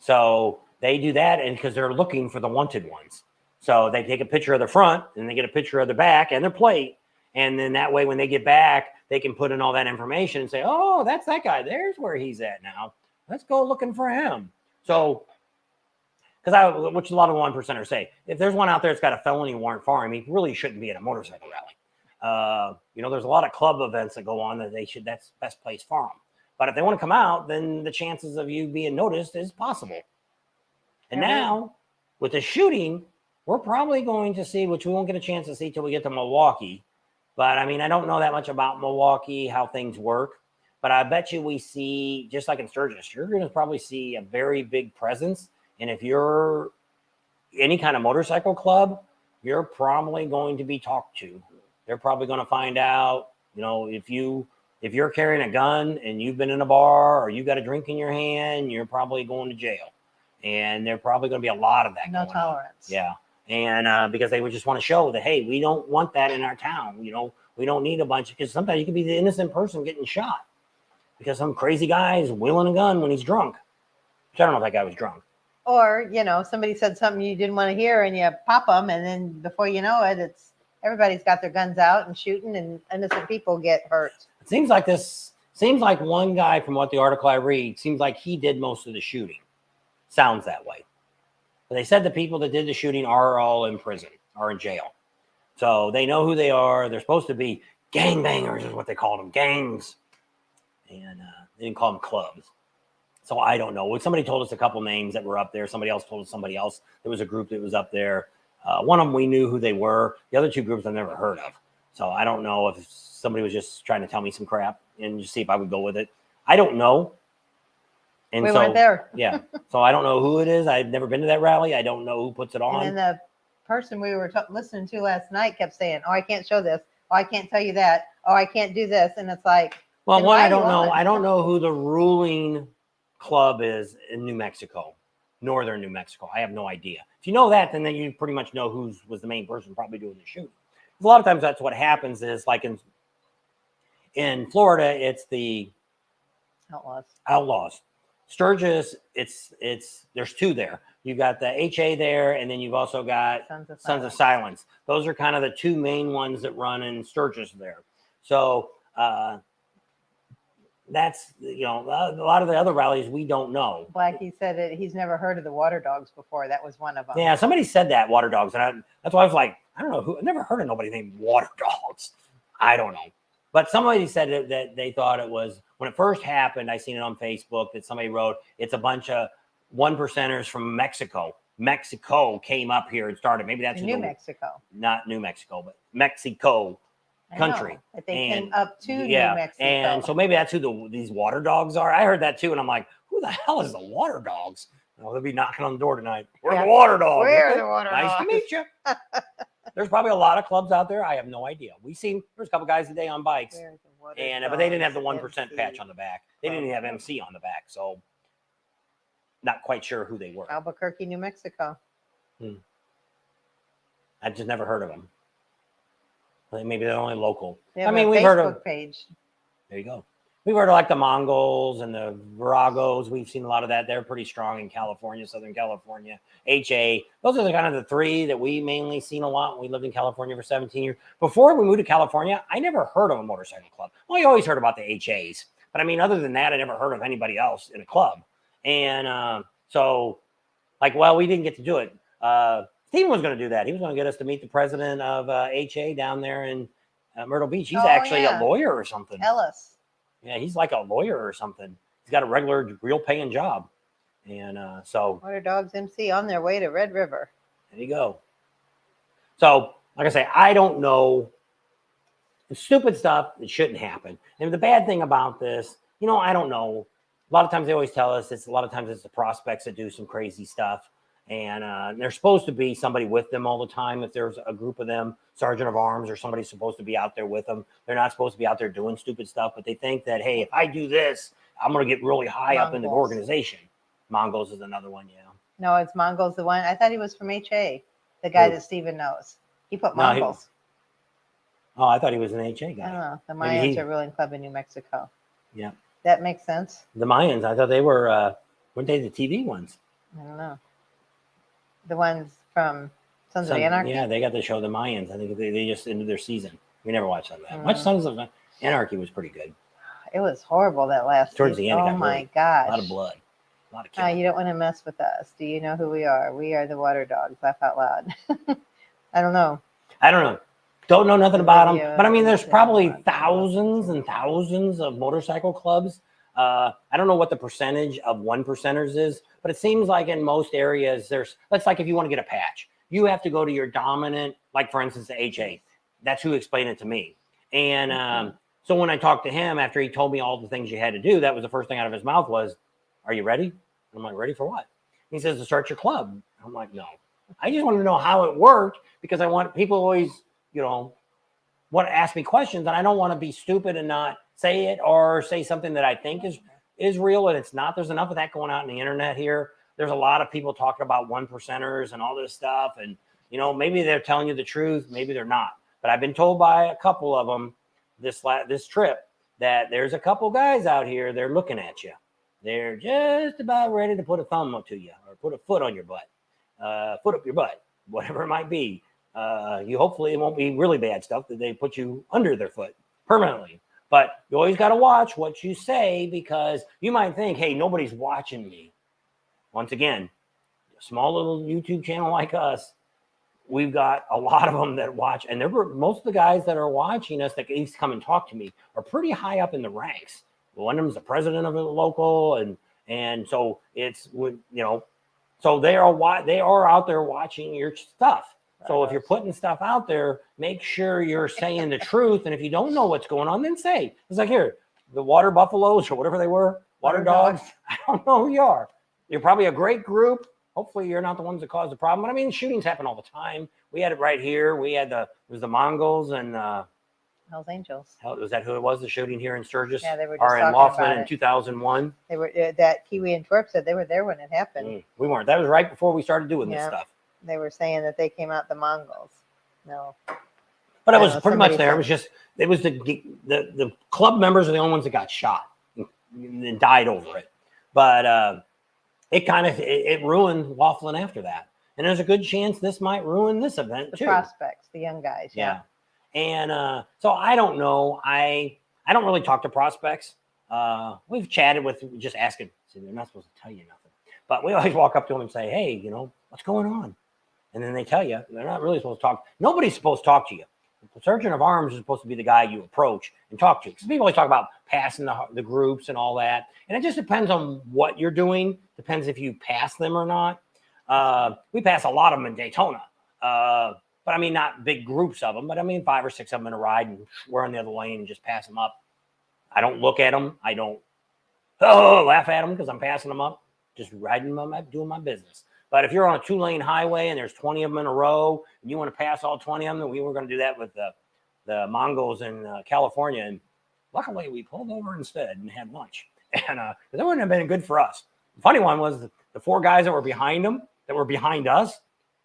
So they do that, and because they're looking for the wanted ones. So they take a picture of the front, and they get a picture of the back and their plate. And then that way, when they get back, they can put in all that information and say, oh, that's that guy. There's where he's at now. Let's go looking for him. So, which a lot of 1%ers say, if there's one out there that's got a felony warrant for him, he really shouldn't be at a motorcycle rally. There's a lot of club events that go on that that's the best place for them. But if they want to come out, then the chances of you being noticed is possible. And now, with the shooting, we're probably going to see, which we won't get a chance to see till we get to Milwaukee. But I mean, I don't know that much about Milwaukee, how things work. But I bet you we see, just like in Sturgis, you're going to probably see a very big presence. And if you're any kind of motorcycle club, you're probably going to be talked to. They're probably going to find out, if you're carrying a gun and you've been in a bar or you got a drink in your hand, you're probably going to jail. And there probably going to be a lot of that. No tolerance. Yeah. And because they would just want to show that, hey, we don't want that in our town. We don't need a bunch, because sometimes you could be the innocent person getting shot. because some crazy guy is wheeling a gun when he's drunk. Which I don't know if that guy was drunk. Or, somebody said something you didn't want to hear and you pop them. And then before you know it, everybody's got their guns out and shooting and innocent people get hurt. It seems like one guy from what the article I read, seems like he did most of the shooting. Sounds that way. But they said the people that did the shooting are all in prison, are in jail. So they know who they are. They're supposed to be gangbangers is what they called them, gangs. And they didn't call them clubs. So I don't know. Somebody told us a couple names that were up there. Somebody else told us somebody else. There was a group that was up there. One of them we knew who they were. The other two groups I've never heard of. So I don't know if somebody was just trying to tell me some crap and just see if I would go with it. I don't know. And we weren't there. Yeah. So I don't know who it is. I've never been to that rally. I don't know who puts it on. And then the person we were listening to last night kept saying, "Oh, I can't show this. Oh, I can't tell you that. Oh, I can't do this." And it's like, well, one, I don't know. I don't know who the ruling club is in New Mexico, northern New Mexico. I have no idea. If you know that, then you pretty much know who was the main person probably doing the shooting. A lot of times that's what happens is like in Florida, it's the outlaws. Sturgis, there's two there. You've got the HA there, and then you've also got Sons of Silence. Those are kind of the two main ones that run in Sturgis there. So that's, a lot of the other rallies we don't know. Blackie said that he's never heard of the water dogs before. That was one of them. Yeah, somebody said that, water dogs. And that's why I was like, I don't know who, I've never heard of nobody named water dogs. I don't know. But somebody said that they thought it was, when it first happened, I seen it on Facebook that somebody wrote, it's a bunch of 1%ers from Mexico. Mexico came up here and started. Maybe that's New Mexico. Not New Mexico, but Mexico country. That they came up to New Mexico. And so maybe that's who these water dogs are. I heard that too. And I'm like, who the hell is the water dogs? They'll be knocking on the door tonight. We're the water dogs. We're the water dogs. Nice to meet you. There's probably a lot of clubs out there. I have no idea. There's a couple guys today on bikes, but they didn't have the 1% patch on the back. They didn't even have MC on the back, so not quite sure who they were. Albuquerque, New Mexico. I just never heard of them. Maybe they're only local. We've heard of page. There you go. We've heard of like the Mongols and the Viragos. We've seen a lot of that. They're pretty strong in California, Southern California. HA. Those are the kind of the three that we mainly seen a lot when we lived in California for 17 years. Before we moved to California, I never heard of a motorcycle club. Well, I always heard about the HAs. But I mean, other than that, I never heard of anybody else in a club. And so, we didn't get to do it. Steven was going to do that. He was going to get us to meet the president of HA down there in Myrtle Beach. He's actually a lawyer or something. Ellis. Yeah, he's like a lawyer or something. He's got a regular, real paying job. And so. Water Dogs MC on their way to Red River. There you go. So, like I say, I don't know. It's stupid stuff that shouldn't happen. And the bad thing about this, I don't know. A lot of times they always tell us it's the prospects that do some crazy stuff. And there's supposed to be somebody with them all the time. If there's a group of them, sergeant of arms or somebody's supposed to be out there with them. They're not supposed to be out there doing stupid stuff, but they think that, hey, if I do this, I'm going to get really high up in the organization. Mongols is another one, yeah. No, it's Mongols the one. I thought he was from HA, the guy that Steven knows. He put Mongols. I thought he was an HA guy. I don't know. The Mayans are ruling club in New Mexico. Yeah. That makes sense. The Mayans, I thought they were, weren't they the TV ones? I don't know. The ones from Sons of Anarchy? Yeah, they got the show The Mayans. I think they just ended their season. We never watched that. Much Sons of Anarchy was pretty good. It was horrible that last Towards the end, oh my gosh. A lot of blood. A lot of killing. You don't want to mess with us. Do you know who we are? We are the Water Dogs. Laugh out loud. I don't know. Don't know nothing about them. But I mean, there's probably thousands and thousands of motorcycle clubs. I don't know what the percentage of 1%ers is, but it seems like in most areas that's like if you want to get a patch, you have to go to your dominant, like for instance, the HA. That's who explained it to me. And so when I talked to him after he told me all the things you had to do, that was the first thing out of his mouth was, "Are you ready?" I'm like, "Ready for what?" He says, "To start your club." I'm like, "No." I just want to know how it worked because I want people always, want to ask me questions, and I don't want to be stupid and not say it or say something that I think is real and it's not. There's enough of that going out on the internet here. There's a lot of people talking about 1%ers and all this stuff, and maybe they're telling you the truth, maybe they're not. But I've been told by a couple of them this trip that there's a couple guys out here, they're looking at you. They're just about ready to put a thumb up to you or put a foot on your butt, foot up your butt, whatever it might be. You hopefully it won't be really bad stuff that they put you under their foot permanently. But you always got to watch what you say because you might think, hey, nobody's watching me. Once again, a small little YouTube channel like us, we've got a lot of them that watch. And most of the guys that are watching us that at least come and talk to me are pretty high up in the ranks. One of them's the president of a local. And so it's, so they are out there watching your stuff. So if you're putting stuff out there, make sure you're saying the truth. And if you don't know what's going on, then say. It's like here, the water buffaloes or whatever they were, water dogs. I don't know who you are. You're probably a great group. Hopefully you're not the ones that caused the problem. But I mean, shootings happen all the time. We had it right here. We had it was the Mongols and Hells Angels. Was that who it was? The shooting here in Sturgis? Yeah, they were just or in talking Laughlin about in it. 2001. They were that Kiwi and Twerp said they were there when it happened. We weren't. That was right before we started doing this stuff. They were saying that they came out the Mongols. No. But it was pretty much there. It was just the club members are the only ones that got shot and died over it. But it ruined Laughlin after that. And there's a good chance this might ruin this event too. The prospects, the young guys. Yeah. And so I don't know. I don't really talk to prospects. We've chatted with just asking. See, they're not supposed to tell you nothing. But we always walk up to them and say, hey, what's going on? And then they tell you. They're not really supposed to talk. Nobody's supposed to talk to you. The sergeant of arms is supposed to be the guy you approach and talk to. Because people always talk about passing the groups and all that. And it just depends on what you're doing. Depends if you pass them or not. We pass a lot of them in Daytona. But I mean, not big groups of them. But I mean, 5 or 6 of them in a ride. And we're in the other lane and just pass them up. I don't look at them. I don't laugh at them because I'm passing them up. Just riding them up, doing my business. But if you're on a 2-lane highway and there's 20 of them in a row and you want to pass all 20 of them, we were going to do that with the Mongols in California. And luckily we pulled over instead and had lunch. And that wouldn't have been good for us. The funny one was the 4 guys that were behind them, that were behind us,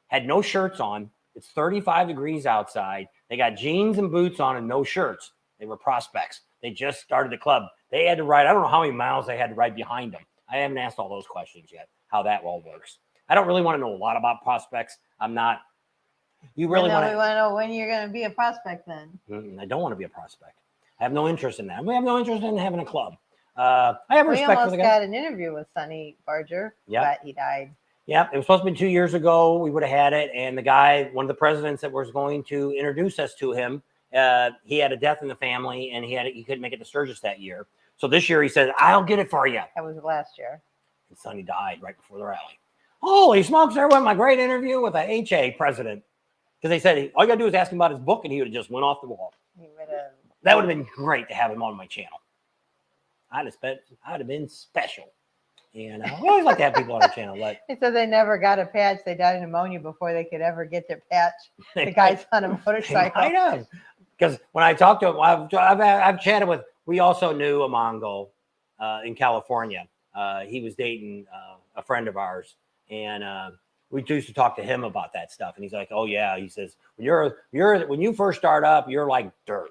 had no shirts on. It's 35 degrees outside. They got jeans and boots on and no shirts. They were prospects. They just started the club. They had to ride. I don't know how many miles they had to ride behind them. I haven't asked all those questions yet, how that all works. I don't really want to know a lot about prospects. I'm not. You really want to. We want to know when you're going to be a prospect then. I don't want to be a prospect. I have no interest in that. We have no interest in having a club. I have respect for the guy. We almost got an interview with Sonny Barger, but he died. Yeah, it was supposed to be 2 years ago. We would have had it. And the guy, one of the presidents that was going to introduce us to him, he had a death in the family and he couldn't make it to Sturgis that year. So this year he said, I'll get it for you. That was last year. And Sonny died right before the rally. Holy smokes, there went my great interview with the HA president. Because they said, all you got to do is ask him about his book and he would have just went off the wall. That would have been great to have him on my channel. I'd have been special. And we always like to have people on our channel. Like, they said they never got a patch. They died of pneumonia before they could ever get their patch. The guy's on a motorcycle. I know. Because when I talked to him, I've chatted with, we also knew a Mongol in California. He was dating a friend of ours. And we used to talk to him about that stuff. And he's like, oh, yeah. He says, when you first start up, you're like dirt.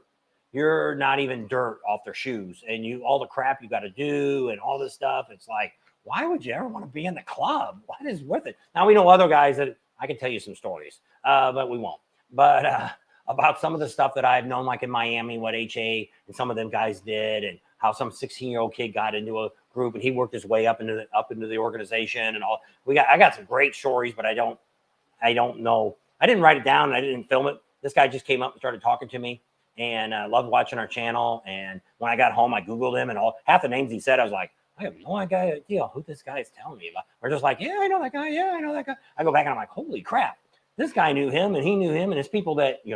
You're not even dirt off their shoes. And all the crap you got to do and all this stuff. It's like, why would you ever want to be in the club? What is with it? Now, we know other guys that I can tell you some stories, but we won't. But about some of the stuff that I've known, like in Miami, what HA and some of them guys did, and how some 16-year-old kid got into a group and he worked his way up into the organization and all. I got some great stories, but I don't know. I didn't write it down and I didn't film it. This guy just came up and started talking to me, and I loved watching our channel. And when I got home, I Googled him, and half the names he said, I was like, I have no idea who this guy is telling me about. We're just like, yeah, I know that guy. Yeah, I know that guy. I go back and I'm like, holy crap. This guy knew him and he knew him, and it's people that, it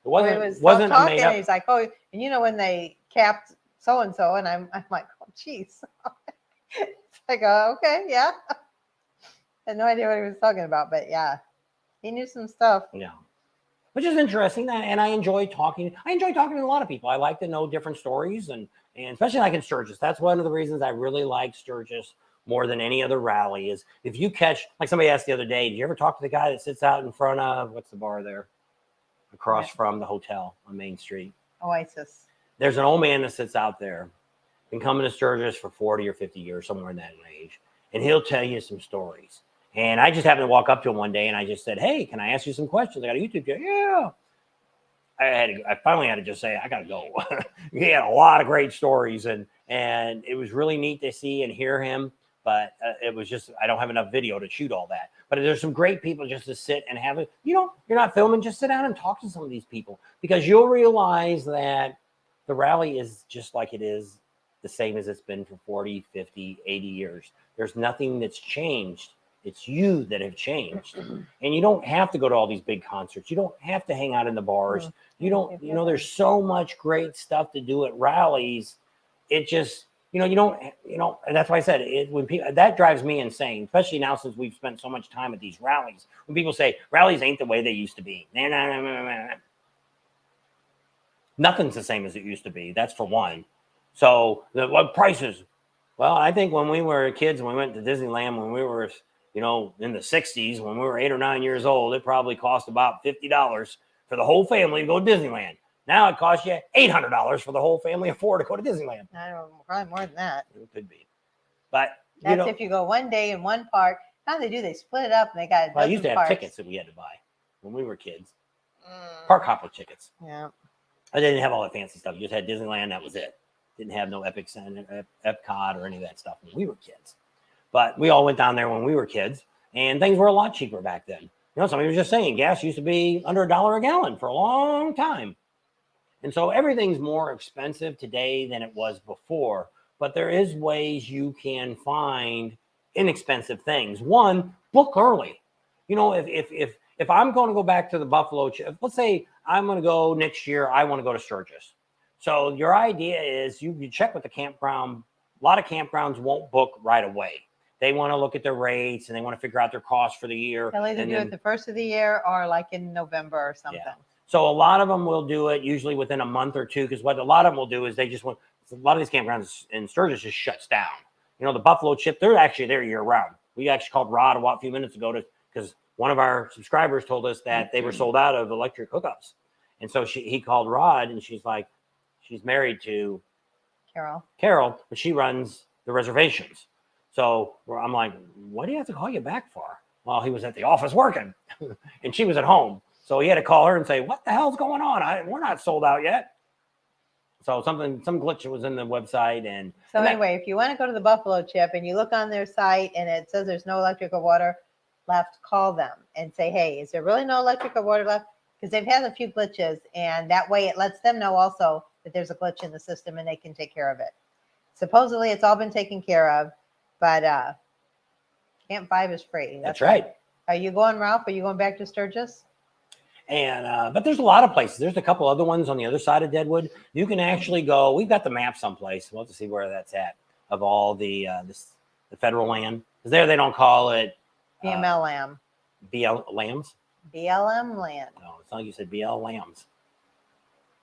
wasn't a made up. He's like, oh, and when they capped so-and-so, and I'm like, oh, geez. It's like, okay, yeah. I had no idea what he was talking about, but yeah, he knew some stuff. Yeah. Which is interesting, and I enjoy talking. I enjoy talking to a lot of people. I like to know different stories, and especially like in Sturgis. That's one of the reasons I really like Sturgis more than any other rally is if you catch, like somebody asked the other day, did you ever talk to the guy that sits out in front of, what's the bar there? Across from the hotel on Main Street. Oasis. there's an old man that sits out there, been coming to Sturgis for 40 or 50 years, somewhere in that range, and he'll tell you some stories. And I just happened to walk up to him one day, and I just said, "Hey, can I ask you some questions? I got a YouTube channel." Yeah. I finally had to just say, I got to go. He had a lot of great stories, and it was really neat to see and hear him. But it was just, I don't have enough video to shoot all that. But there's some great people just to sit and have it. You're not filming, just sit down and talk to some of these people, because you'll realize that the rally is just like it is, the same as it's been for 40, 50, 80 years. There's nothing that's changed. It's you that have changed. And you don't have to go to all these big concerts. You don't have to hang out in the bars. You don't, there's so much great stuff to do at rallies. It just, you don't, and that's why I said it, when people, that drives me insane, especially now since we've spent so much time at these rallies. When people say rallies ain't the way they used to be. Nothing's the same as it used to be. That's for one. So what prices? Well, I think when we were kids, when we went to Disneyland, when we were, in the 60s, when we were 8 or 9 years old, it probably cost about $50 for the whole family to go to Disneyland. Now it costs you $800 for the whole family of 4 to go to Disneyland. I don't know, probably more than that. It could be. But that's if you go one day in one park. How they do, they split it up and they got I used to have tickets that we had to buy when we were kids. Park hopper tickets. Yeah. I didn't have all that fancy stuff. You just had Disneyland, that was it. Didn't have no Epcot or any of that stuff when we were kids. But we all went down there when we were kids, and things were a lot cheaper back then. Somebody was just saying gas used to be under $1 a gallon for a long time. And so everything's more expensive today than it was before. But there is ways you can find inexpensive things. One, book early. If I'm going to go back to the Buffalo, let's say I'm going to go next year, I want to go to Sturgis. So your idea is you check with the campground. A lot of campgrounds won't book right away. They want to look at their rates and they want to figure out their costs for the year. They'll either do it the first of the year or like in November or something. Yeah. So a lot of them will do it usually within a month or two, because what a lot of them will do is they just want, a lot of these campgrounds in Sturgis just shuts down. The Buffalo Chip, they're actually there year round. We actually called Rod a few minutes ago because one of our subscribers told us that they were sold out of electric hookups. And so he called Rod, and she's like, she's married to Carol, but she runs the reservations. So I'm like, what do you have to call you back for? Well, he was at the office working and she was at home. So he had to call her and say, what the hell's going on? We're not sold out yet. So some glitch was in the website. Anyway, if you want to go to the Buffalo Chip and you look on their site and it says there's no electric or water left, call them and say, hey, is there really no electric or water left? Because they've had a few glitches, and that way it lets them know also that there's a glitch in the system and they can take care of it. Supposedly it's all been taken care of, but Camp 5 is free. That's right. Are you going, Ralph? Are you going back to Sturgis? And but there's a lot of places. There's a couple other ones on the other side of Deadwood. You can actually go. We've got the map someplace. We'll have to see where that's at, of all the federal land. Because there they don't call it BMLM. BL lambs. BLM land. No, it's not like you said BL lambs.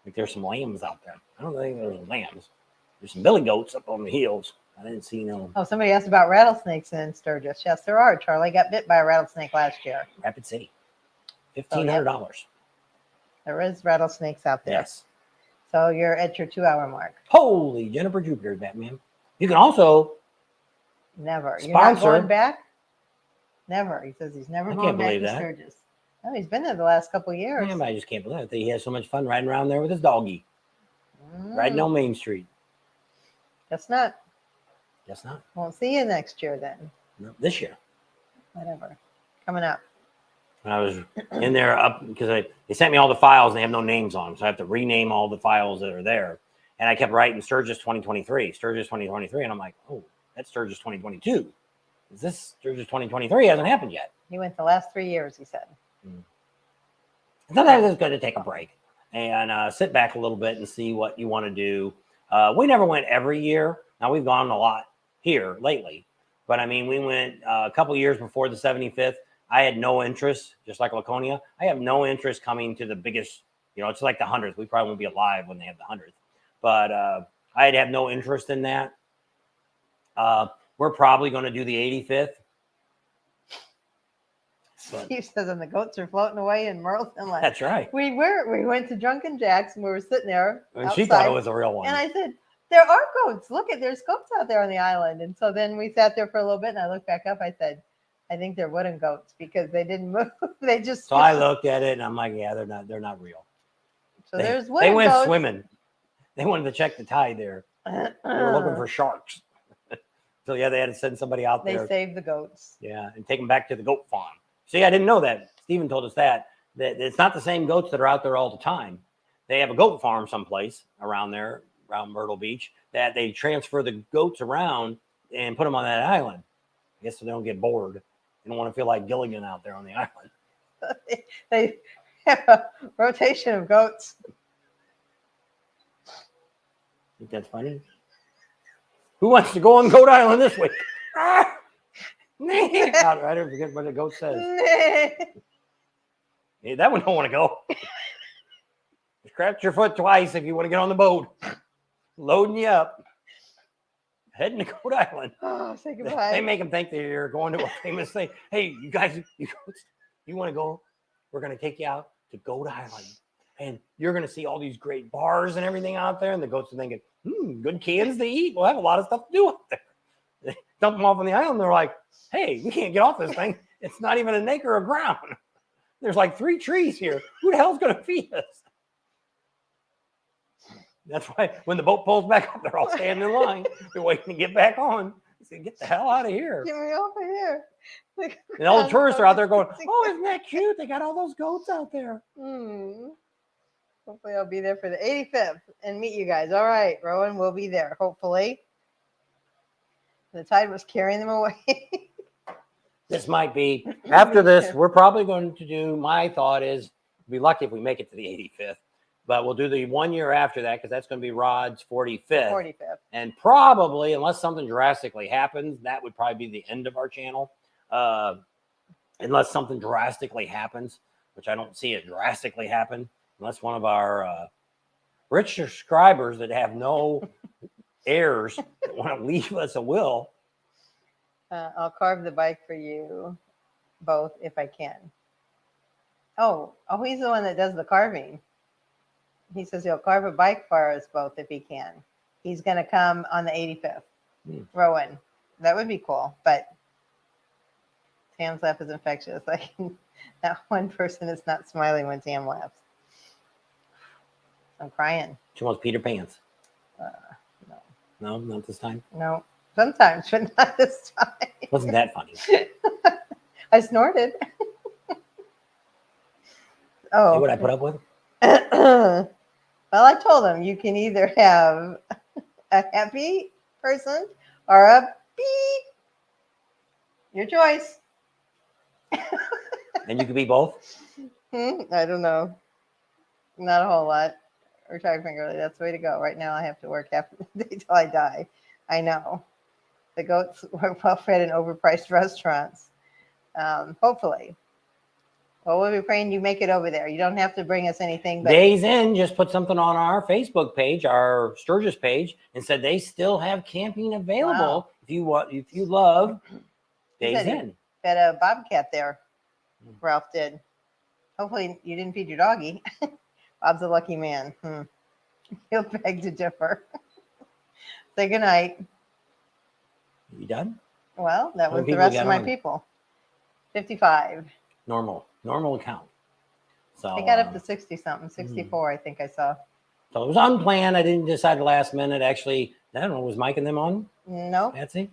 Like there's some lambs out there. I don't think there's lambs. There's some billy goats up on the hills. I didn't see no. Oh, somebody asked about rattlesnakes in Sturgis. Yes, there are. Charlie got bit by a rattlesnake last year. Rapid City. $1,500. There is rattlesnakes out there. Yes. So you're at your 2-hour mark. Holy Jennifer Jupiter, Batman. You can also never. Sponsor. You're not going back? Never. He says he's never going back to Sturgis. Oh, he's been there the last couple of years. Yeah, but I just can't believe it. He has so much fun riding around there with his doggy. Riding on Main Street. Guess not. Guess not. Won't see you next year then. No, this year. Whatever. Coming up. I was in there up because they sent me all the files and they have no names on them. So I have to rename all the files that are there. And I kept writing Sturgis 2023, Sturgis 2023. And I'm like, oh, that's Sturgis 2022. Is this Sturgis 2023? Hasn't happened yet. He went the last 3 years, he said. Sometimes it's good to take a break and sit back a little bit and see what you want to do. We never went every year. Now we've gone a lot here lately. But I mean, we went a couple years before the 75th. I had no interest, just like Laconia. I have no interest coming to the biggest, it's like the 100th. We probably won't be alive when they have the 100th. But I'd have no interest in that. We're probably going to do the 85th. But Steve says, and the goats are floating away in Myrtle Inlet. that's right. We went to Drunken Jack's and we were sitting there And outside, she thought it was a real one. and I said, there are goats. Look there's goats out there on the island. And so then we sat there for a little bit and I looked back up. I said, I think they're wooden goats because they didn't move. They just. So I looked at it and I'm like, yeah, they're not real. So They, there's wooden they went goats. swimming. They wanted to check the tide there. They were looking for sharks. So yeah, they had to send somebody out They there. saved the goats. Yeah, and take them back to the goat farm. See, I didn't know that. Stephen told us that it's not the same goats that are out there all the time. They have a goat farm someplace around there, around Myrtle Beach, that they transfer the goats around and put them on that island. I guess so they don't get bored. They don't want to feel like Gilligan out there on the island. They have a rotation of goats. Think that's funny? Who wants to go on Goat Island this week? I don't forget what the goat says. Hey, that one don't want to go. Scratch your foot twice if you want to get on the boat. Loading you up. Heading to Goat Island. Oh, say goodbye. They make them think that you're going to a famous thing. Hey, you guys, you want to go? We're going to take you out to Goat Island. And you're going to see all these great bars and everything out there. And the goats are thinking, good cans to eat. We'll have a lot of stuff to do out there. They dump them off on the island. They're like, hey, we can't get off this thing. It's not even an acre of ground. There's like 3 trees here. Who the hell's going to feed us? That's why when the boat pulls back up, they're all standing in line. They're waiting to get back on. They say, get the hell out of here. Get me off of here. And all the tourists are out there going, oh, isn't that cute? They got all those goats out there. Hopefully I'll be there for the 85th and meet you guys. All right, Rowan will be there, hopefully. The tide was carrying them away. This might be, after this, we're probably going to do, my thought is, be lucky if we make it to the 85th. But we'll do the 1 year after that because that's going to be Rod's 45th. 45th. And probably, unless something drastically happens, that would probably be the end of our channel. Unless something drastically happens, which I don't see it drastically happen, unless one of our rich subscribers that have no heirs that want to leave us a will. I'll carve the bike for you both if I can. Oh, he's the one that does the carving. He says he'll carve a bike for us both if he can. He's going to come on the 85th. Rowan. That would be cool. But Tam's laugh is infectious. That one person is not smiling when Tam laughs. I'm crying. She wants Peter Pants. No. No, not this time. No. Sometimes, but not this time. Wasn't that funny? I snorted. See what I put up with? Well, I told him you can either have a happy person or a beep. Your choice. And you could be both? I don't know. Not a whole lot. Or try fingerly. That's the way to go. Right now, I have to work half the day till I die. I know. The goats were well fed in overpriced restaurants. Hopefully. Well, we'll be praying you make it over there. You don't have to bring us anything. But Days In just put something on our Facebook page, our Sturgis page, and said they still have camping available. Wow. If you love Days said he In. fed a bobcat there. Ralph did. Hopefully you didn't feed your doggy. Bob's a lucky man. He'll beg to differ. Say goodnight. You done? Well, that How was many the people rest got of my on? people. 55. Normal account. So I got up to 60 something, 64, I think I saw. So it was unplanned. I didn't decide the last minute. Actually, I don't know. Was Mike and them on? No, Patsy?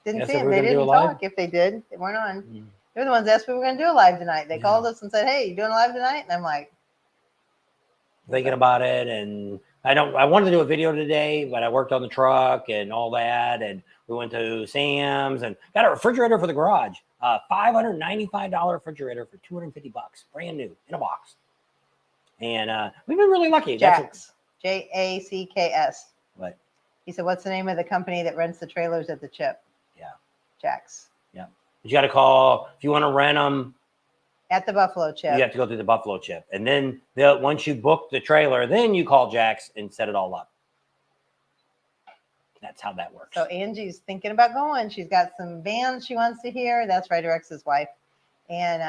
didn't Yes, see if them. we're They gonna do didn't a live? talk. If they did, they weren't on. They're the ones that asked if we were going to do a live tonight. They called us and said, hey, you doing a live tonight? And I'm like, thinking about it, and I wanted to do a video today, but I worked on the truck and all that, and we went to Sam's and got a refrigerator for the garage. $595 refrigerator for $250, brand new in a box. And we've been really lucky. Jacks. Jacks. What? He said, what's the name of the company that rents the trailers at the Chip? Yeah. Jacks. Yeah. You got to call if you want to rent them. At the Buffalo Chip. You have to go through the Buffalo Chip. And then once you book the trailer, then you call Jack's and set it all up. That's how that works. So Angie's thinking about going. She's got some bands she wants to hear. That's right, Rex's wife. And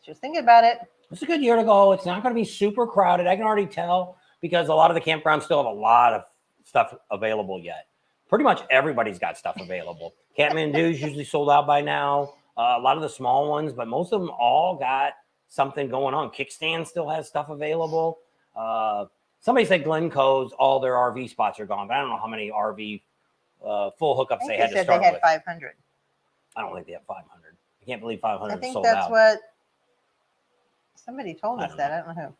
just thinking about it. It's a good year to go. It's not going to be super crowded. I can already tell because a lot of the campgrounds still have a lot of stuff available yet. Pretty much everybody's got stuff available. Kathmandu's usually sold out by now. A lot of the small ones, but most of them all got something going on. Kickstand still has stuff available. Somebody said Glencoe's, all their RV spots are gone, but I don't know how many RV full hookups they had to start they had with. 500. I don't think they have 500. I can't believe 500 I think sold that's out. what somebody told us that. I don't know who.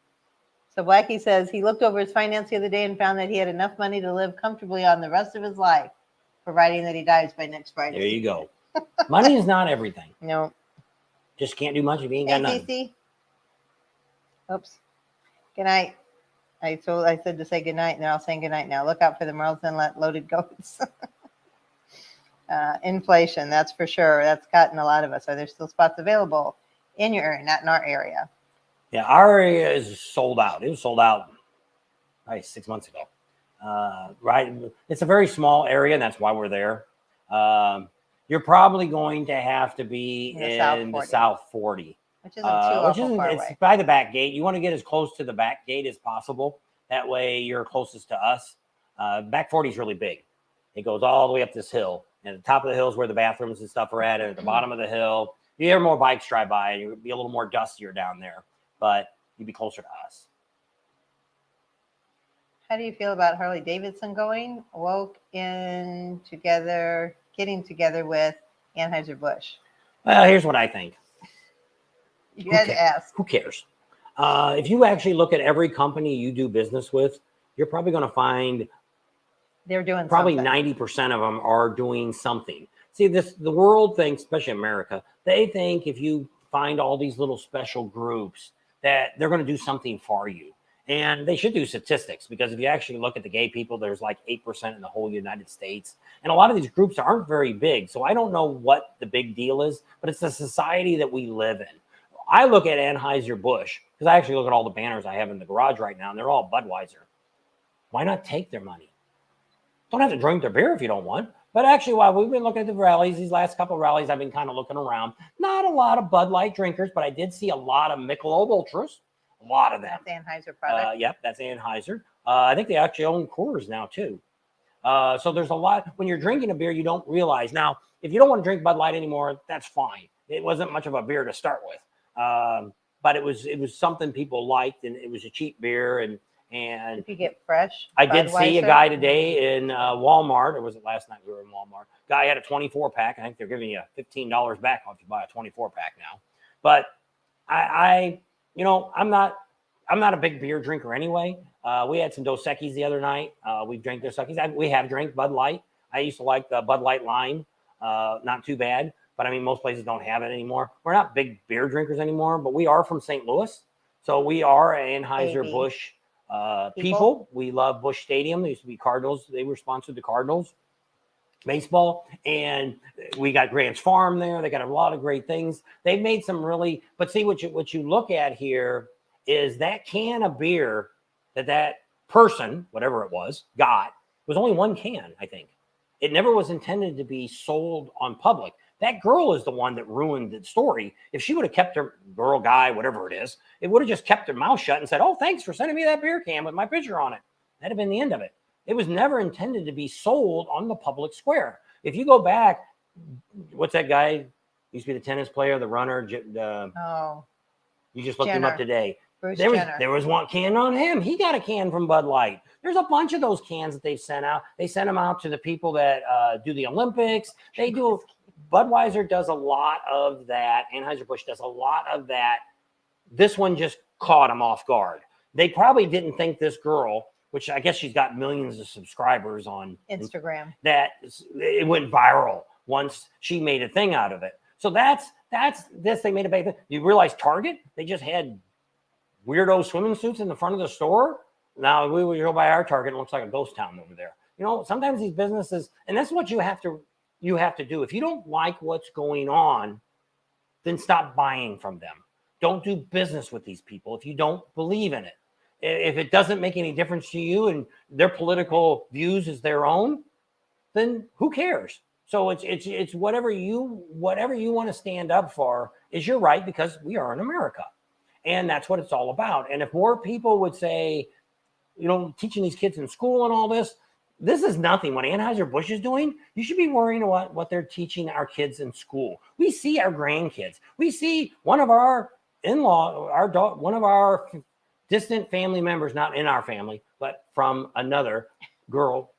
So Blackie says he looked over his finance the other day and found that he had enough money to live comfortably on the rest of his life, providing that he dies by next Friday. There you go. Money is not everything. No. Just can't do much if you ain't got nothing. CC. Oops. Good night. I said to say good night, and they're all saying good night now. Look out for the Myrtle's Inlet loaded goats. Inflation, that's for sure. That's gotten a lot of us. Are there still spots available in your area, not in our area? Yeah, our area is sold out. It was sold out probably 6 months ago. Right. It's a very small area, and that's why we're there. You're probably going to have to be in the South 40. Which isn't too awful far it's away. by the back gate. You want to get as close to the back gate as possible. That way you're closest to us. Back 40 is really big. It goes all the way up this hill. And at the top of the hill is where the bathrooms and stuff are at. And at the bottom of the hill, you hear more bikes drive by, and you'll be a little more dustier down there. But you'd be closer to us. How do you feel about Harley Davidson getting together with Anheuser-Busch? Well, here's what I think. You had to ask. Who cares? If you actually look at every company you do business with, you're probably going to find they're doing probably something. 90% of them are doing something. See, the world thinks, especially America, they think if you find all these little special groups that they're going to do something for you. And they should do statistics, because if you actually look at the gay people, there's like 8% in the whole United States. And a lot of these groups aren't very big. So I don't know what the big deal is, but it's the society that we live in. I look at Anheuser-Busch because I actually look at all the banners I have in the garage right now, and they're all Budweiser. Why not take their money? Don't have to drink their beer if you don't want. But actually, while we've been looking at the rallies, these last couple of rallies, I've been kind of looking around. Not a lot of Bud Light drinkers, but I did see a lot of Michelob Ultras. A lot of them. That's Anheuser product. Yep, that's Anheuser. I think they actually own Coors now, too. So there's a lot. When you're drinking a beer, you don't realize. Now, if you don't want to drink Bud Light anymore, that's fine. It wasn't much of a beer to start with. But it was something people liked, and it was a cheap beer. And if you get fresh, I did see a guy today in Walmart, or was it last night we were in Walmart? Guy had a 24-pack. I think they're giving you $15 back if you buy a 24-pack now. But I'm not a big beer drinker anyway. We had some Dos Equis the other night. We drank Dos Equis. We have drank Bud Light. I used to like the Bud Light Lime. Not too bad. But I mean, most places don't have it anymore. We're not big beer drinkers anymore, but we are from St. Louis. So we are Anheuser-Busch people. We love Busch Stadium. They used to be Cardinals. They were sponsored the Cardinals baseball. And we got Grant's Farm there. They got a lot of great things. They've made some really, but see what you look at here is that can of beer that person, whatever it was only one can, I think. It never was intended to be sold on public. That girl is the one that ruined the story. If she would have kept her girl, guy, whatever it is, it would have just kept her mouth shut and said, "Oh, thanks for sending me that beer can with my picture on it." That'd have been the end of it. It was never intended to be sold on the public square. If you go back, what's that guy? Used to be the tennis player, the runner. You just looked him up today. There was one can on him. He got a can from Bud Light. There's a bunch of those cans that they've sent out. They sent them out to the people that do the Olympics. They do. Budweiser does a lot of that. Anheuser-Busch does a lot of that. This one just caught them off guard. They probably didn't think this girl, which I guess she's got millions of subscribers on Instagram, that it went viral once she made a thing out of it. So that's this. They made a big thing. You realize Target, they just had weirdo swimming suits in the front of the store. Now we go by our Target, it looks like a ghost town over there. Sometimes these businesses, and that's what you have to do. If you don't like what's going on, then stop buying from them. Don't do business with these people if you don't believe in it. If it doesn't make any difference to you and their political views is their own, then who cares? So it's whatever you want to stand up for is your right, because we are in America, and that's what it's all about. And if more people would say, teaching these kids in school and all this is nothing. What Anheuser-Busch is doing, you should be worrying about what they're teaching our kids in school. We see our grandkids. We see one of our one of our distant family members, not in our family, but from another girl,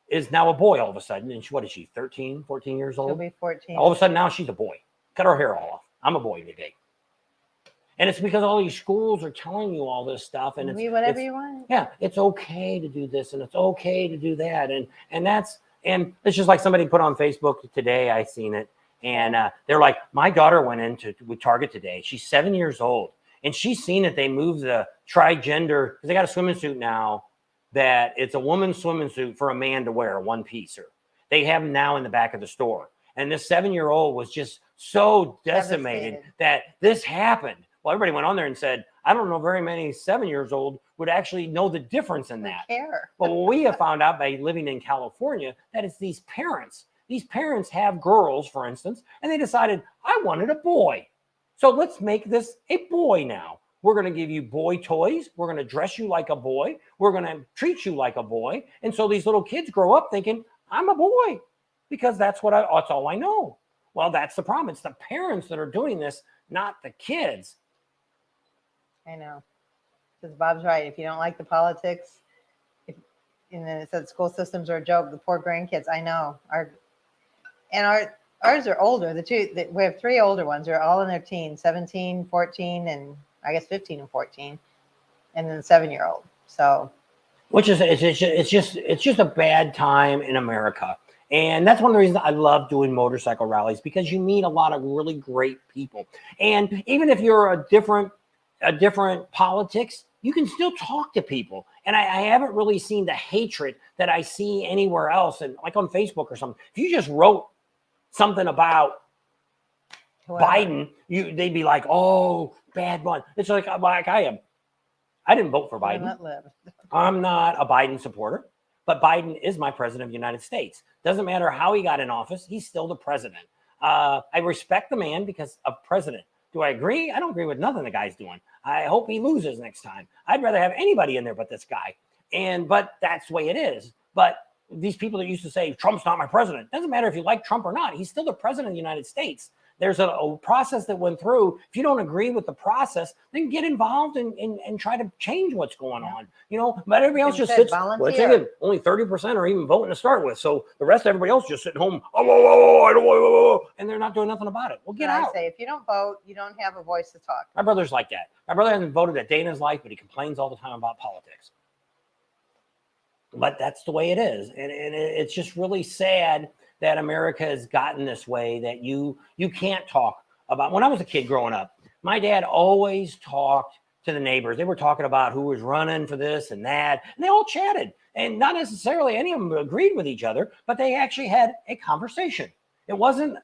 is now a boy all of a sudden. And what is she, 13, 14 years old? She'll be 14. All of a sudden now she's a boy. Cut her hair all off. I'm a boy today. And it's because all these schools are telling you all this stuff, and be whatever you want. Yeah, it's okay to do this, and it's okay to do that, and it's just like somebody put on Facebook today. I seen it, and they're like, my daughter went with Target today. She's 7 years old, and she's seen that they moved the trigender, because they got a swimming suit now that it's a woman's swimming suit for a man to wear, one piecer. They have them now in the back of the store, and this 7-year-old was just so decimated that this happened. Well, everybody went on there and said, I don't know very many 7 years old would actually know the difference in that. Care. But what we have found out by living in California, that it's these parents. These parents have girls, for instance, and they decided, I wanted a boy. So let's make this a boy now. We're going to give you boy toys. We're going to dress you like a boy. We're going to treat you like a boy. And so these little kids grow up thinking, I'm a boy, because that's all I know. Well, that's the problem. It's the parents that are doing this, not the kids. I know, because Bob's right. If you don't like the politics, and then it said school systems are a joke. The poor grandkids. I know. Ours are older. We have 3 older ones. They're all in their teens, 17, 14, and I guess 15 and 14, and then the 7-year-old. So, it's just a bad time in America. And that's one of the reasons I love doing motorcycle rallies, because you meet a lot of really great people. And even if you're a different politics, you can still talk to people. And I haven't really seen the hatred that I see anywhere else. And like on Facebook or something, if you just wrote something about Biden, they'd be like, oh, bad one. It's like I am. I didn't vote for Biden. I'm not a Biden supporter, but Biden is my president of the United States. Doesn't matter how he got in office. He's still the president. I respect the man because of president. Do I agree? I don't agree with nothing the guy's doing. I hope he loses next time. I'd rather have anybody in there but this guy. But that's the way it is. But these people that used to say, Trump's not my president. Doesn't matter if you like Trump or not. He's still the president of the United States. There's a process that went through. If you don't agree with the process, then get involved and try to change what's going on. But everybody else just sits. Well, it's again, only 30% are even voting to start with. So the rest of everybody else just sitting home. And they're not doing nothing about it. Well, get out. I say, if you don't vote, you don't have a voice to talk. My brother's like that. My brother hasn't voted a day in his life, but he complains all the time about politics. But that's the way it is. And it's just really sad that America has gotten this way, that you can't talk about. When I was a kid growing up, my dad always talked to the neighbors. They were talking about who was running for this and that, and they all chatted. And not necessarily any of them agreed with each other, but they actually had a conversation. It wasn't,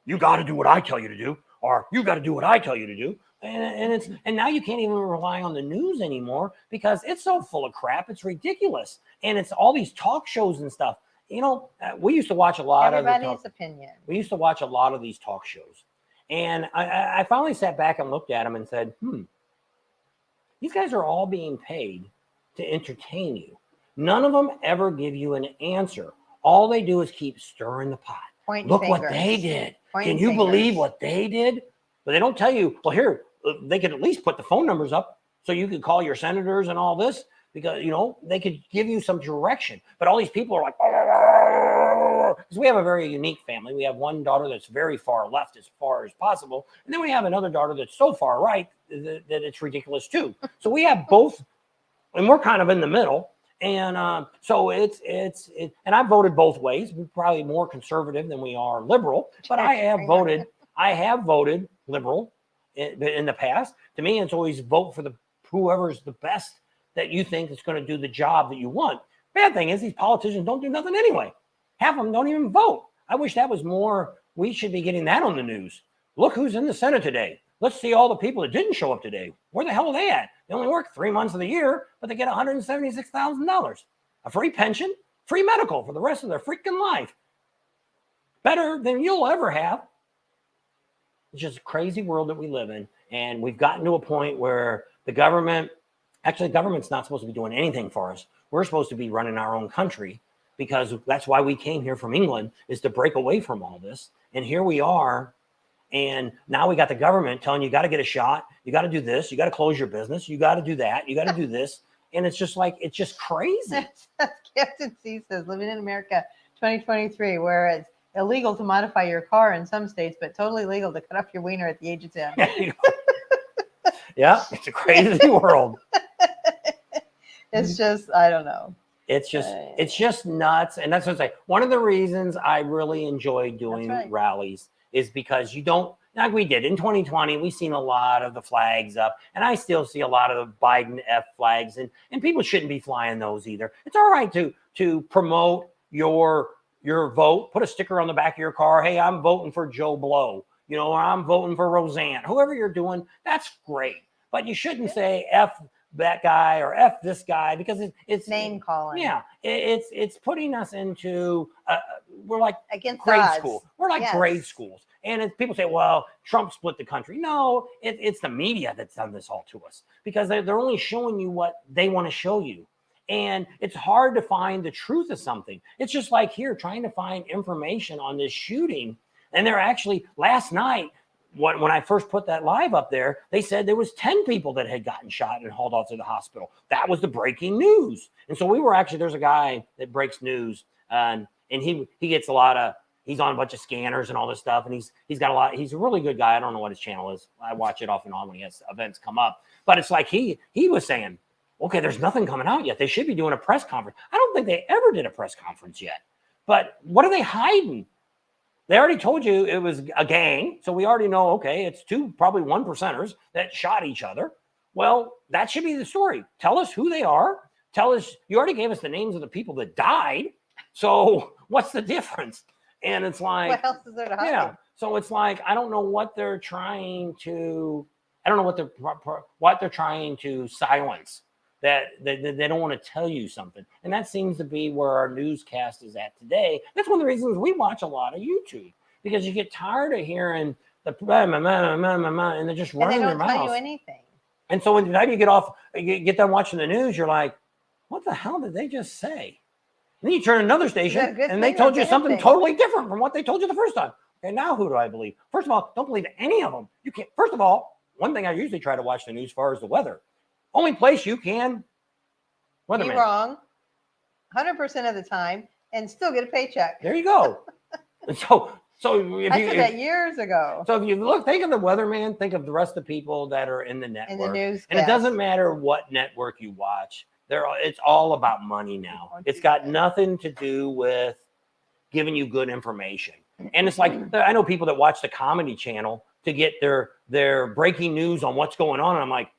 you got to do what I tell you to do, or you got to do what I tell you to do. And now you can't even rely on the news anymore, because it's so full of crap. It's ridiculous. And it's all these talk shows and stuff. We used to watch a lot everybody's opinion. We used to watch a lot of these talk shows. And I finally sat back and looked at them and said, these guys are all being paid to entertain you. None of them ever give you an answer. All they do is keep stirring the pot. Look what they did. Can you believe what they did? But they don't tell you, well, here, they could at least put the phone numbers up so you could call your senators and all this, because, they could give you some direction. But all these people are like, because we have a very unique family. We have one daughter that's very far left as far as possible. And then we have another daughter that's so far right that it's ridiculous too. So we have both, and we're kind of in the middle. And so and I've voted both ways. We're probably more conservative than we are liberal, but I have voted liberal in the past. To me, it's always vote for whoever's the best that you think is going to do the job that you want. Bad thing is these politicians don't do nothing anyway. Half of them don't even vote. I wish that was more. We should be getting that on the news. Look who's in the Senate today. Let's see all the people that didn't show up today. Where the hell are they at? They only work 3 months of the year, but they get $176,000. A free pension, free medical for the rest of their freaking life. better than you'll ever have. It's just a crazy world that we live in. And we've gotten to a point where the government's not supposed to be doing anything for us. We're supposed to be running our own country, because that's why we came here from England, is to break away from all this. And here we are. And now we got the government telling you got to get a shot. You got to do this. You got to close your business. You got to do that. You got to do this. And it's just like, it's just crazy. Captain C says, living in America 2023, where it's illegal to modify your car in some states, but totally legal to cut off your wiener at the age of 10. Yeah, it's a crazy world. It's just, I don't know. It's just nuts. And that's what I'm saying. One of the reasons I really enjoy doing rallies is because you don't, like we did in 2020, we've seen a lot of the flags up, and I still see a lot of the Biden F flags, and people shouldn't be flying those either. It's all right to promote your vote, put a sticker on the back of your car. Hey, I'm voting for Joe Blow, or I'm voting for Roseanne, whoever you're doing, that's great. But you shouldn't say F that guy or F this guy, because it's name calling. Yeah, it's putting us into we're like against grade odds. school. We're like grade schools, and people say, "Well, Trump split the country." No, it's the media that's done this all to us, because they're only showing you what they want to show you, and it's hard to find the truth of something. It's just like here trying to find information on this shooting, and they're actually last night. When I first put that live up there, they said there was 10 people that had gotten shot and hauled off to the hospital. That was the breaking news. And so we were actually, there's a guy that breaks news, and he gets a lot of, he's on a bunch of scanners and all this stuff. And he's got a lot, he's a really good guy. I don't know what his channel is. I watch it off and on when he has events come up. But it's like he was saying, okay, there's nothing coming out yet. They should be doing a press conference. I don't think they ever did a press conference yet. But what are they hiding? They already told you it was a gang. So we already know, okay, it's two probably 1%ers that shot each other. Well, that should be the story. Tell us who they are. Tell us, you already gave us the names of the people that died. So what's the difference? And it's like, what else is there to hide? Yeah. So it's like, I don't know what they're trying to, I don't know what they're trying to silence. That they don't want to tell you something. And that seems to be where our newscast is at today. That's one of the reasons we watch a lot of YouTube, because you get tired of hearing the and they're just running their mouths. They don't tell you anything. And so when you get done watching the news, you're like, what the hell did they just say? And then you turn another station and they told you something totally different from what they told you the first time. Okay, now who do I believe? First of all, don't believe any of them. You can't. First of all, one thing I usually try to watch the news for is the weather. Only place you can be wrong 100% of the time and still get a paycheck. There you go. So if I said that years ago. So if you look, think of the weatherman, think of the rest of the people that are in the network. In the news. And it doesn't matter what network you watch. It's all about money now. It's got nothing to do with giving you good information. And it's like, I know people that watch the Comedy Channel to get their breaking news on what's going on. And I'm like,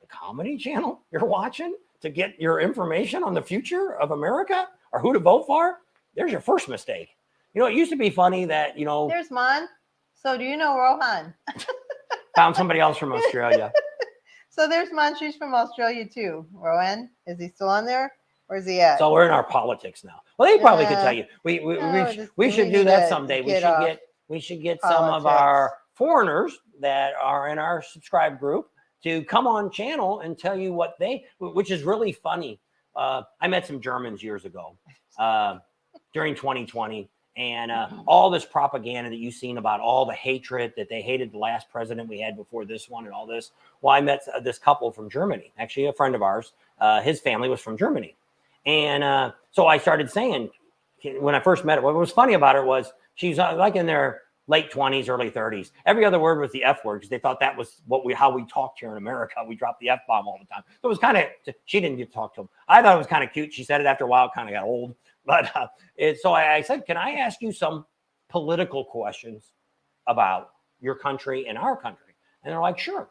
Comedy Channel you're watching to get your information on the future of America or who to vote for? There's your first mistake. It used to be funny that, There's Mon. So do you know Rohan? Found somebody else from Australia. So there's Mon. She's from Australia too. Rohan, is he still on there? Where's he at? So we're in our politics now. Well, they probably could tell you. We should do that someday. We should get some of our foreigners that are in our subscribe group to come on channel and tell you which is really funny. I met some Germans years ago during 2020, and all this propaganda that you've seen about all the hatred that they hated the last president we had before this one and all this. Well, I met this couple from Germany, actually a friend of ours. His family was from Germany. And so I started saying, when I first met her, what was funny about her was she's like in their late 20s, early 30s. Every other word was the F word because they thought that was how we talked here in America. We dropped the F bomb all the time. So it was kind of, she didn't get to talk to him. I thought it was kind of cute. She said it after a while, kind of got old. But so I said, can I ask you some political questions about your country and our country? And they're like, sure.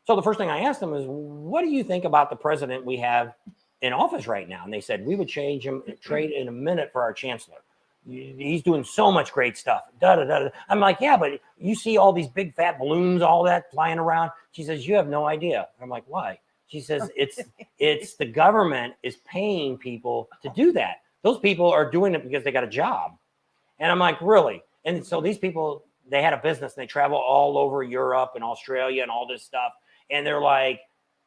So the first thing I asked them is, what do you think about the president we have in office right now? And they said, we would trade in a minute for our chancellor. He's doing so much great stuff. I'm like, yeah, but you see all these big fat balloons, all that flying around. She says, you have no idea. I'm like, why? She says, it's the government is paying people to do that. Those people are doing it because they got a job. And I'm like, really? And so these people, they had a business and they travel all over Europe and Australia and all this stuff. And they're like,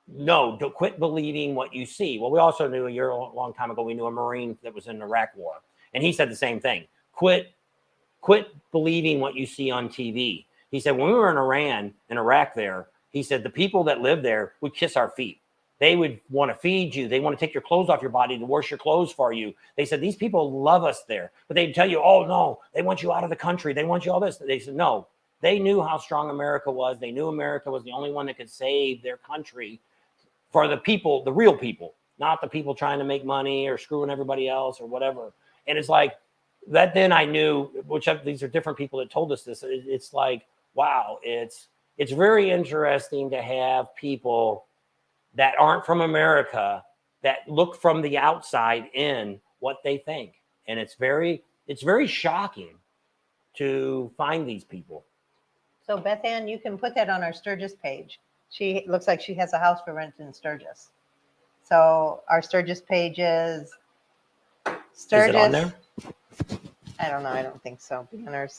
no, don't quit believing what you see. Well, we also knew a long time ago, we knew a Marine that was in the Iraq war. And he said the same thing. Quit believing what you see on TV. He said, when we were in Iran and Iraq there, he said, the people that live there would kiss our feet. They would want to feed you. They want to take your clothes off your body to wash your clothes for you. They said, these people love us there. But they'd tell you, oh, no, they want you out of the country. They want you all this. They said, no, they knew how strong America was. They knew America was the only one that could save their country for the people, the real people, not the people trying to make money or screwing everybody else or whatever. And it's like that. Then I knew, these are different people that told us this. It's like, wow, it's very interesting to have people that aren't from America that look from the outside in what they think. And it's very shocking to find these people. So Beth Ann, you can put that on our Sturgis page. She looks like she has a house for rent in Sturgis. So our Sturgis page is Sturgis. Is it on there? I don't know. I don't think so.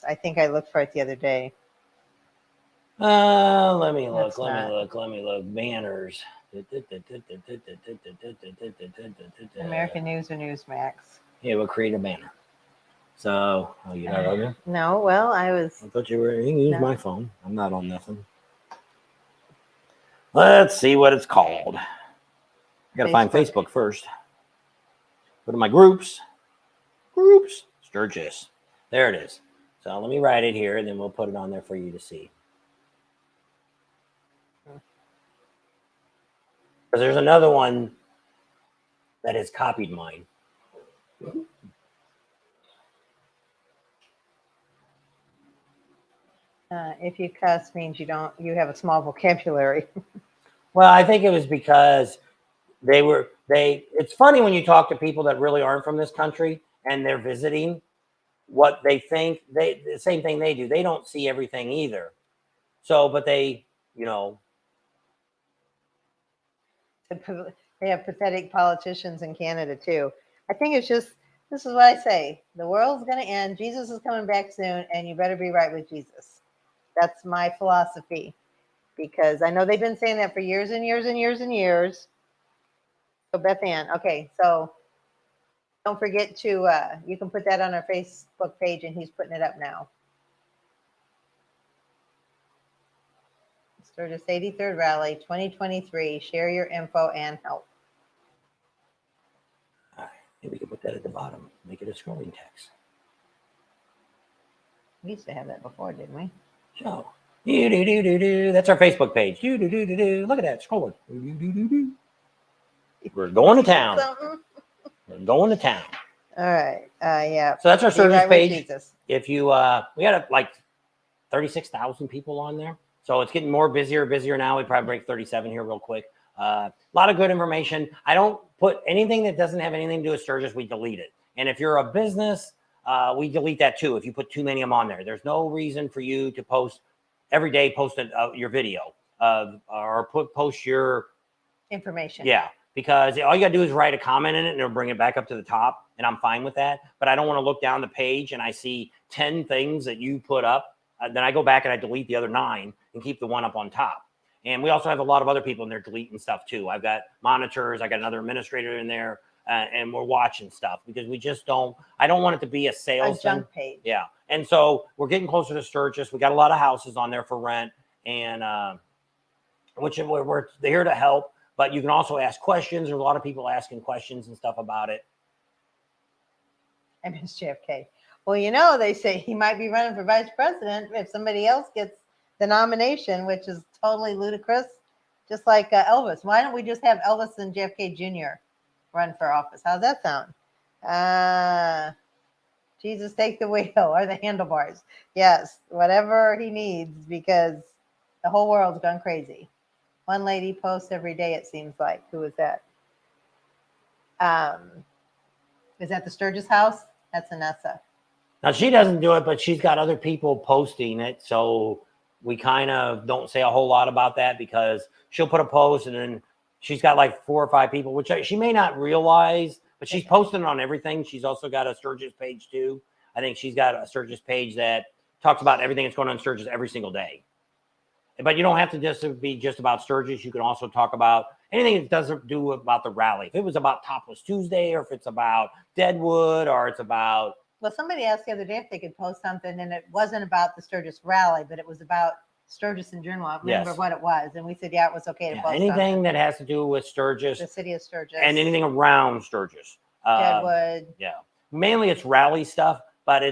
I think I looked for it the other day. Let me look. That's Let me look. Banners. American News or Newsmax. Yeah, we'll create a banner. So, oh, you're not on there? No, well, I thought you were. You can use my phone. I'm not on nothing. Let's see what it's called. I gotta find Facebook first. Go to my groups. Sturgis. There it is. So let me write it here, and then we'll put it on there for you to see. Because there's another one that has copied mine. if you cuss means you have a small vocabulary. Well, I think it was because it's funny when you talk to people that really aren't from this country and they're visiting, what they think, the same thing they do. They don't see everything either. So, but they have pathetic politicians in Canada too. I think it's just, this is what I say. The world's going to end. Jesus is coming back soon, and you better be right with Jesus. That's my philosophy, because I know they've been saying that for years and years and years and years. So Beth Ann, okay, so don't forget to, you can put that on our Facebook page, and he's putting it up now. Sturgis 83rd Rally 2023. Share your info and help. All right, maybe we can put that at the bottom. Make it a scrolling text. We used to have that before, didn't we? So, that's our Facebook page. Look at that, scrolling. We're going to town. We're going to town. All right. Yeah. So that's our Sturgis page. Jesus. If you, we had like 36,000 people on there. So it's getting busier now. We probably break 37 here real quick. A lot of good information. I don't put anything that doesn't have anything to do with Sturgis. We delete it. And if you're a business, we delete that too. If you put too many of them on there, there's no reason for you to post every day, post your video or post your information. Yeah. Because all you got to do is write a comment in it and it'll bring it back up to the top. And I'm fine with that. But I don't want to look down the page and I see 10 things that you put up. Then I go back and I delete the other 9 and keep the one up on top. And we also have a lot of other people in there deleting stuff too. I've got monitors. I got another administrator in there and we're watching stuff because we just I don't want it to be a sales junk page. Yeah. And so we're getting closer to Sturgis. We got a lot of houses on there for rent and which we're here to help. But you can also ask questions. There's a lot of people asking questions and stuff about it. I miss JFK. Well, they say he might be running for vice president if somebody else gets the nomination, which is totally ludicrous, just like Elvis. Why don't we just have Elvis and JFK Jr. run for office? How's that sound? Jesus, take the wheel or the handlebars. Yes, whatever he needs, because the whole world's gone crazy. One lady posts every day, it seems like. Who is that? Is that the Sturgis house? That's Anessa. Now, she doesn't do it, but she's got other people posting it. So we kind of don't say a whole lot about that because she'll put a post and then she's got like 4 or 5 people, which she may not realize, but she's posting on everything. She's also got a Sturgis page too. I think she's got a Sturgis page that talks about everything that's going on in Sturgis every single day. But you don't have to just be just about Sturgis. You can also talk about anything that doesn't do about the rally. If it was about Topless Tuesday, or if it's about Deadwood, or it's about... Well, somebody asked the other day if they could post something, and it wasn't about the Sturgis rally, but it was about Sturgis in general. I don't remember what it was. And we said, yeah, it was okay to post anything something. that has to do with Sturgis. The city of Sturgis. And anything around Sturgis. Deadwood. Yeah. Mainly it's rally stuff, but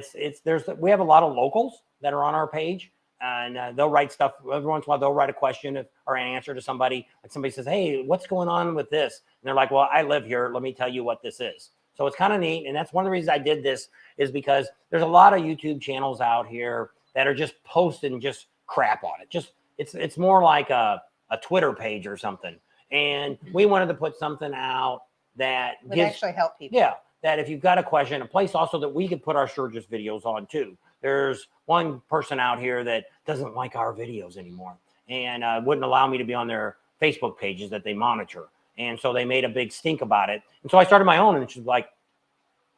we have a lot of locals that are on our page. And they'll write stuff every once in a while. They'll write a question or an answer to somebody. Like somebody says, hey, what's going on with this? And they're like, well, I live here. Let me tell you what this is. So it's kind of neat. And that's one of the reasons I did this, is because there's a lot of YouTube channels out here that are just posting just crap on it. It's more like a Twitter page or something. And we wanted to put something out that would actually help people. Yeah. That if you've got a question, a place also that we could put our Sturgis videos on too. There's one person out here that doesn't like our videos anymore and wouldn't allow me to be on their Facebook pages that they monitor. And so they made a big stink about it. And so I started my own, and she's like,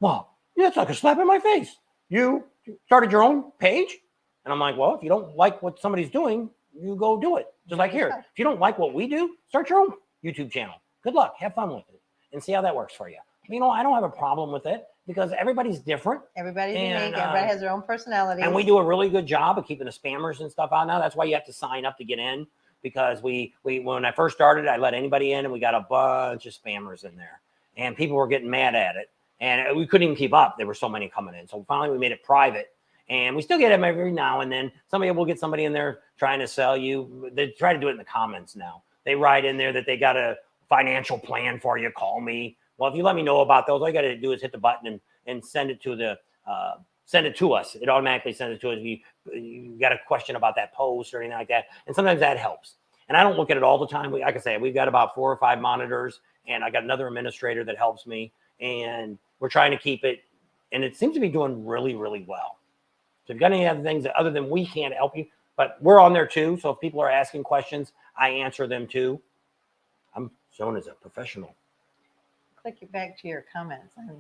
well, that's like a slap in my face. You started your own page? And I'm like, well, if you don't like what somebody's doing, you go do it. Just like here. If you don't like what we do, start your own YouTube channel. Good luck. Have fun with it and see how that works for you. You know, I don't have a problem with it because everybody's different. Everybody's unique. Everybody has their own personality. And we do a really good job of keeping the spammers and stuff out now. That's why you have to sign up to get in, because we when I first started, I let anybody in, and we got a bunch of spammers in there. And people were getting mad at it. And we couldn't even keep up. There were so many coming in. So finally we made it private. And we still get them every now and then. Somebody will get somebody in there trying to sell you. They try to do it in the comments now. They write in there that they got a financial plan for you. Call me. Well, if you let me know about those, all you got to do is hit the button and send it to send it to us. It automatically sends it to us. If you got a question about that post or anything like that. And sometimes that helps. And I don't look at it all the time. Like I say, we've got about 4 or 5 monitors, and I got another administrator that helps me. And we're trying to keep it, and it seems to be doing really, really well. So if you've got any other things that other than we can't help you, but we're on there too. So if people are asking questions, I answer them too. I'm shown as a professional. Click it back to your comments. I'm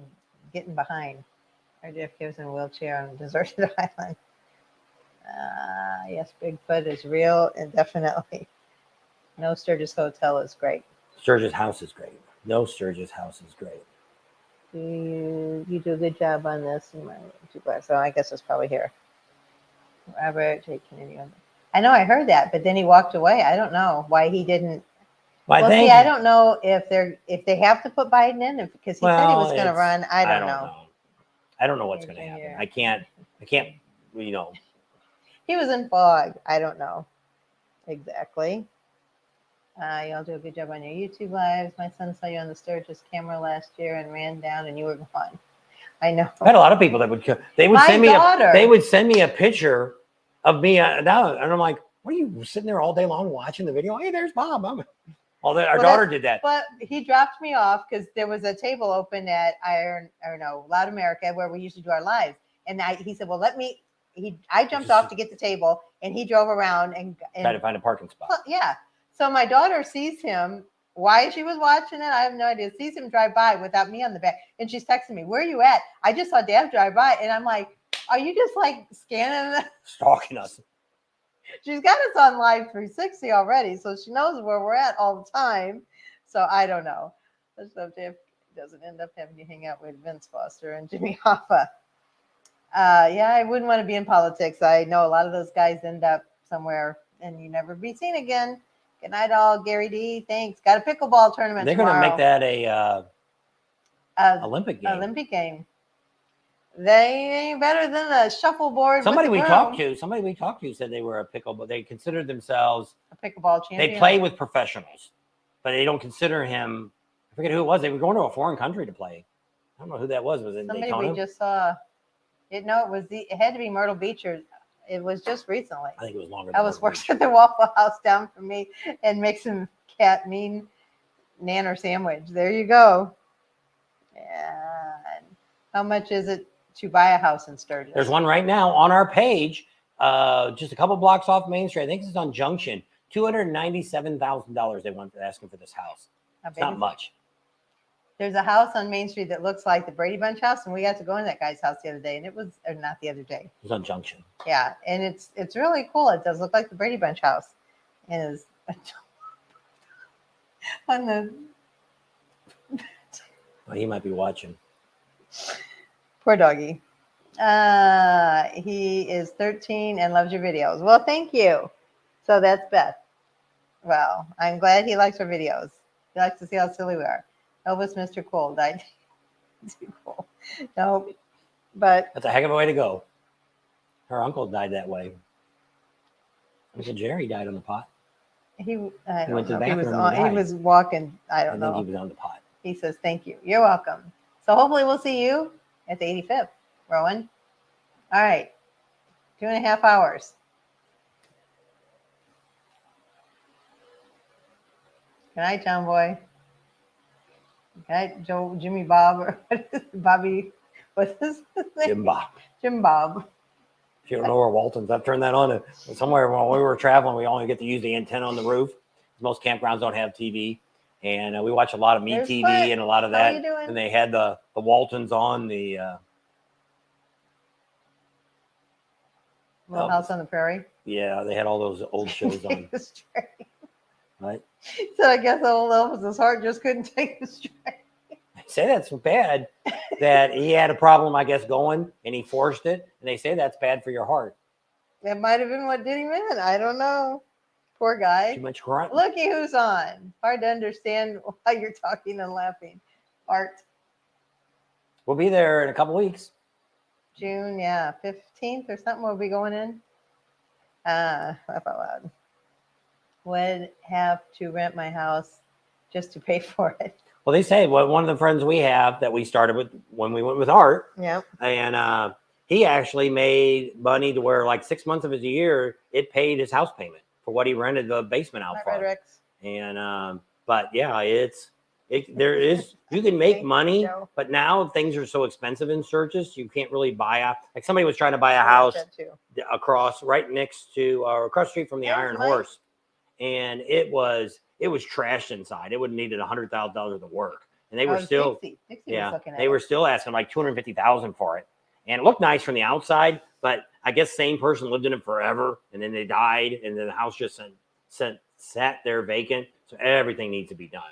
getting behind. Our Jeff gives in a wheelchair on a deserted island. Yes, Bigfoot is real and definitely. No Sturgis Hotel is great. Sturgis House is great. No Sturgis House is great. You do a good job on this. So I guess it's probably here. Robert, take Canadian. I know I heard that, but then he walked away. I don't know why he didn't. Well, see, I don't know if they have to put Biden in, because he said he was going to run. I don't know. I don't know what's going to happen. I can't, you know. He was in fog. I don't know exactly. Y'all do a good job on your YouTube lives. My son saw you on the Sturgis camera last year and ran down, and you were gone. I know. I had a lot of people that would send me a picture of me now, and I'm like, what are you sitting there all day long watching the video? Hey, there's Bob. Our daughter did that. But he dropped me off because there was a table open at Loud America, where we usually do our lives. And he said, well, I jumped off to get the table, and he drove around and tried to find a parking spot. Yeah. So my daughter sees him. Why she was watching it, I have no idea. Sees him drive by without me on the back. And she's texting me, where are you at? I just saw Dad drive by. And I'm like, are you just like scanning? Stalking us. She's got us on live 360 already, so she knows where we're at all the time. So I don't know. Let's hope Jeff doesn't end up having to hang out with Vince Foster and Jimmy Hoffa. Yeah, I wouldn't want to be in politics. I know a lot of those guys end up somewhere and you never be seen again. Good night, all. Gary D. Thanks. Got a pickleball tournament. They're going to make that a Olympic game. Olympic game. They ain't better than a shuffleboard. Somebody we talked to said they were a pickleball. They considered themselves a pickleball champion. They play with professionals, but they don't consider him. I forget who it was. They were going to a foreign country to play. I don't know who that was. Was it somebody Daytona? We just saw? It had to be Myrtle Beach, or it was just recently. I think it was longer. I was working at the Waffle House down from me and make some cat mean nanner sandwich. There you go. And how much is it to buy a house in Sturgis? There's one right now on our page, just a couple blocks off Main Street. I think it's on Junction. $297,000 they want asking for this house. It's not much. There's a house on Main Street that looks like the Brady Bunch house, and we got to go in that guy's house the other day, and it was, or not the other day. It was on Junction. Yeah, and it's really cool. It does look like the Brady Bunch house, and is on the Well, he might be watching. poor doggy. He is 13 and loves your videos. Well, thank you. So that's Beth. Well, I'm glad he likes our videos. He likes to see how silly we are. Elvis Mr. Cool died. Too cool. No, but That's a heck of a way to go. Her uncle died that way. Uncle Jerry died on the pot. he went to the he was bathroom on, and he was walking. I don't I think know. he was on the pot. He says, thank you. You're welcome. So hopefully we'll see you at the 85th, Rowan. All right. 2.5 hours. Good night, John Boy. Good night, Joe, Jimmy Bob, or what is it? Bobby, what's his name? Jim Bob. Jim Bob. If you don't know where Walton's, I've turned that on. Somewhere when we were traveling, we only get to use the antenna on the roof. Most campgrounds don't have TV. And we watch a lot of Me There's TV Flint. and a lot of How that. you doing? And they had the Waltons on the Little House on the Prairie. yeah, they had all those old shows on. The strain. Right? So I guess old Elvis's heart just couldn't take the strain. They say that's so bad that he had a problem, I guess, going and he forced it. And they say that's bad for your heart. That might have been what did him in. I don't know. Poor Too guy. much grunt. Looky who's on. Hard to understand why you're talking and laughing. Art. We'll be there in a couple weeks. June, yeah, 15th or something. We'll be going in. Laugh out loud. Would have to rent my house just to pay for it. Well, they say one of the friends we have that we started with when we went with Art, Yep. and he actually made money to where like 6 months of his year, it paid his house payment for what he rented the basement out Not for. Red Rex. And but yeah, there is you can make Thank money, you, Joe. but now things are so expensive in Sturgis, you can't really buy a like somebody was trying to buy a I like house that too. across right next to across the street from the There's Iron Mike. Horse, and it was trashed inside. It would have needed $100,000 of work, and they were still Dixie was yeah looking at they it. were still asking like $250,000 for it, and it looked nice from the outside, but I guess same person lived in it forever, and then they died, and then the house just sat there vacant. So everything needs to be done.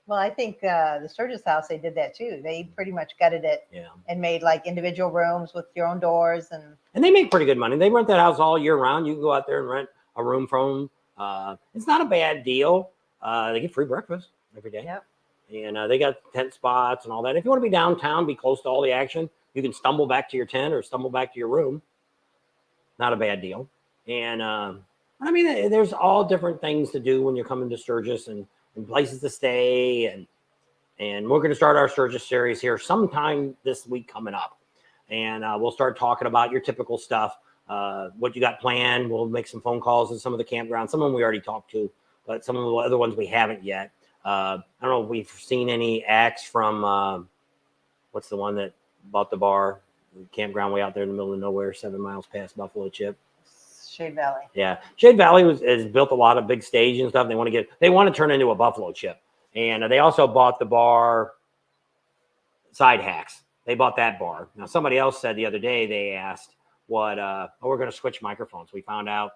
Well, I think the Sturgis house, they did that too. They pretty much gutted it Yeah, and made like individual rooms with your own doors. And they make pretty good money. They rent that house all year round. You can go out there and rent a room from them. It's not a bad deal. They get free breakfast every day. Yep. And they got tent spots and all that. If you want to be downtown, be close to all the action, you can stumble back to your tent or stumble back to your room. Not a bad deal. And I mean, there's all different things to do when you're coming to Sturgis and places to stay. And we're going to start our Sturgis series here sometime this week coming up. And we'll start talking about your typical stuff, what you got planned. We'll make some phone calls to some of the campgrounds. Some of them we already talked to, but some of the other ones we haven't yet. I don't know if we've seen any acts from what's the one that bought the bar, the campground way out there in the middle of nowhere, 7 miles past Buffalo Chip. Shade Valley. Yeah, Shade Valley has built a lot of big stage and stuff. They want to turn into a Buffalo Chip, and they also bought the bar Side Hacks. They bought that bar. Now somebody else said the other day they asked what we're going to switch microphones. We found out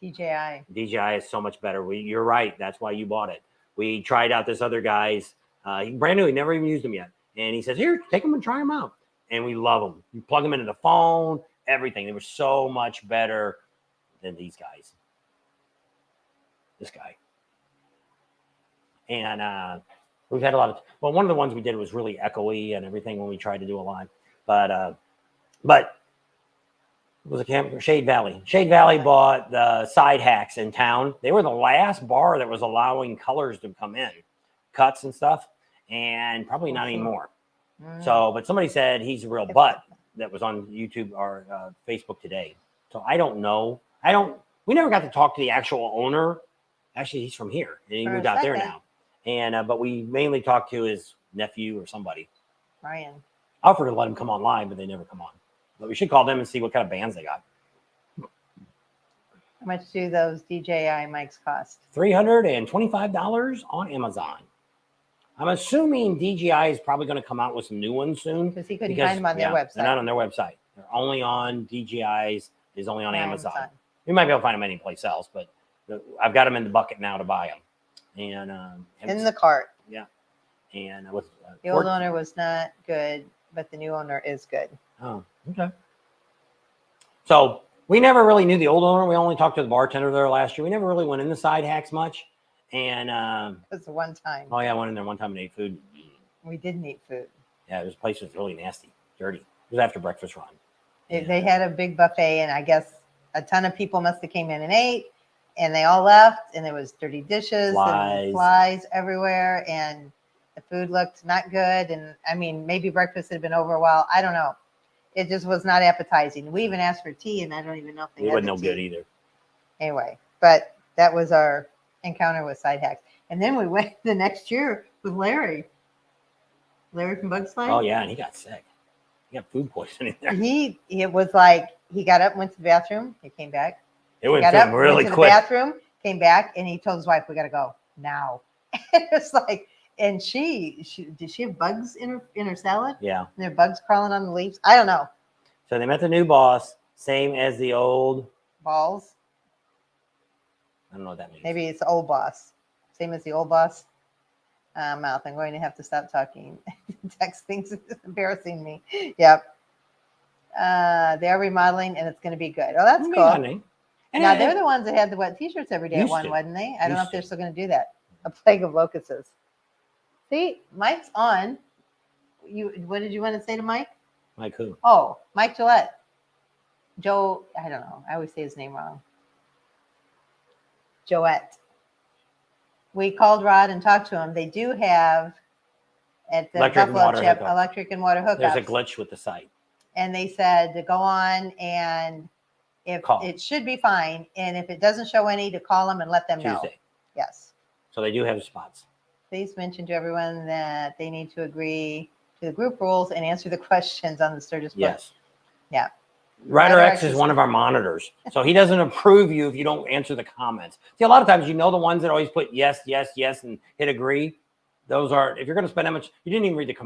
DJI is so much better. You're right. That's why you bought it. We tried out this other guy's brand new. He never even used them yet, and he says, "Here, take them and try them out." And we love them. You plug them into the phone, everything. They were so much better than these guys. This guy. And we've had a lot of one of the ones we did was really echoey and everything when we tried to do a live. But it was a camp Shade Valley. Shade Valley bought the Side Hacks in town. They were the last bar that was allowing colors to come in, cuts and stuff, and probably not anymore. So, but somebody said he's a real butt that was on YouTube or Facebook today. So I don't know. We never got to talk to the actual owner. Actually, he's from here and he moved out there now. And but we mainly talked to his nephew or somebody. Ryan. I offered to let him come on live, but they never come on. But we should call them and see what kind of bands they got. How much do those DJI mics cost? $325 on Amazon. I'm assuming DJI is probably going to come out with some new ones soon. Because he couldn't find them on their website. They're not on their website. They're only on DJI's, is only on Amazon. Amazon. You might be able to find them anyplace else, but I've got them in the bucket now to buy them. And In the cart. Yeah. And with The old owner was not good, but the new owner is good. Oh, okay. So we never really knew the old owner. We only talked to the bartender there last year. We never really went into side hacks much. And It was the one time. oh yeah, I went in there one time and ate food. We didn't eat food. Yeah, this place was really nasty, dirty. It was after breakfast run. They had a big buffet, and I guess a ton of people must have came in and ate, and they all left, and there was dirty dishes and flies everywhere, and the food looked not good. And I mean, maybe breakfast had been over a while. I don't know. It just was not appetizing. We even asked for tea, and I don't even know if they had wasn't the no tea. good either. Anyway, but that was our encounter with side hacks. And then we went the next year with Larry. Larry from Bugs Life. Oh yeah, and he got sick. He got food poisoning there. It was like he got up, went to the bathroom, he came back. It went got through up, him really went to quick. the bathroom, came back, and he told his wife, "We got to go now." And it's like, and she did she have bugs in her salad? Yeah. And there are bugs crawling on the leaves. I don't know. So they met the new boss, same as the old. Balls. I don't know what that means. Maybe it's the old boss. Same as the old boss. Mouth. I'm going to have to stop talking. Texting is embarrassing me. Yep. They are remodeling, and it's going to be good. Oh, that's cool. And Now they're the ones that had the wet T-shirts every day at one, wasn't they? I don't know if they're still going to do that. A plague of locusts. See, Mike's on. What did you want to say to Mike? Mike who? Oh, Mike Gillette. Joe. I don't know. I always say his name wrong. Joette. We called Rod and talked to him. They do have at the Buffalo Chip electric and water hookups. There's a glitch with the site. And they said to go on, and if it should be fine, and if it doesn't show any, to call them and let them know. Tuesday. Yes. So they do have spots. Please mention to everyone that they need to agree to the group rules and answer the questions on the Sturgis book. Yes. Yeah. Ryder X is one of our monitors. So he doesn't approve you if you don't answer the comments. See, a lot of times, the ones that always put yes, yes, yes, and hit agree. Those are, if you're going to spend that much, you didn't even read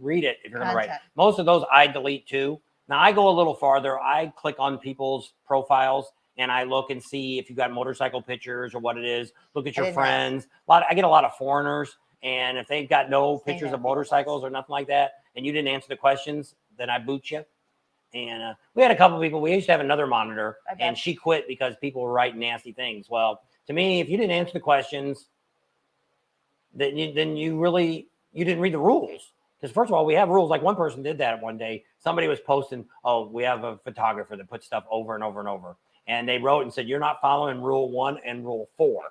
read it if you're going to write it. Most of those I delete too. Now I go a little farther. I click on people's profiles and I look and see if you got motorcycle pictures or what it is. Look at your friends. I get a lot of foreigners, and if they've got no pictures of motorcycles or nothing like that, and you didn't answer the questions, then I boot you. And we had a couple of people. We used to have another monitor, and she quit because people were writing nasty things. Well, to me, if you didn't answer the questions, then you didn't read the rules. Because first of all, we have rules. Like one person did that one day. Somebody was posting, "Oh, we have a photographer that puts stuff over and over and over," and they wrote and said, "You're not following Rule 1 and Rule 4."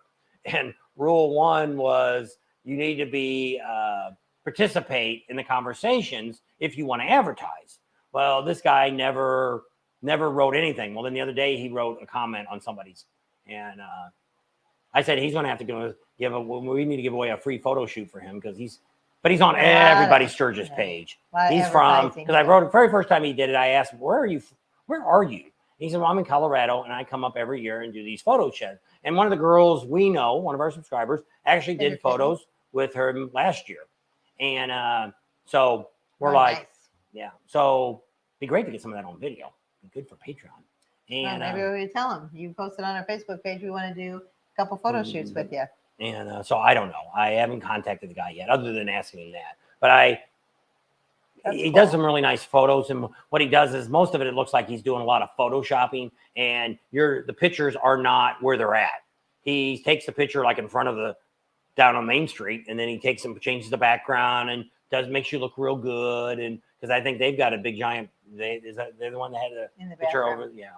And Rule 1 was you need to be participate in the conversations if you want to advertise. Well, this guy never wrote anything. Well, then the other day he wrote a comment on somebody's, and I said he's going to have to we need to give away a free photo shoot for him because he's on everybody's Sturgis page. He's from, because I wrote the very first time he did it, I asked him, where are you? He said, well, I'm in Colorado and I come up every year and do these photo sheds. And one of the girls we know, one of our subscribers, actually did photos with her last year. And so we're nice. Yeah. So it'd be great to get some of that on video. Be good for Patreon. And maybe we tell them. You posted on our Facebook page. We want to do a couple photo shoots with you. And so I don't know. I haven't contacted the guy yet, other than asking him that. But he does some really nice photos. And what he does is most of it looks like he's doing a lot of photoshopping. And the pictures are not where they're at. He takes the picture like in front of down on Main Street, and then he takes them, changes the background, and makes you look real good. And because I think they've got a big giant. They're the one that had the picture over. Yeah.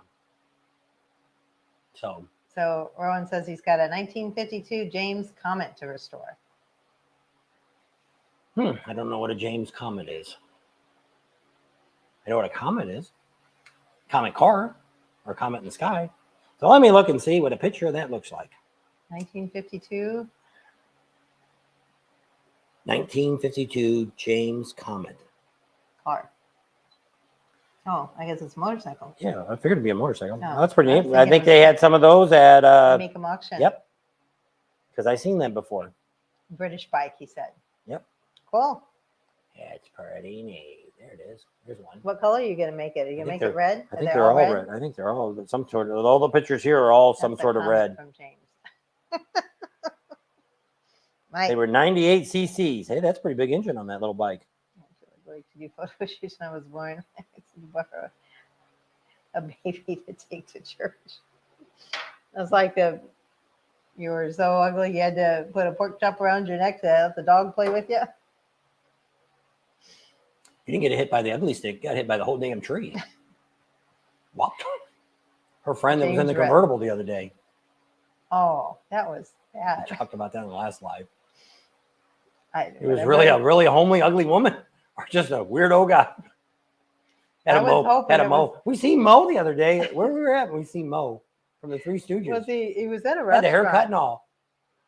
So Rowan says he's got a 1952 James Comet to restore. I don't know what a James Comet is. I know what a comet is. Comet car or comet in the sky. So let me look and see what a picture of that looks like. 1952. 1952 James Comet. Car. Oh, I guess it's a motorcycle. Yeah, I figured it'd be a motorcycle. No, that's pretty neat. I think they had some of those at Make 'em auction. Yep. Because I've seen that before. British bike, he said. Yep. Cool. It's pretty neat. There it is. There's one. What color are you going to make it? Are you going to make it red? I think they're all red. I think they're all some sort of. All the pictures here are all some sort of red. From James. They were 98 cc's. Hey, that's a pretty big engine on that little bike. Like to do photo shoots when I was born. Borrow a baby to take to church. It was like you were so ugly you had to put a pork chop around your neck to let the dog play with you. You didn't get hit by the ugly stick. You got hit by the whole damn tree. Whopped. Her friend that was in the convertible the other day. Oh, that was bad. We talked about that in the last live. It was really a homely, ugly woman, or just a weirdo guy. Had a Mo. We seen Mo the other day. Where we were at, we seen Mo from the Three Stooges. He was at a restaurant. Had the haircut and all.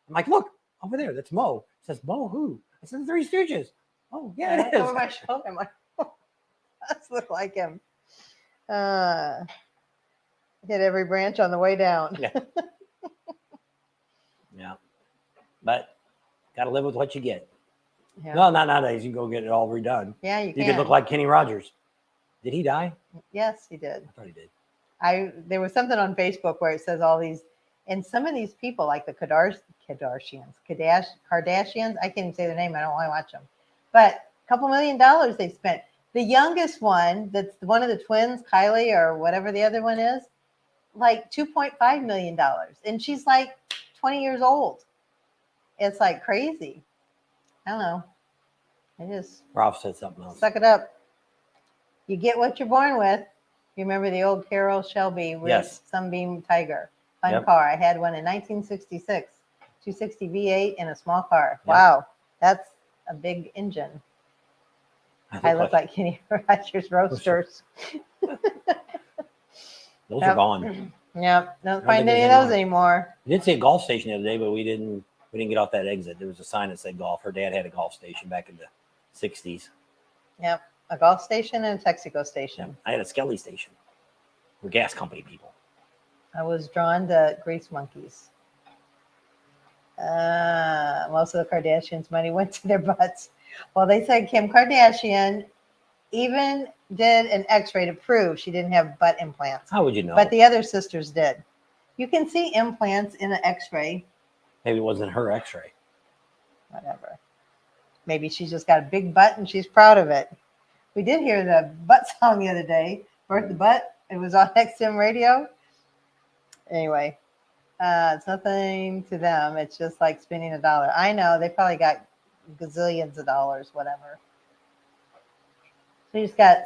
I'm like, look over there. That's Mo. It says Mo who? I said the Three Stooges. Oh yeah, it is. Over my shoulder. I'm like, oh, does look like him. Hit every branch on the way down. Yeah. Yeah. But gotta live with what you get. Yeah. No, not nowadays. You can go get it all redone. Yeah, you can. You could look like Kenny Rogers. Did he die? Yes, he did. I thought he did. There was something on Facebook where it says all these, and some of these people, like the Kardashians, I can't even say their name. I don't want to watch them. But a couple $1 million they spent. The youngest one, that's one of the twins, Kylie or whatever the other one is, like $2.5 million. And she's like 20 years old. It's like crazy. I don't know. Ralph said something else. Suck it up. You get what you're born with. You remember the old Carroll Shelby Sunbeam Tiger? Fun car. I had one in 1966. 260 V8 in a small car. Yep. Wow. That's a big engine. I look like Kenny Rogers Roasters. Those are gone. Yeah, don't find any of those anymore. We did see a golf station the other day, but we didn't get off that exit. There was a sign that said golf. Her dad had a golf station back in the 60s. Yep, a golf station and a Texaco station. Yeah. I had a Skelly station. We're gas company people. I was drawn to grease monkeys. Most of the Kardashians' money went to their butts. Well, they said Kim Kardashian even did an x-ray to prove she didn't have butt implants. How would you know? But the other sisters did. You can see implants in an x-ray. Maybe it wasn't her x-ray. Whatever. Maybe she's just got a big butt and she's proud of it. We did hear the butt song the other day. Birth the Butt. It was on XM radio. Anyway, it's nothing to them. It's just like spending $1. I know they probably got gazillions of dollars, whatever. So you just got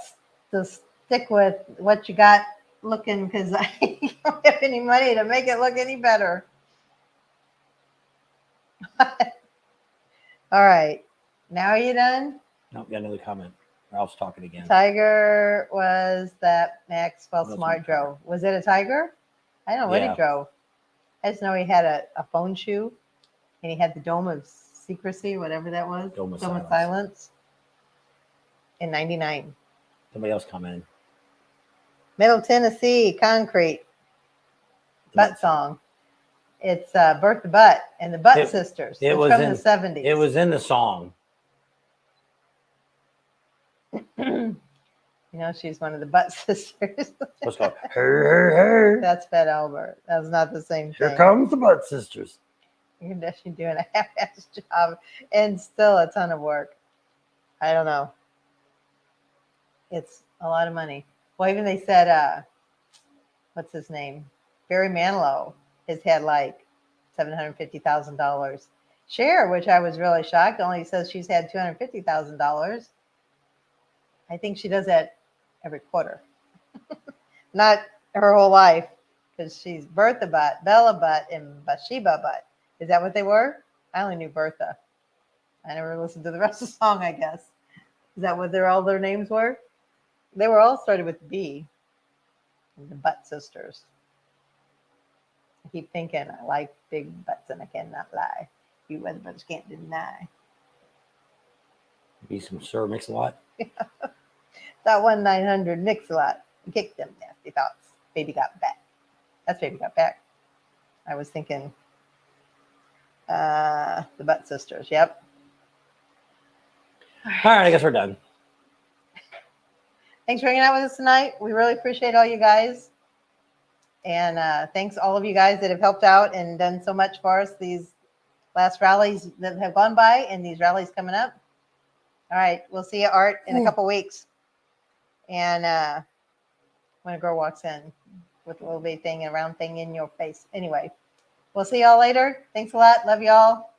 to stick with what you got looking, because I don't have any money to make it look any better. All right. Now are you done? Nope, got another comment. Ralph's talking again. Tiger was that Maxwell Smart drove. Was it a Tiger? I don't know what he drove. I just know he had a phone shoe, and he had the Dome of Secrecy, whatever that was. Dome of Silence. In 99. Somebody else commented. Middle Tennessee, Concrete. Butt song. It's Birth the Butt and the Butt Sisters. It's from the 70s. It was in the song. You know, she's one of the Butt Sisters. What's called? Hey. That's Fat Albert. That's not the same thing. Here comes the Butt Sisters. You're definitely doing a half-ass job and still a ton of work. I don't know. It's a lot of money. Well, even they said, what's his name? Barry Manilow has had like $750,000 share, which I was really shocked. Only says she's had $250,000. I think she does that every quarter. Not her whole life, because she's Bertha Butt, Bella Butt, and Bathsheba Butt. Is that what they were? I only knew Bertha. I never listened to the rest of the song, I guess. Is that what all their names were? They were all started with B. The Butt Sisters. I keep thinking I like big butts and I cannot lie. You weather brothers can't deny. Be some Sir Mix-a-Lot. That 1-900 Mix-a-Lot. Kick them nasty thoughts. Baby got back. That's Baby Got Back. I was thinking the Butt Sisters. Yep. All right, I guess we're done. Thanks for hanging out with us tonight. We really appreciate all you guys. And thanks all of you guys that have helped out and done so much for us these last rallies that have gone by and these rallies coming up. All right, we'll see you, Art, in a couple weeks. And when a girl walks in with a little bitty thing and a round thing in your face. Anyway, we'll see y'all later. Thanks a lot. Love y'all.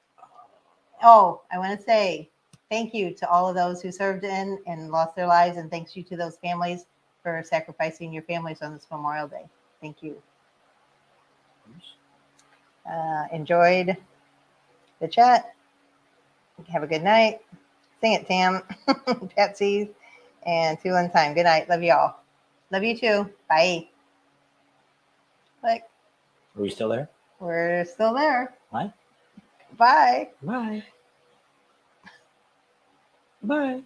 Oh, I want to say thank you to all of those who served in and lost their lives. And thanks you to those families for sacrificing your families on this Memorial Day. Thank you. Enjoyed the chat. Have a good night. Sing it, Tam, Patsy, and Tulin Time. Good night. Love you all. Love you too. Bye. Look, Are we still there? we're still there. Bye. Bye. Bye. Bye.